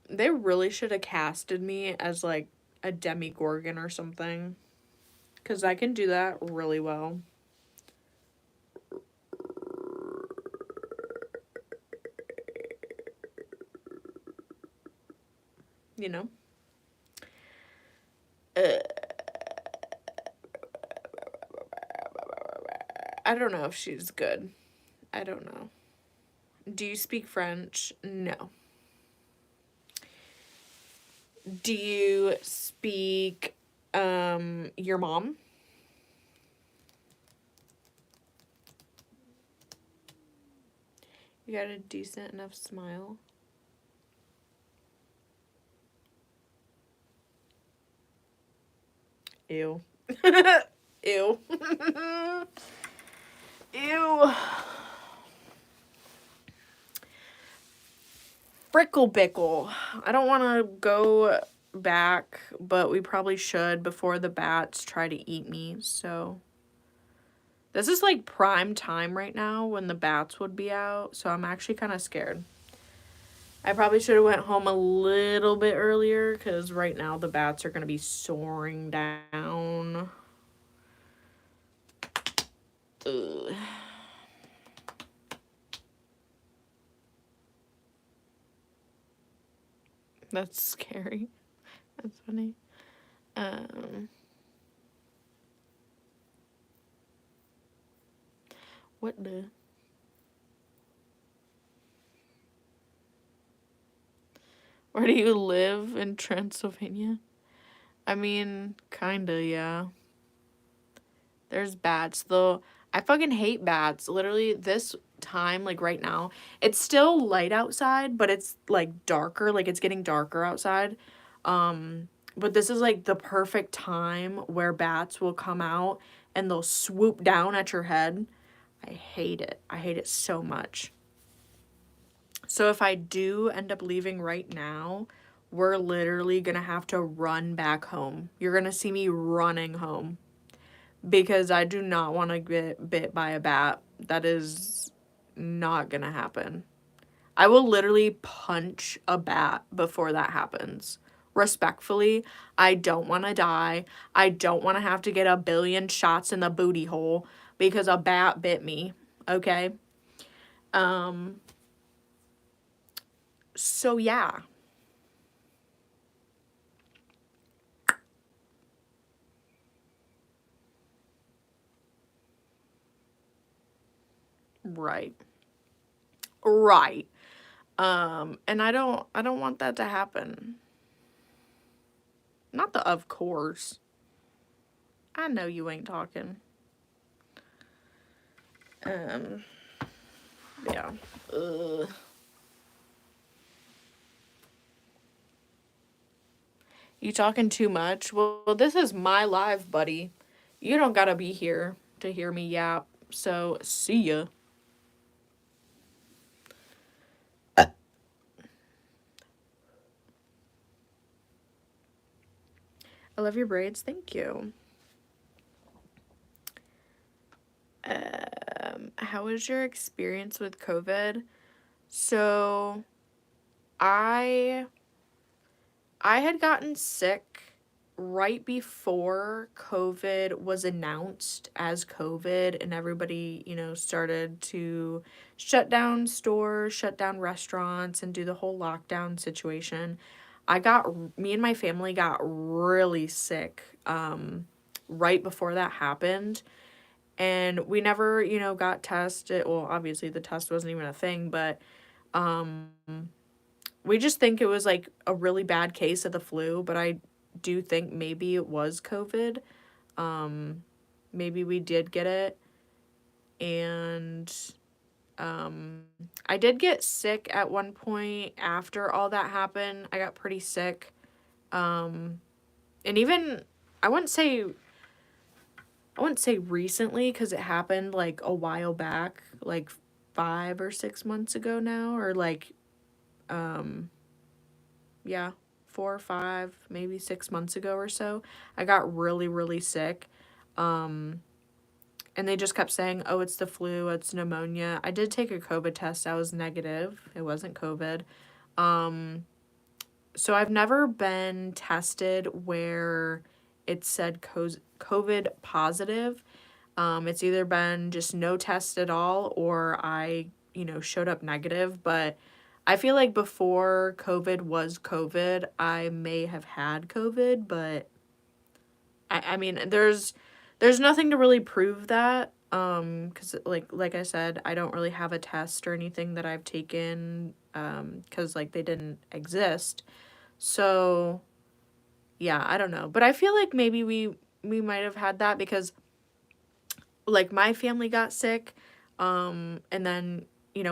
They really should have casted me as like a demigorgon or something. Because I can do that really well. You know? I don't know if she's good. I don't know. Do you speak French? No. Do you speak your mom? You got a decent enough smile. Ew. Ew. Ew. Frickle Bickle. I don't want to go back, but we probably should before the bats try to eat me, so. This is like prime time right now when the bats would be out, so I'm actually kind of scared. I probably should have went home a little bit earlier because right now the bats are going to be soaring down. Ugh. That's scary. That's funny. What the? Where do you live? In Transylvania? I mean, kinda, yeah. There's bats, though. I fucking hate bats. Literally, this time, like right now, it's still light outside, but it's like darker. Like it's getting darker outside. But this is like the perfect time where bats will come out and they'll swoop down at your head. I hate it. I hate it so much. So if I do end up leaving right now, we're literally gonna have to run back home. You're gonna see me running home because I do not want to get bit by a bat. That is not gonna happen. I will literally punch a bat before that happens. Respectfully, I don't want to die. I don't want to have to get a billion shots in the booty hole because a bat bit me. Okay? So yeah. Right. Right. And I don't want that to happen. Not the of course. I know you ain't talking. Yeah. Ugh. You talking too much? Well, this is my live, buddy. You don't gotta be here to hear me yap. So, see ya. I love your braids. Thank you. How was your experience with COVID? So, I had gotten sick right before COVID was announced as COVID, and everybody, started to shut down stores, shut down restaurants, and do the whole lockdown situation. Me and my family got really sick right before that happened. And we never, got tested. Well, obviously the test wasn't even a thing, but we just think it was like a really bad case of the flu, but I do think maybe it was COVID. Maybe we did get it. And I did get sick at one point after all that happened. I got pretty sick. And even I wouldn't say recently because it happened like a while back, like 5 or 6 months ago now, or like yeah, 4 or 5, maybe 6 months ago or so. I got really, really sick. And they just kept saying, oh, it's the flu, it's pneumonia. I did take a COVID test. I was negative. It wasn't COVID. So I've never been tested where it said COVID positive. It's either been just no test at all or I, showed up negative. But I feel like before COVID was COVID, I may have had COVID, but I mean, there's nothing to really prove that. Because like I said, I don't really have a test or anything that I've taken, because like they didn't exist. So yeah, I don't know. But I feel like maybe we might have had that because like my family got sick, and then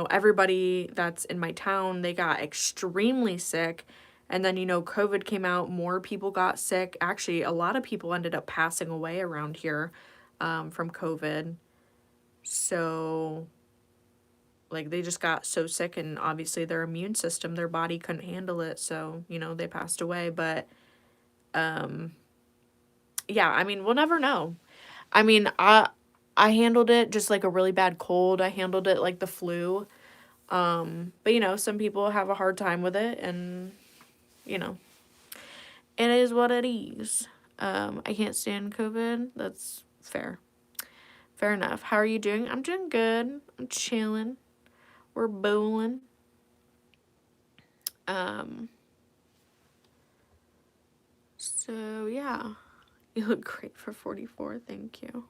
everybody that's in my town, they got extremely sick. And then COVID came out, more people got sick. Actually, a lot of people ended up passing away around here from COVID. So like, they just got so sick, and obviously their immune system, their body couldn't handle it, so, you know, they passed away. But, yeah, I mean, we'll never know. I mean, I handled it just like a really bad cold. I handled it like the flu. But, you know, some people have a hard time with it, and, you know, it is what it is. I can't stand COVID. That's fair. Fair enough. How are you doing? I'm doing good. I'm chilling. We're bowling. So yeah. You look great for 44. Thank you.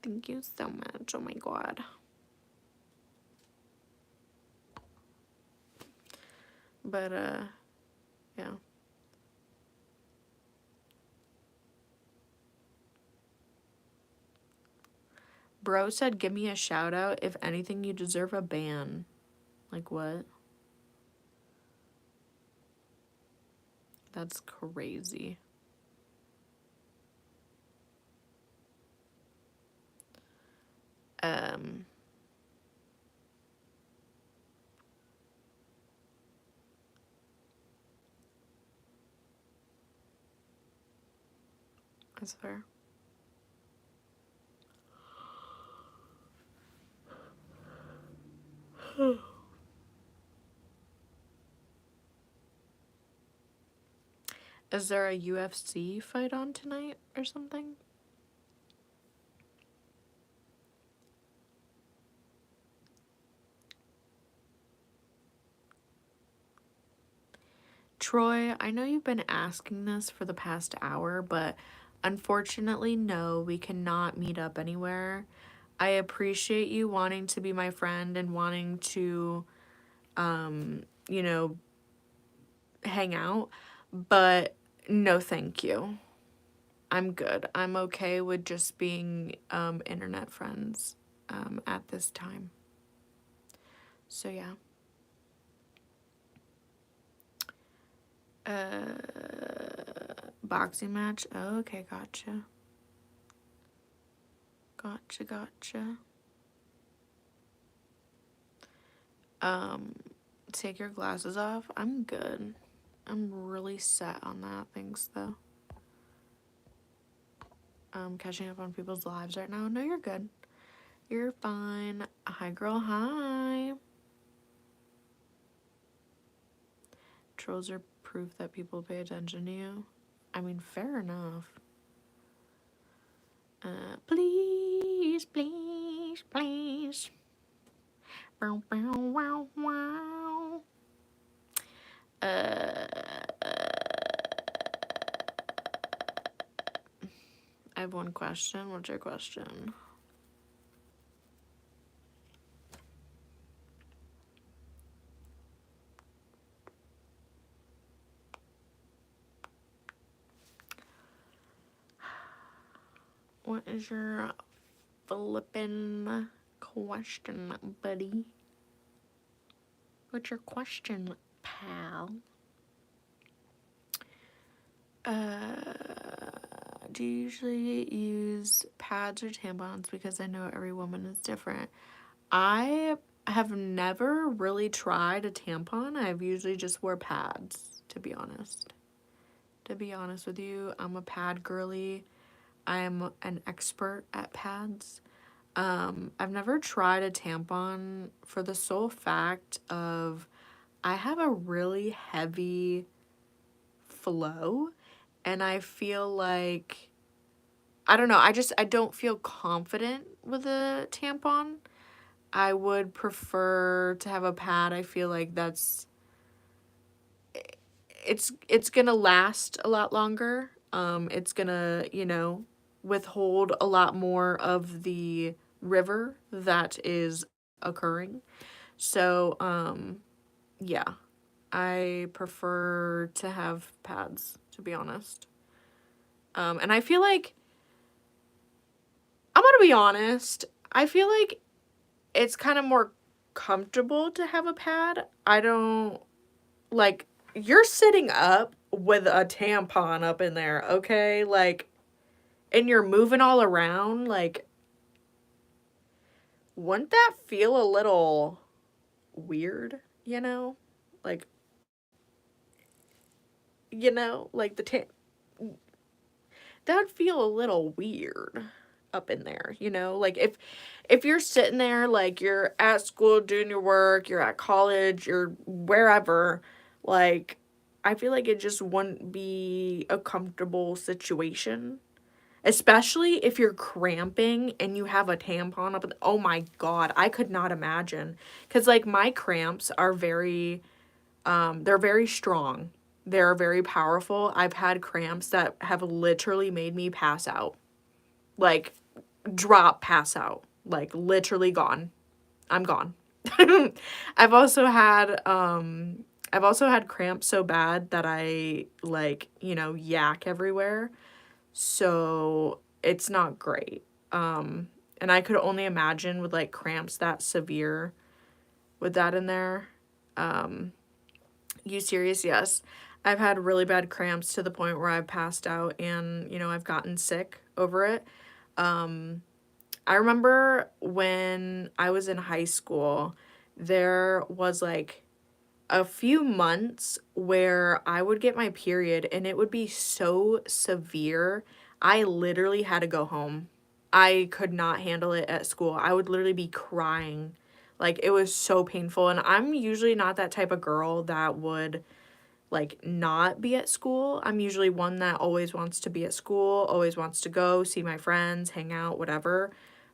Thank you so much. Oh my god. But yeah. Bro said give me a shout out. If anything, you deserve a ban. Like what? That's crazy. That's fair. Is there a UFC fight on tonight or something? Troy, I know you've been asking this for the past hour, but unfortunately, no, we cannot meet up anywhere. I appreciate you wanting to be my friend and wanting to, you know, hang out, but no, thank you. I'm good. I'm okay with just being internet friends at this time. So yeah. Boxing match. Oh, okay, gotcha. Gotcha. Take your glasses off. I'm good. I'm really set on that. Thanks, though. Catching up on people's lives right now. No, you're good. You're fine. Hi, girl. Hi. Trolls are proof that people pay attention to you. I mean, fair enough. Please. Bow, bow, wow, wow. I have one question. What's your question? What is your flippin' question, buddy? What's your question, pal? Do you usually use pads or tampons? Because I know every woman is different. I have never really tried a tampon. I've usually just wore pads, to be honest. To be honest with you, I'm a pad girly. I'm an expert at pads. I've never tried a tampon for the sole fact of I have a really heavy flow, and I feel like I don't know, I don't feel confident with a tampon. I would prefer to have a pad. I feel like it's gonna last a lot longer. It's gonna, you know, withhold a lot more of the river that is occurring. So, yeah, I prefer to have pads, to be honest. And I feel like, I'm gonna be honest, I feel like it's kind of more comfortable to have a pad. I don't, like, you're sitting up with a tampon up in there, okay? Like, and you're moving all around, like, wouldn't that feel a little weird, you know? Like, like that would feel a little weird up in there, Like if you're sitting there, like you're at school doing your work, you're at college, you're wherever, like I feel like it just wouldn't be a comfortable situation. Especially if you're cramping and you have a tampon up. Oh my God, I could not imagine. Because, like, my cramps are they're very strong. They're very powerful. I've had cramps that have literally made me pass out. Like, pass out. Like, literally gone. I'm gone. I've also had, cramps so bad that I, like, yak everywhere. So it's not great. And I could only imagine with like cramps that severe with that in there. You serious? Yes. I've had really bad cramps to the point where I've passed out and, I've gotten sick over it. I remember when I was in high school, there was like a few months where I would get my period and it would be so severe. I literally had to go home. I could not handle it at school. I would literally be crying. Like it was so painful. And I'm usually not that type of girl that would like not be at school. I'm usually one that always wants to be at school, always wants to go see my friends, hang out, whatever.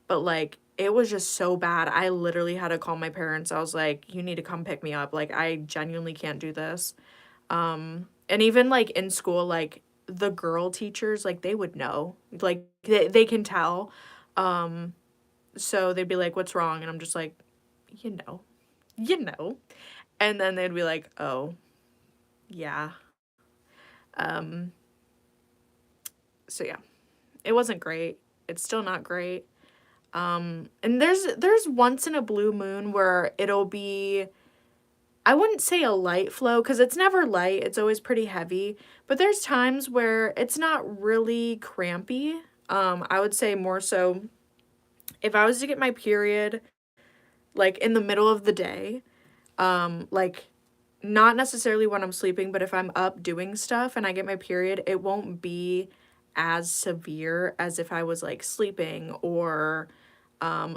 But like it was just so bad. I literally had to call my parents. I was like, you need to come pick me up. Like I genuinely can't do this. And even like in school, like the girl teachers, like they would know. Like they can tell. So they'd be like, what's wrong? And I'm just like, you know. You know. And then they'd be like, oh, yeah. Um so yeah. It wasn't great. It's still not great. And there's once in a blue moon where it'll be, I wouldn't say a light flow because it's never light, it's always pretty heavy, but there's times where it's not really crampy. I would say more so if I was to get my period like in the middle of the day, like not necessarily when I'm sleeping, but if I'm up doing stuff and I get my period, it won't be as severe as if I was like sleeping or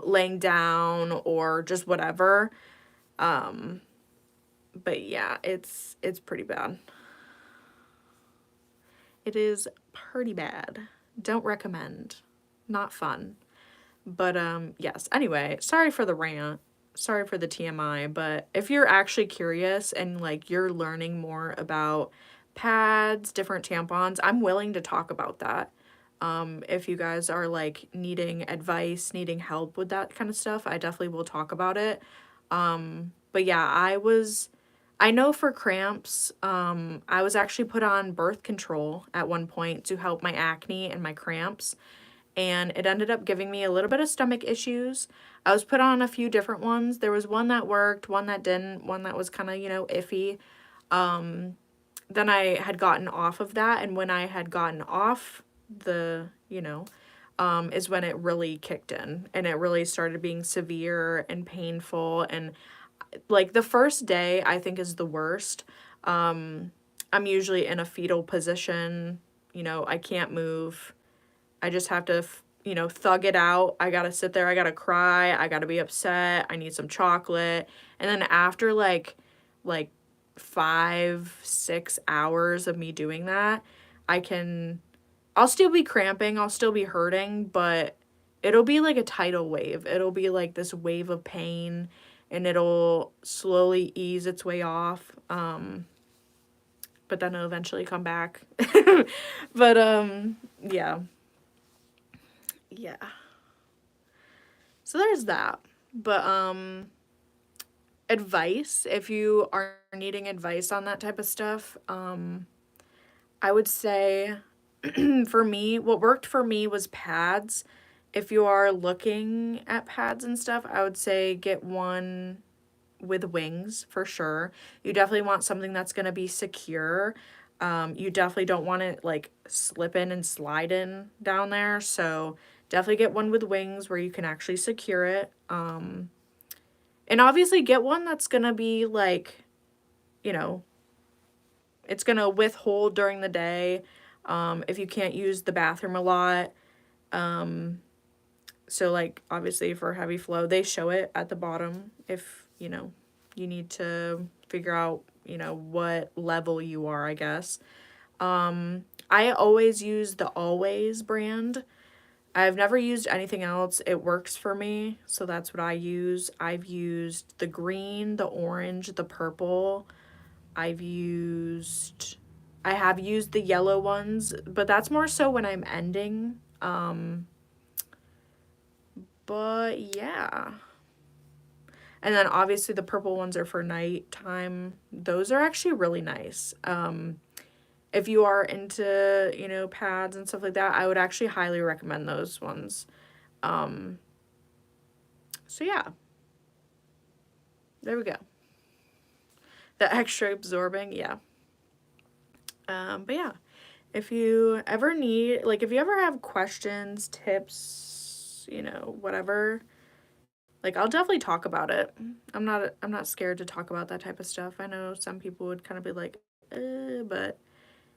laying down or just whatever. But yeah, it's pretty bad. It is pretty bad. Don't recommend. Not fun. But yes. Anyway, sorry for the rant. Sorry for the TMI, but if you're actually curious and like you're learning more about pads, different tampons, I'm willing to talk about that. If you guys are like needing advice, needing help with that kind of stuff, I definitely will talk about it. But yeah, I know for cramps, I was actually put on birth control at one point to help my acne and my cramps, and it ended up giving me a little bit of stomach issues. I was put on a few different ones. There was one that worked, one that didn't, one that was kind of, iffy. Then I had gotten off of that, and when I had gotten off the, is when it really kicked in and it really started being severe and painful. And like the first day I think is the worst. I'm usually in a fetal position, I can't move. I just have to, thug it out. I gotta sit there, I gotta cry, I gotta be upset, I need some chocolate. And then after like 5-6 hours of me doing that, I'll still be cramping, I'll still be hurting, but it'll be like a tidal wave. It'll be like this wave of pain and it'll slowly ease its way off. But then it'll eventually come back. But yeah. Yeah. So there's that. But advice, if you are needing advice on that type of stuff, I would say for me, what worked for me was pads. If you are looking at pads and stuff, I would say get one with wings for sure. You definitely want something that's going to be secure. You definitely don't want it like slipping and sliding down there. So Definitely get one with wings where you can actually secure it. And obviously get one that's gonna be like, you know, it's gonna withhold during the day, if you can't use the bathroom a lot. So like obviously for heavy flow, they show it at the bottom if, you know, you need to figure out, you know, what level you are, I guess. I always use the Always brand. I've never used anything else. It works for me, so that's what I use. I've used the green, the orange, the purple. I have used the yellow ones, but that's more so when I'm ending. But yeah. And then obviously the purple ones are for nighttime. Those are actually really nice. If you are into, you know, pads and stuff like that, I would actually highly recommend those ones. So yeah. There we go. The extra absorbing, yeah. But yeah. If you ever need, like, if you ever have questions, tips, you know, whatever, like, I'll definitely talk about it. I'm not scared to talk about that type of stuff. I know some people would kind of be like, but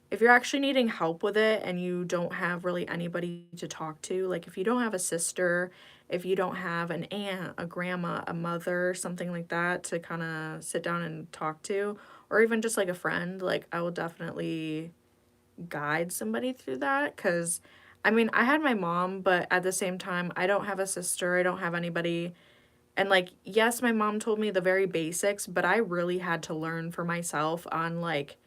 if you're actually needing help with it and you don't have really anybody to talk to, like if you don't have a sister, if you don't have an aunt, a grandma, a mother, something like that to kind of sit down and talk to, or even just like a friend, like I will definitely guide somebody through that. Because I mean, I had my mom, but at the same time, I don't have a sister, I don't have anybody. And like, yes, my mom told me the very basics, but I really had to learn for myself on like,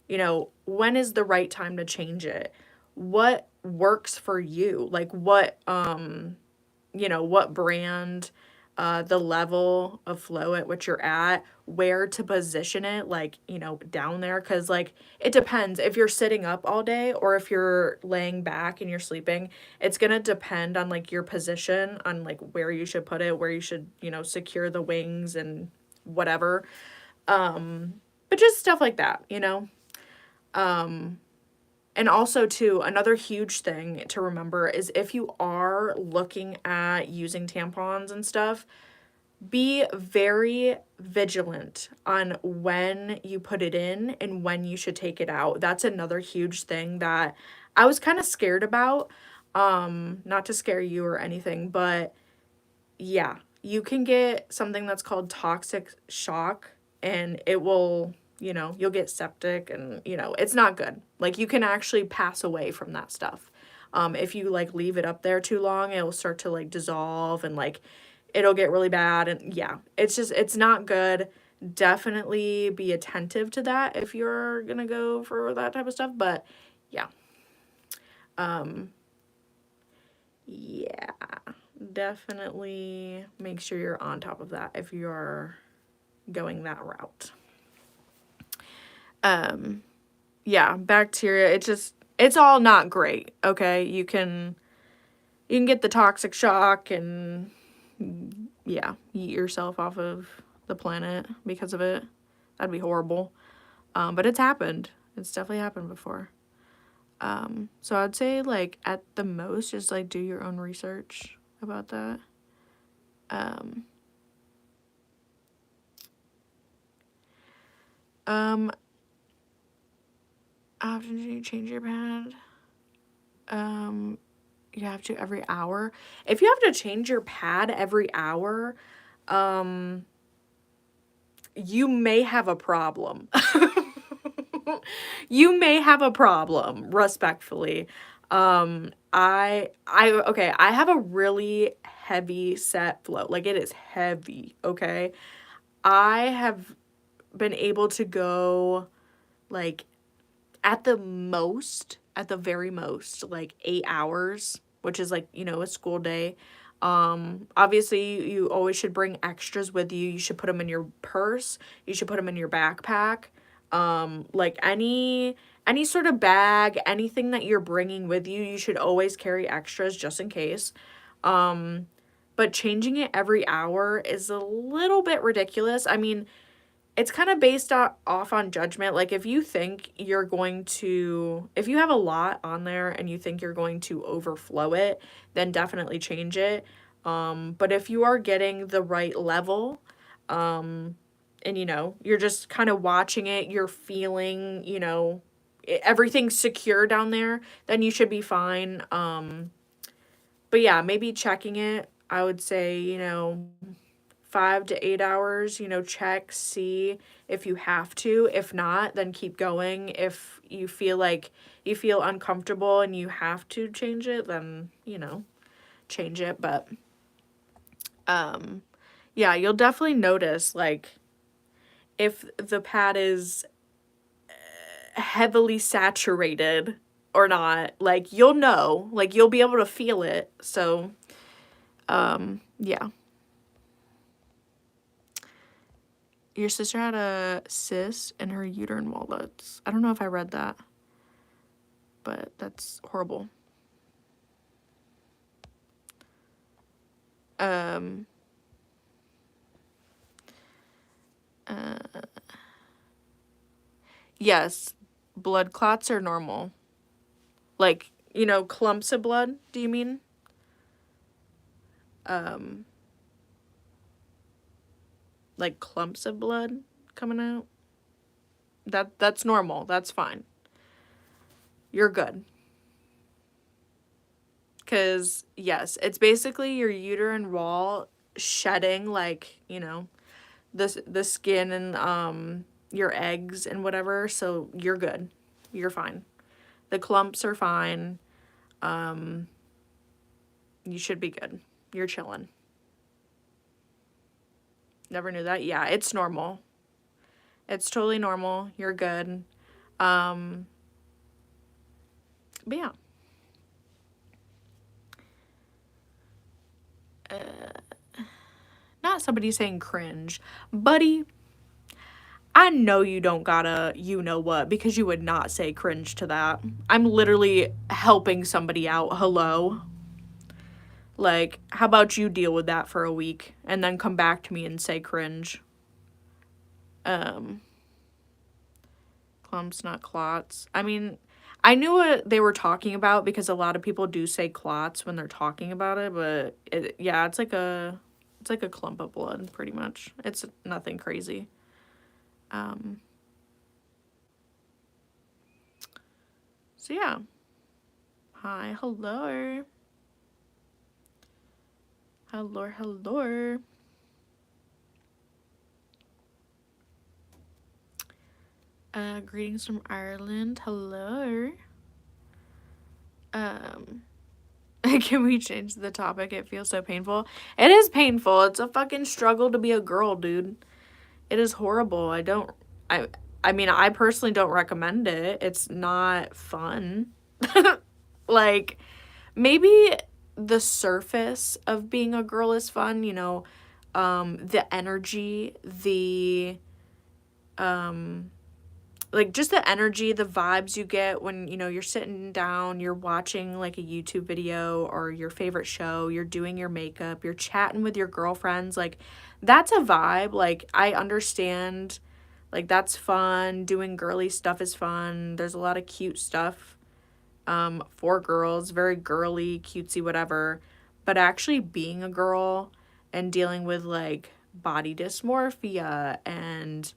you know, when is the right time to change it? What works for you? Like what you know, what brand, the level of flow at which you're at, where to position it, like, you know, down there. Cause like it depends if you're sitting up all day or if you're laying back and you're sleeping, it's gonna depend on like your position, on like where you should put it, where you should, you know, secure the wings and whatever. But just stuff like that, you know? And also too, another huge thing to remember is if you are looking at using tampons and stuff, be very vigilant on when you put it in and when you should take it out. That's another huge thing that I was kind of scared about. Not to scare you or anything, but yeah, you can get something that's called toxic shock and it will, you know, you'll get septic and, you know, it's not good. Like you can actually pass away from that stuff. If you like leave it up there too long, it will start to like dissolve and like it'll get really bad. And yeah, it's just, it's not good. Definitely be attentive to that if you're gonna go for that type of stuff. But yeah. Yeah, definitely make sure you're on top of that if you're going that route. Yeah, bacteria, it's all not great, okay? You can get the toxic shock and yeah, eat yourself off of the planet because of it. That'd be horrible. But it's happened. It's definitely happened before. So I'd say like at the most just like do your own research about that. After you change your pad, you have to every hour. If you have to change your pad every hour, you may have a problem. You may have a problem, respectfully. Okay, I have a really heavy set float. Like it is heavy, okay? I have been able to go like at the very most, like 8 hours, which is like, you know, a school day. Obviously you always should bring extras with you. You should put them in your purse. You should put them in your backpack. Like any sort of bag, anything that you're bringing with you, you should always carry extras just in case. But changing it every hour is a little bit ridiculous. I mean, it's kind of based off on judgment. Like if you think you're going to, if you have a lot on there and you think you're going to overflow it, then definitely change it. But if you are getting the right level, and you know, you're just kind of watching it, you're feeling, you know, everything's secure down there, then you should be fine. But yeah, maybe checking it, I would say, you know, 5 to 8 hours, you know, check, see if you have to. If not, then keep going. If you feel like you feel uncomfortable and you have to change it, then, you know, change it. But yeah, you'll definitely notice like if the pad is heavily saturated or not. Like you'll know, like you'll be able to feel it. So yeah. Your sister had a cyst in her uterine wall. I don't know if I read that, but that's horrible. Yes, blood clots are normal. Like, you know, clumps of blood, do you mean? Like clumps of blood coming out? That's normal. That's fine. You're good. Cause yes, it's basically your uterine wall shedding, like, you know, the skin and your eggs and whatever, so you're good. You're fine. The clumps are fine. You should be good. You're chilling. Never knew that. Yeah, it's normal. It's totally normal. You're good. But yeah. Not somebody saying cringe. Buddy, I know you don't gotta you know what because you would not say cringe to that. I'm literally helping somebody out. Hello. Like, how about you deal with that for a week and then come back to me and say cringe? Clumps, not clots. I mean, I knew what they were talking about because a lot of people do say clots when they're talking about it, but yeah, it's like a clump of blood pretty much. It's nothing crazy. So yeah. Hi, hello. Hello, hello. Greetings from Ireland. Hello. Can we change the topic? It feels so painful. It is painful. It's a fucking struggle to be a girl, dude. It is horrible. I mean, I personally don't recommend it. It's not fun. Like, maybe the surface of being a girl is fun, you know, the energy, like just the energy, the vibes you get when, you know, you're sitting down, you're watching like a YouTube video or your favorite show, you're doing your makeup, you're chatting with your girlfriends, like that's a vibe. Like I understand, like that's fun. Doing girly stuff is fun. There's a lot of cute stuff for girls, very girly, cutesy, whatever. But actually being a girl and dealing with like body dysmorphia and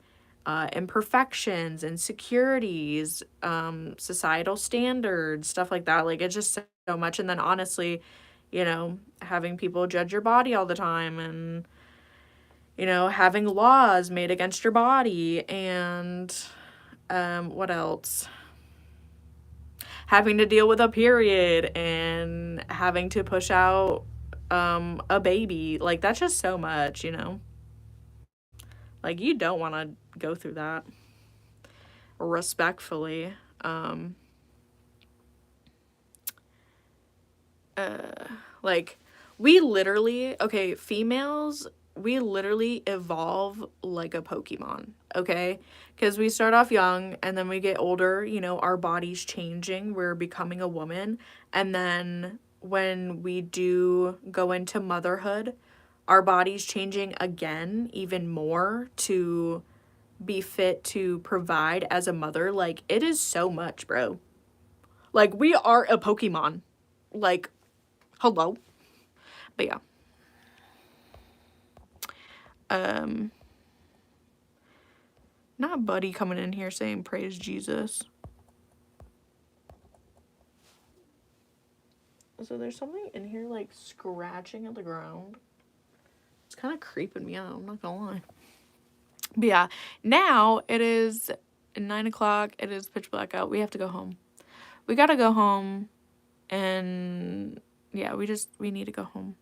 imperfections, insecurities, societal standards, stuff like that. Like it's just so much. And then honestly, you know, having people judge your body all the time and, you know, having laws made against your body and what else? Having to deal with a period and having to push out a baby. Like that's just so much, you know? Like you don't want to go through that respectfully. Like we literally, okay, females, we literally evolve like a Pokemon, okay? Because we start off young and then we get older, you know, our body's changing, we're becoming a woman. And then when we do go into motherhood, our body's changing again, even more to be fit to provide as a mother. Like, it is so much, bro. Like, we are a Pokemon. Like, hello. But yeah. Not Buddy coming in here saying praise Jesus. So there's something in here like scratching at the ground. It's kind of creeping me out, I'm not gonna lie. But yeah, now it is 9 o'clock. It is pitch black out. We have to go home. We gotta go home. And yeah, we need to go home.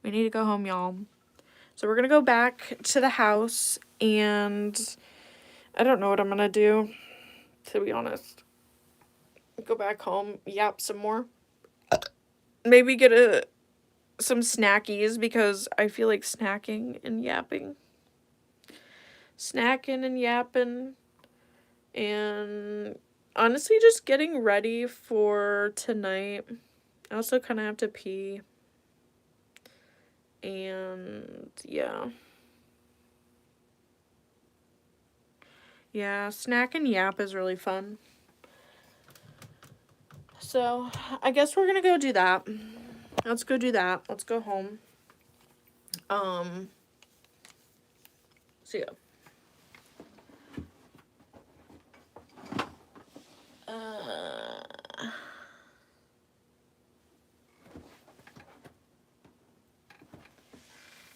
We need to go home, y'all. So we're gonna go back to the house, and I don't know what I'm gonna do, to be honest. Go back home, yap some more. Maybe get some snackies, because I feel like snacking and yapping. Snacking and yapping. And honestly, just getting ready for tonight. I also kind of have to pee. And yeah. Yeah, snack and yap is really fun. So, I guess we're gonna go do that. Let's go do that. Let's go home. So yeah.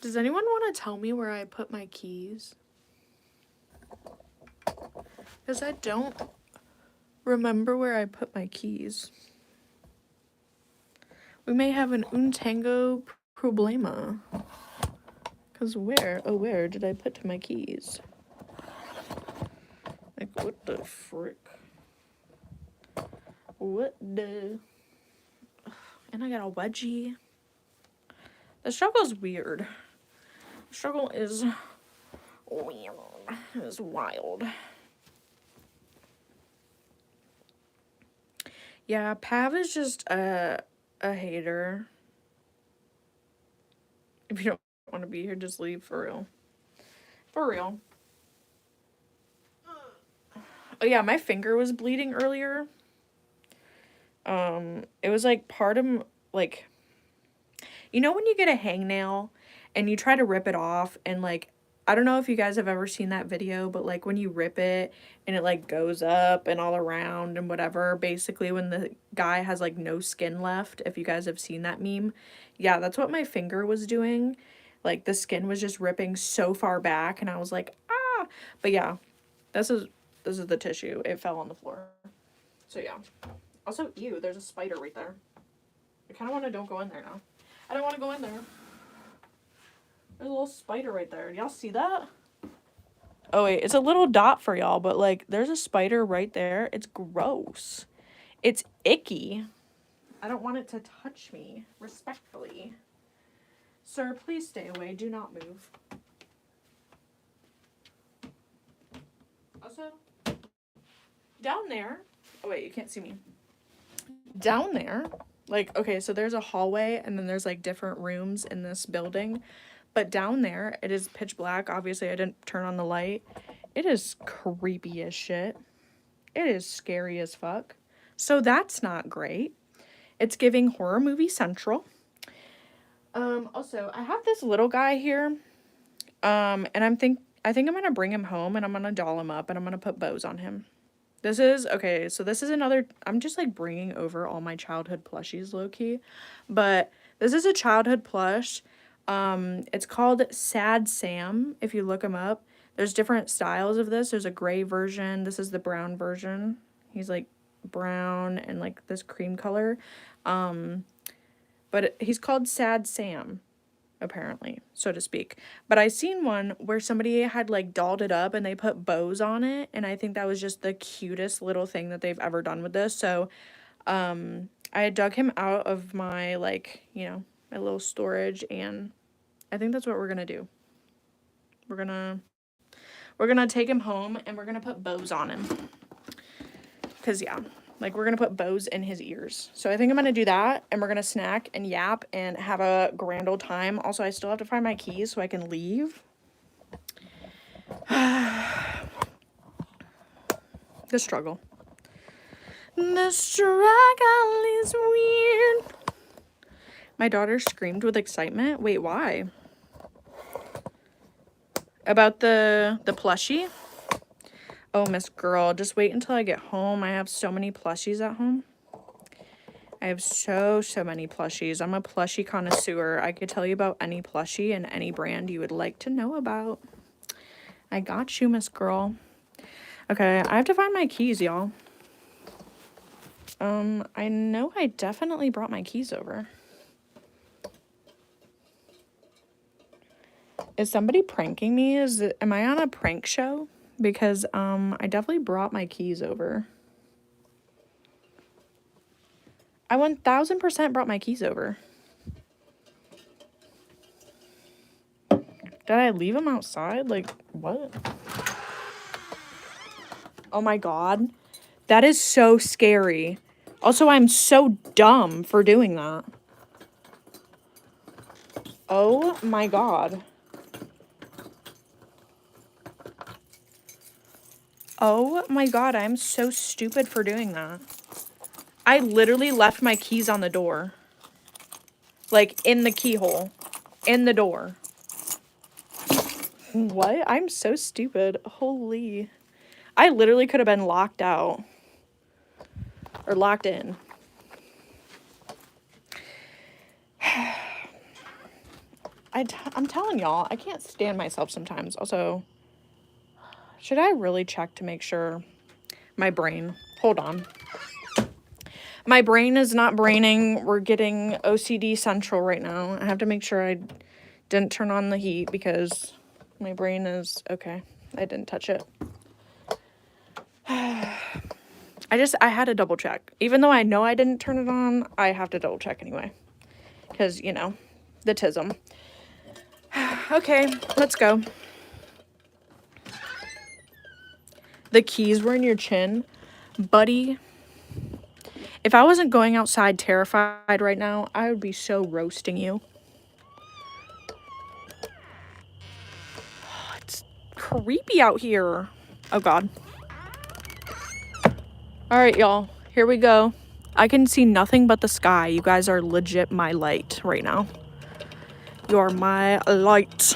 Does anyone want to tell me where I put my keys? Because I don't remember where I put my keys. We may have an untango problema. Because where? Oh, where did I put my keys? Like, what the frick? What the... And I got a wedgie. The struggle's weird. The struggle is weird. It's wild. Yeah, Pav is just a hater. If you don't want to be here, just leave, for real. For real. Oh yeah, my finger was bleeding earlier. It was like part of, like, you know when you get a hangnail and you try to rip it off, and like, I don't know if you guys have ever seen that video, but like when you rip it and it like goes up and all around and whatever, basically when the guy has like no skin left, if you guys have seen that meme. Yeah, that's what my finger was doing. Like the skin was just ripping so far back, and I was like, ah. But yeah, this is the tissue. It fell on the floor. So yeah. Also, ew, there's a spider right there. I kind of want to don't go in there now. I don't want to go in there. There's a little spider right there. Y'all see that? Oh, wait. It's a little dot for y'all, but, like, there's a spider right there. It's gross. It's icky. I don't want it to touch me. Respectfully. Sir, please stay away. Do not move. Also, down there... Oh, wait. You can't see me. Down there... Like, okay, so there's a hallway, and then there's, like, different rooms in this building. But down there, it is pitch black. Obviously, I didn't turn on the light. It is creepy as shit. It is scary as fuck. So that's not great. It's giving horror movie central. Also, I have this little guy here. And I think I'm going to bring him home, and I'm going to doll him up, and I'm going to put bows on him. This is, okay, so this is another, I'm just, like, bringing over all my childhood plushies, low-key. But this is a childhood plush. It's called Sad Sam, if you look him up. There's different styles of this. There's a gray version. This is the brown version. He's, like, brown and, like, this cream color. But he's called Sad Sam, apparently, so to speak. But I seen one where somebody had, like, dolled it up and they put bows on it, and I think that was just the cutest little thing that they've ever done with this. So, I dug him out of my, like, you know, my little storage, and I think that's what we're gonna do. We're gonna take him home, and we're gonna put bows on him. Cause yeah, like, we're gonna put bows in his ears. So I think I'm gonna do that, and we're gonna snack and yap and have a grand old time. Also, I still have to find my keys so I can leave. The struggle. The struggle is weird. My daughter screamed with excitement. Wait, why? About the plushie? Oh, Miss Girl, just wait until I get home. I have so many plushies at home. I have so many plushies. I'm a plushie connoisseur. I could tell you about any plushie and any brand you would like to know about. I got you, Miss Girl. Okay, I have to find my keys, y'all. I know I definitely brought my keys over. Is somebody pranking me? Am I on a prank show? Because, I definitely brought my keys over. I 1000% brought my keys over. Did I leave them outside? Like, what? Oh my god. That is so scary. Also, I'm so dumb for doing that. Oh my god. Oh my god, I'm so stupid for doing that. I literally left my keys on the door. Like, in the keyhole. In the door. What? I'm so stupid. Holy. I literally could have been locked out. Or locked in. I'm telling y'all, I can't stand myself sometimes. Also, should I really check to make sure my brain... Hold on. My brain is not braining. We're getting OCD central right now. I have to make sure I didn't turn on the heat because my brain is... Okay, I didn't touch it. I had to double check. Even though I know I didn't turn it on, I have to double check anyway. Because, you know, the tism. Okay, let's go. The keys were in your chin. Buddy, if I wasn't going outside terrified right now, I would be so roasting you. Oh, it's creepy out here. Oh, God. All right, y'all. Here we go. I can see nothing but the sky. You guys are legit my light right now. You are my light.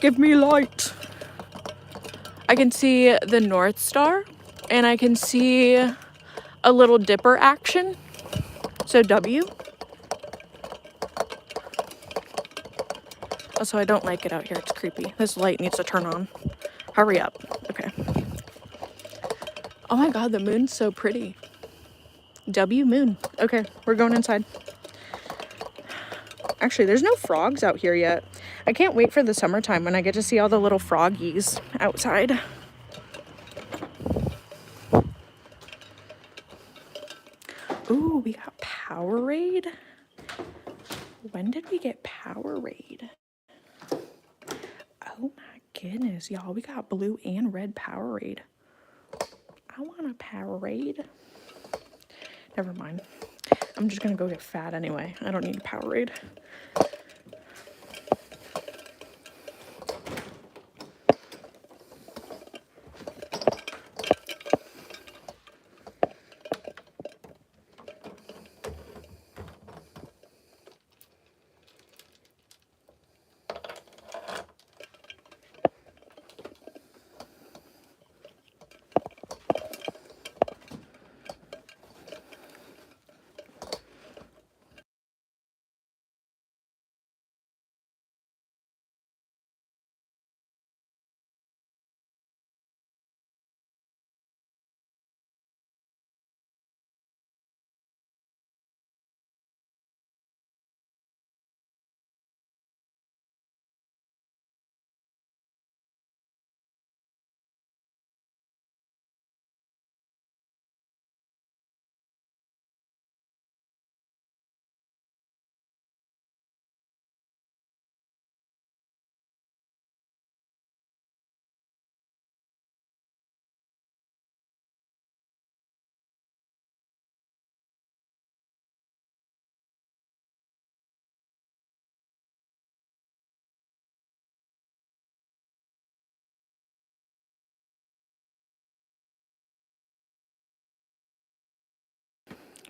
Give me light. I can see the North Star, and I can see a little dipper action. So W. Also, I don't like it out here. It's creepy. This light needs to turn on. Hurry up. Okay. Oh my god, the moon's so pretty. W moon. Okay, we're going inside. Actually, there's no frogs out here yet. I can't wait for the summertime when I get to see all the little froggies outside. Ooh, we got Powerade. When did we get Powerade? Oh my goodness, y'all. We got blue and red Powerade. I want a Powerade. Never mind. I'm just gonna go get fat anyway. I don't need a Powerade.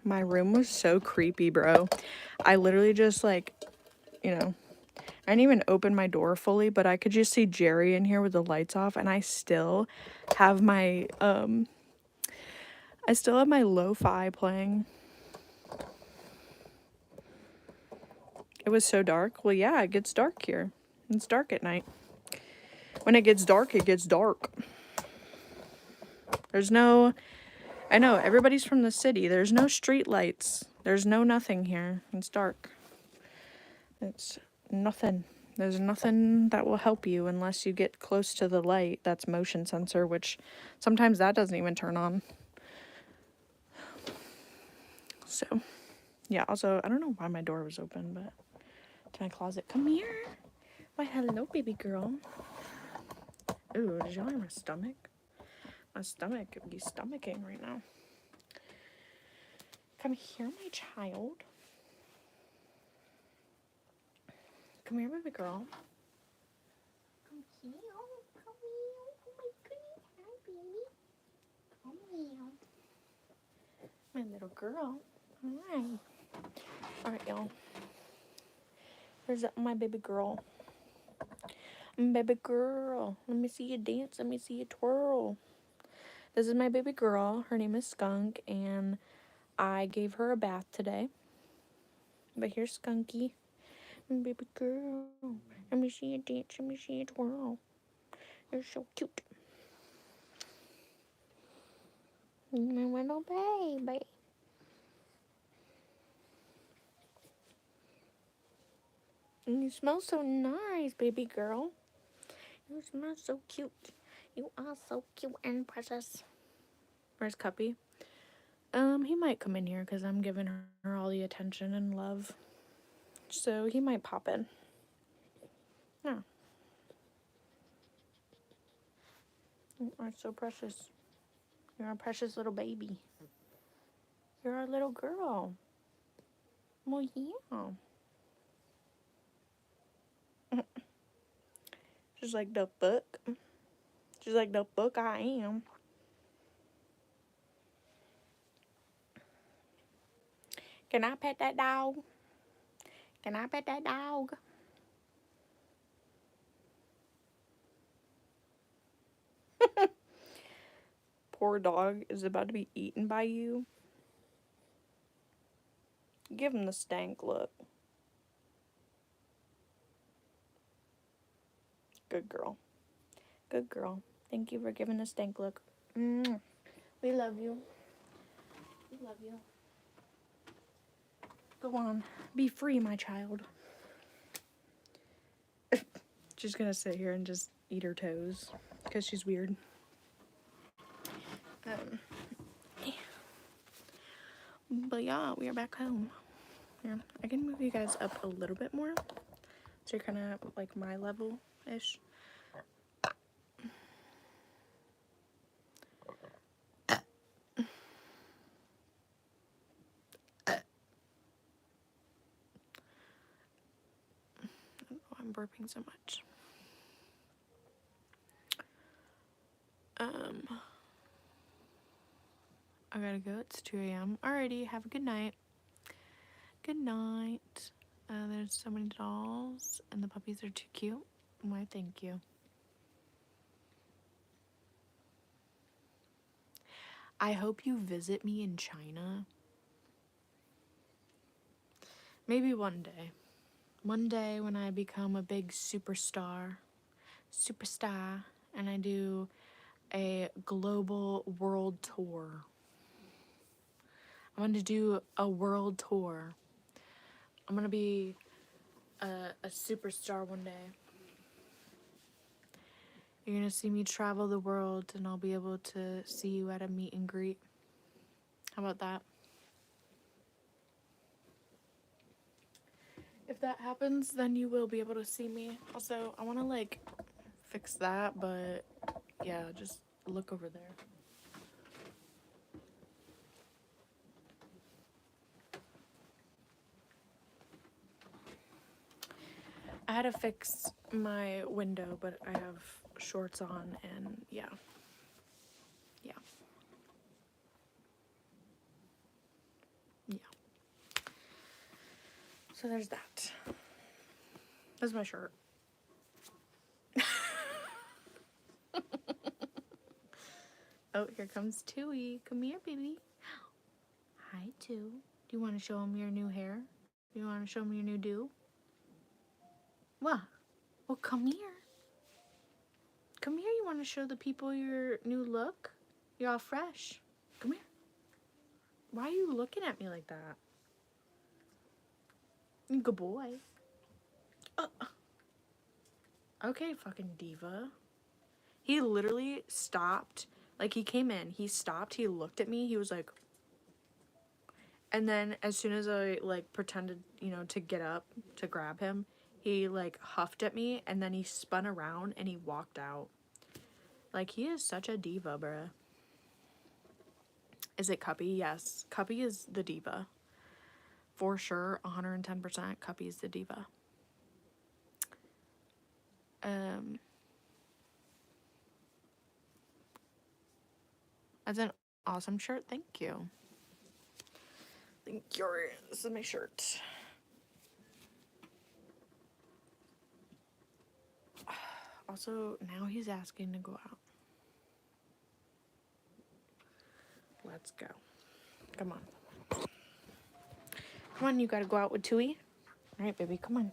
My room was so creepy, bro. I literally just like, you know, I didn't even open my door fully, but I could just see Jerry in here with the lights off, and I still have my lo-fi playing. It was so dark. Well, yeah, it gets dark here. It's dark at night. When it gets dark, it gets dark. There's no, I know, everybody's from the city. There's no street lights. There's no nothing here. It's dark. It's nothing. There's nothing that will help you unless you get close to the light. That's motion sensor, which sometimes that doesn't even turn on. So, yeah, also, I don't know why my door was open, but to my closet. Come here. Why, hello, baby girl. Ooh, did y'all hear my stomach? My stomach be stomaching right now. Come here, my child. Come here, baby girl. Come here. Come here. Oh my goodness. Hi, baby. Come here. My little girl. Hi. Alright, y'all. There's my baby girl. Baby girl. Let me see you dance. Let me see you twirl. This is my baby girl. Her name is Skunk, and I gave her a bath today. But here's Skunky. Baby girl. Let me see you dance. Let me see you twirl. You're so cute. My little baby. And you smell so nice, baby girl. You smell so cute. You are so cute and precious. Where's Cuppy? He might come in here because I'm giving her all the attention and love. So he might pop in. Yeah. You are so precious. You're a precious little baby. You're a little girl. Well, yeah. Just like the book. Just like the book I am. Can I pet that dog? Can I pet that dog? Poor dog is about to be eaten by you. Give him the stank look. Good girl. Good girl. Thank you for giving the stank look. We love you. We love you. Go on. Be free, my child. She's gonna sit here and just eat her toes because she's weird. But yeah, we are back home. Yeah, I can move you guys up a little bit more, so you're kind of like my level-ish. Oh, I'm burping so much. I gotta go. It's 2 a.m. Alrighty, have a good night. Good night. There's so many dolls, and the puppies are too cute. Why, thank you. I hope you visit me in China. Maybe one day. One day when I become a big superstar, and I do a global world tour. I want to do a world tour. I'm gonna be a superstar one day. You're gonna see me travel the world, and I'll be able to see you at a meet and greet. How about that? If that happens, then you will be able to see me. Also, I want to like fix that, but yeah, just look over there. I had to fix my window, but I have shorts on, and yeah. So there's that. That's my shirt. Oh, here comes Tui. Come here, baby. Hi, Tui. Do you want to show him your new hair? Do you want to show him your new do? What? Well, come here. Come here. You want to show the people your new look? You're all fresh. Come here. Why are you looking at me like that? Good boy. Okay, fucking diva. He literally stopped. Like, he came in, he stopped, he looked at me, he was like... And then, as soon as I, like, pretended, you know, to get up to grab him, he, like, huffed at me, and then he spun around, and he walked out. Like, he is such a diva, bruh. Is it Cuppy? Yes. Cuppy is the diva. For sure, 110%, Cuppy is the diva. That's an awesome shirt. Thank you. Thank you. This is my shirt. Also, now he's asking to go out. Let's go. Come on. Come on, you gotta go out with Tui. All right, baby, come on.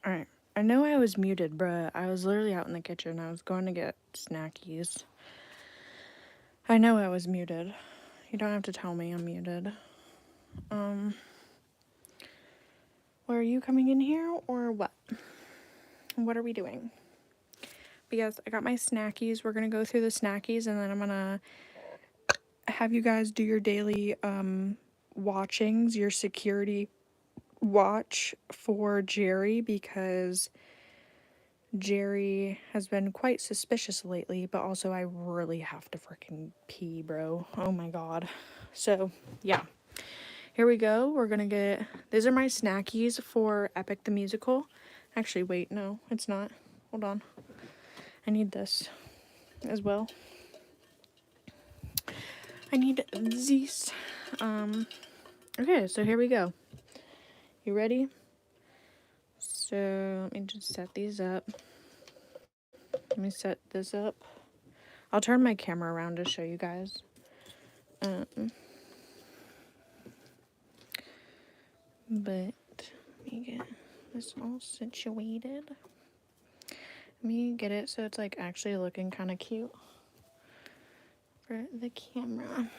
Alright. I know I was muted, bruh. I was literally out in the kitchen. I was going to get snackies. I know I was muted. You don't have to tell me I'm muted. Are you coming in here or what? What are we doing? Because I got my snackies. We're gonna go through the snackies and then I'm gonna have you guys do your daily watchings, your security watch for Jerry, because Jerry has been quite suspicious lately, but also I really have to freaking pee, bro. Oh my god. So, yeah. Here we go. We're gonna get, these are my snackies for Epic the Musical. Actually, wait, no, it's not. Hold on. I need this as well. I need these. Okay, so here we go. You ready? So, let me just set these up. Let me set this up. I'll turn my camera around to show you guys. But let me get this all situated. Let me get it so it's like actually looking kind of cute for the camera.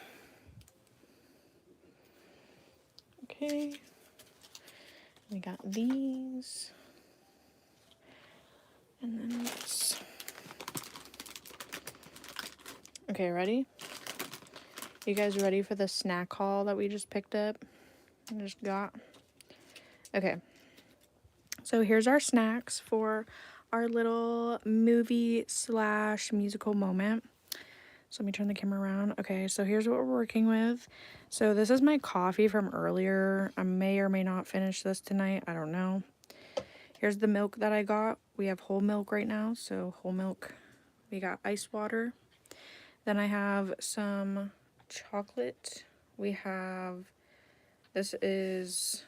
Okay. We got these. And then this. Okay, ready? You guys ready for the snack haul that we just picked up and just got? Okay. So here's our snacks for our little movie / musical moment. So let me turn the camera around. Okay, so here's what we're working with. So this is my coffee from earlier. I may or may not finish this tonight. I don't know. Here's the milk that I got. We have whole milk right now, so whole milk. We got ice water. Then I have some chocolate. We have, this is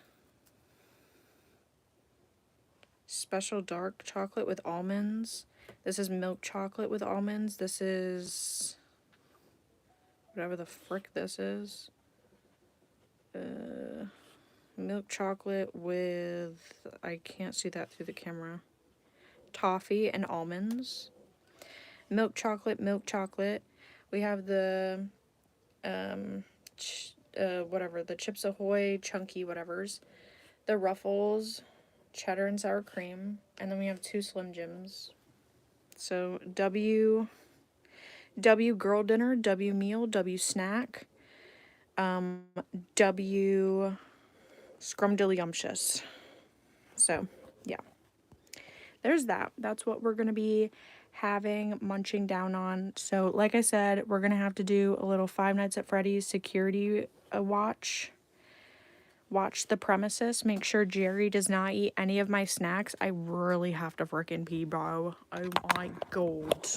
special dark chocolate with almonds. This is milk chocolate with almonds. This is whatever the frick this is. Milk chocolate with, I can't see that through the camera. Toffee and almonds. Milk chocolate, milk chocolate. We have the, whatever, the Chips Ahoy chunky whatevers. The Ruffles, cheddar and sour cream. And then we have 2 Slim Jims. So W girl dinner, W meal, W snack, W scrumdiddlyumptious. So, yeah. There's that. That's what we're going to be having, munching down on. So, like I said, we're going to have to do a little Five Nights at Freddy's security watch. Watch the premises. Make sure Jerry does not eat any of my snacks. I really have to freaking pee, bro. Oh my god.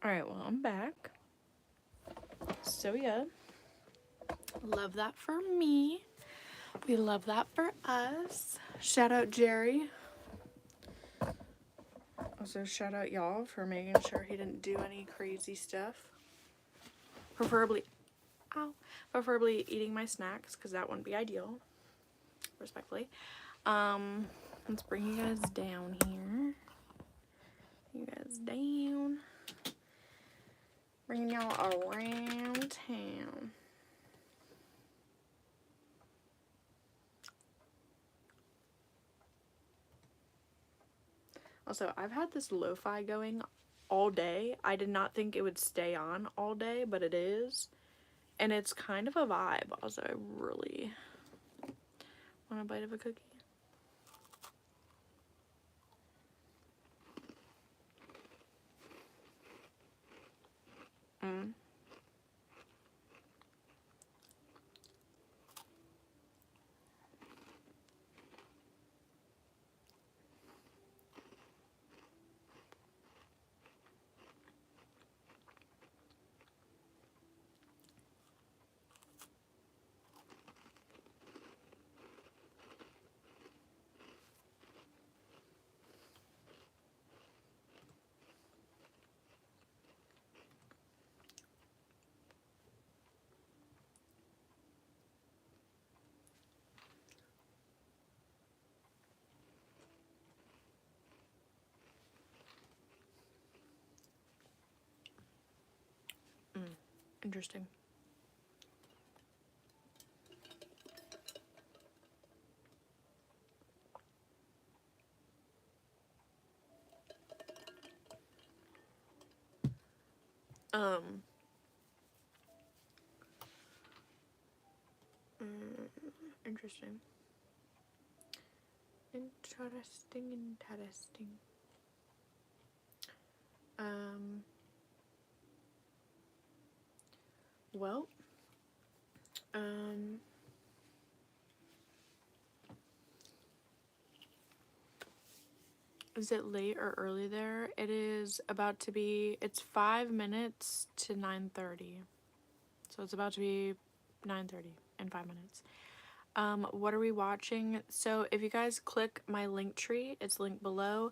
Alright, well, I'm back. So, yeah. Love that for me. We love that for us. Shout out Jerry. Also, shout out y'all for making sure he didn't do any crazy stuff. Preferably eating my snacks, because that wouldn't be ideal. Respectfully. Let's bring you guys down here. You guys down. Bringing y'all around town. Also, I've had this lo-fi going all day. I did not think it would stay on all day, but it is. And it's kind of a vibe. Also, I really want a bite of a cookie. Interesting. Interesting. Interesting. Well, is it late or early there? It is about to be, it's 5 minutes to 9:30. So it's about to be 9:30 in 5 minutes. What are we watching? So if you guys click my link tree, it's linked below.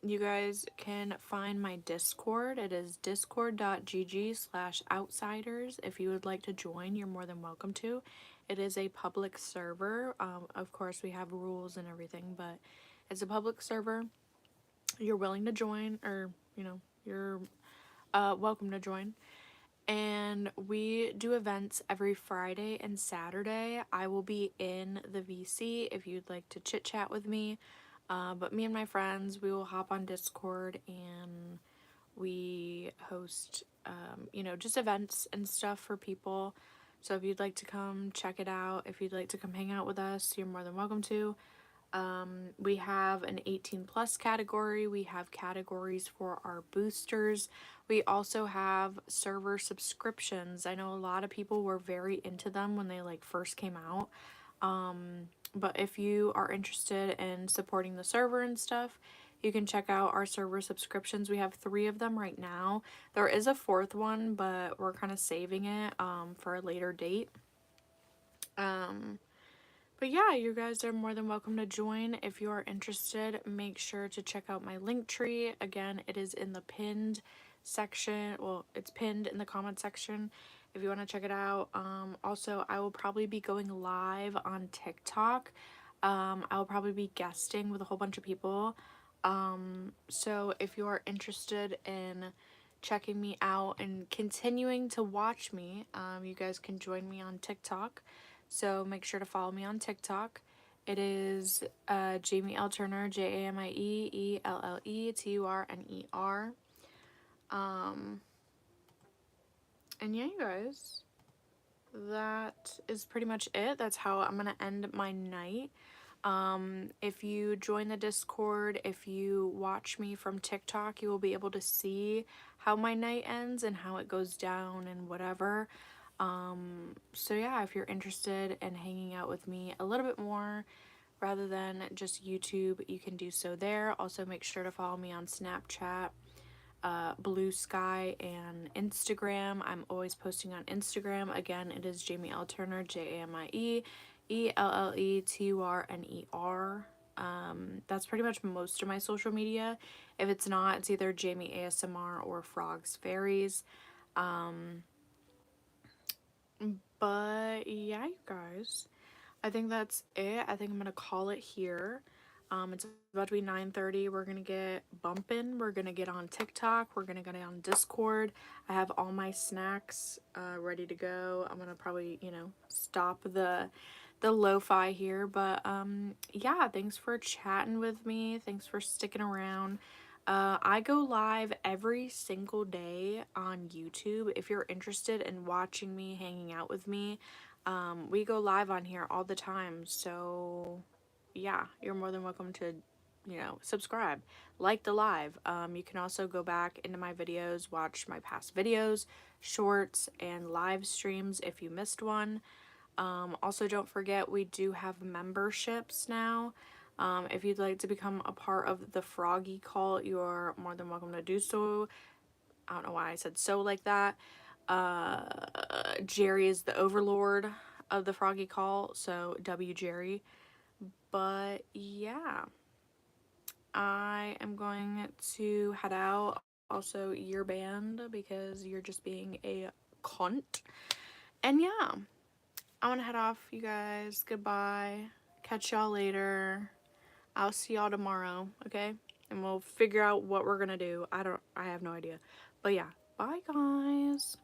You guys can find my Discord. It is discord.gg/outsiders. If you would like to join, you're more than welcome to. It is a public server. Of course, we have rules and everything, but it's a public server. You're willing to join, or, you know, you're welcome to join. And we do events every Friday and Saturday. I will be in the VC if you'd like to chit chat with me. But me and my friends, we will hop on Discord and we host, you know, just events and stuff for people. So if you'd like to come check it out, if you'd like to come hang out with us, you're more than welcome to. We have an 18 plus category. We have categories for our boosters. We also have server subscriptions. I know a lot of people were very into them when they like first came out. But if you are interested in supporting the server and stuff, you can check out our server subscriptions. We have 3 of them right now. There is a 4th one, but we're kind of saving it for a later date. But yeah, you guys are more than welcome to join. If you are interested, make sure to check out my link tree. Again, it is in the pinned section. Well, it's pinned in the comment section if you want to check it out. Also, I will probably be going live on TikTok. I will probably be guesting with a whole bunch of people. So if you are interested in checking me out and continuing to watch me, you guys can join me on TikTok. So make sure to follow me on TikTok. It is Jamie L. Turner, JamieEllelleTurner. And yeah, you guys, that is pretty much it. That's how I'm gonna end my night. If you join the Discord, if you watch me from TikTok, you will be able to see how my night ends and how it goes down and whatever. So yeah, if you're interested in hanging out with me a little bit more rather than just YouTube, you can do so there. Also, make sure to follow me on Snapchat. Blue Sky and Instagram. I'm always posting on Instagram. Again, it is Jamie L. Turner, JAMIE ELLETURNER. That's pretty much most of my social media. If it's not, it's either Jamie ASMR or Frogs Fairies. But yeah, you guys, I think that's it. I think I'm gonna call it here. It's about to be 9:30. We're gonna get bumping. We're gonna get on TikTok. We're gonna get on Discord. I have all my snacks ready to go. I'm gonna probably, stop the lo-fi here. But yeah, thanks for chatting with me. Thanks for sticking around. I go live every single day on YouTube. If you're interested in watching me, hanging out with me, we go live on here all the time. So yeah, you're more than welcome to, subscribe, like the live. You can also go back into my videos, watch my past videos, shorts, and live streams if you missed one. Also, don't forget, we do have memberships now. If you'd like to become a part of the Froggy cult, you're more than welcome to do so. I don't know why I said so like that. Jerry is the overlord of the Froggy cult, so W Jerry. But yeah, I am going to head out. Also, you're banned because you're just being a cunt. And yeah, I want to head off, you guys. Goodbye. Catch y'all later. I'll see y'all tomorrow, okay? And we'll figure out what we're gonna do. I have no idea. But yeah, bye guys.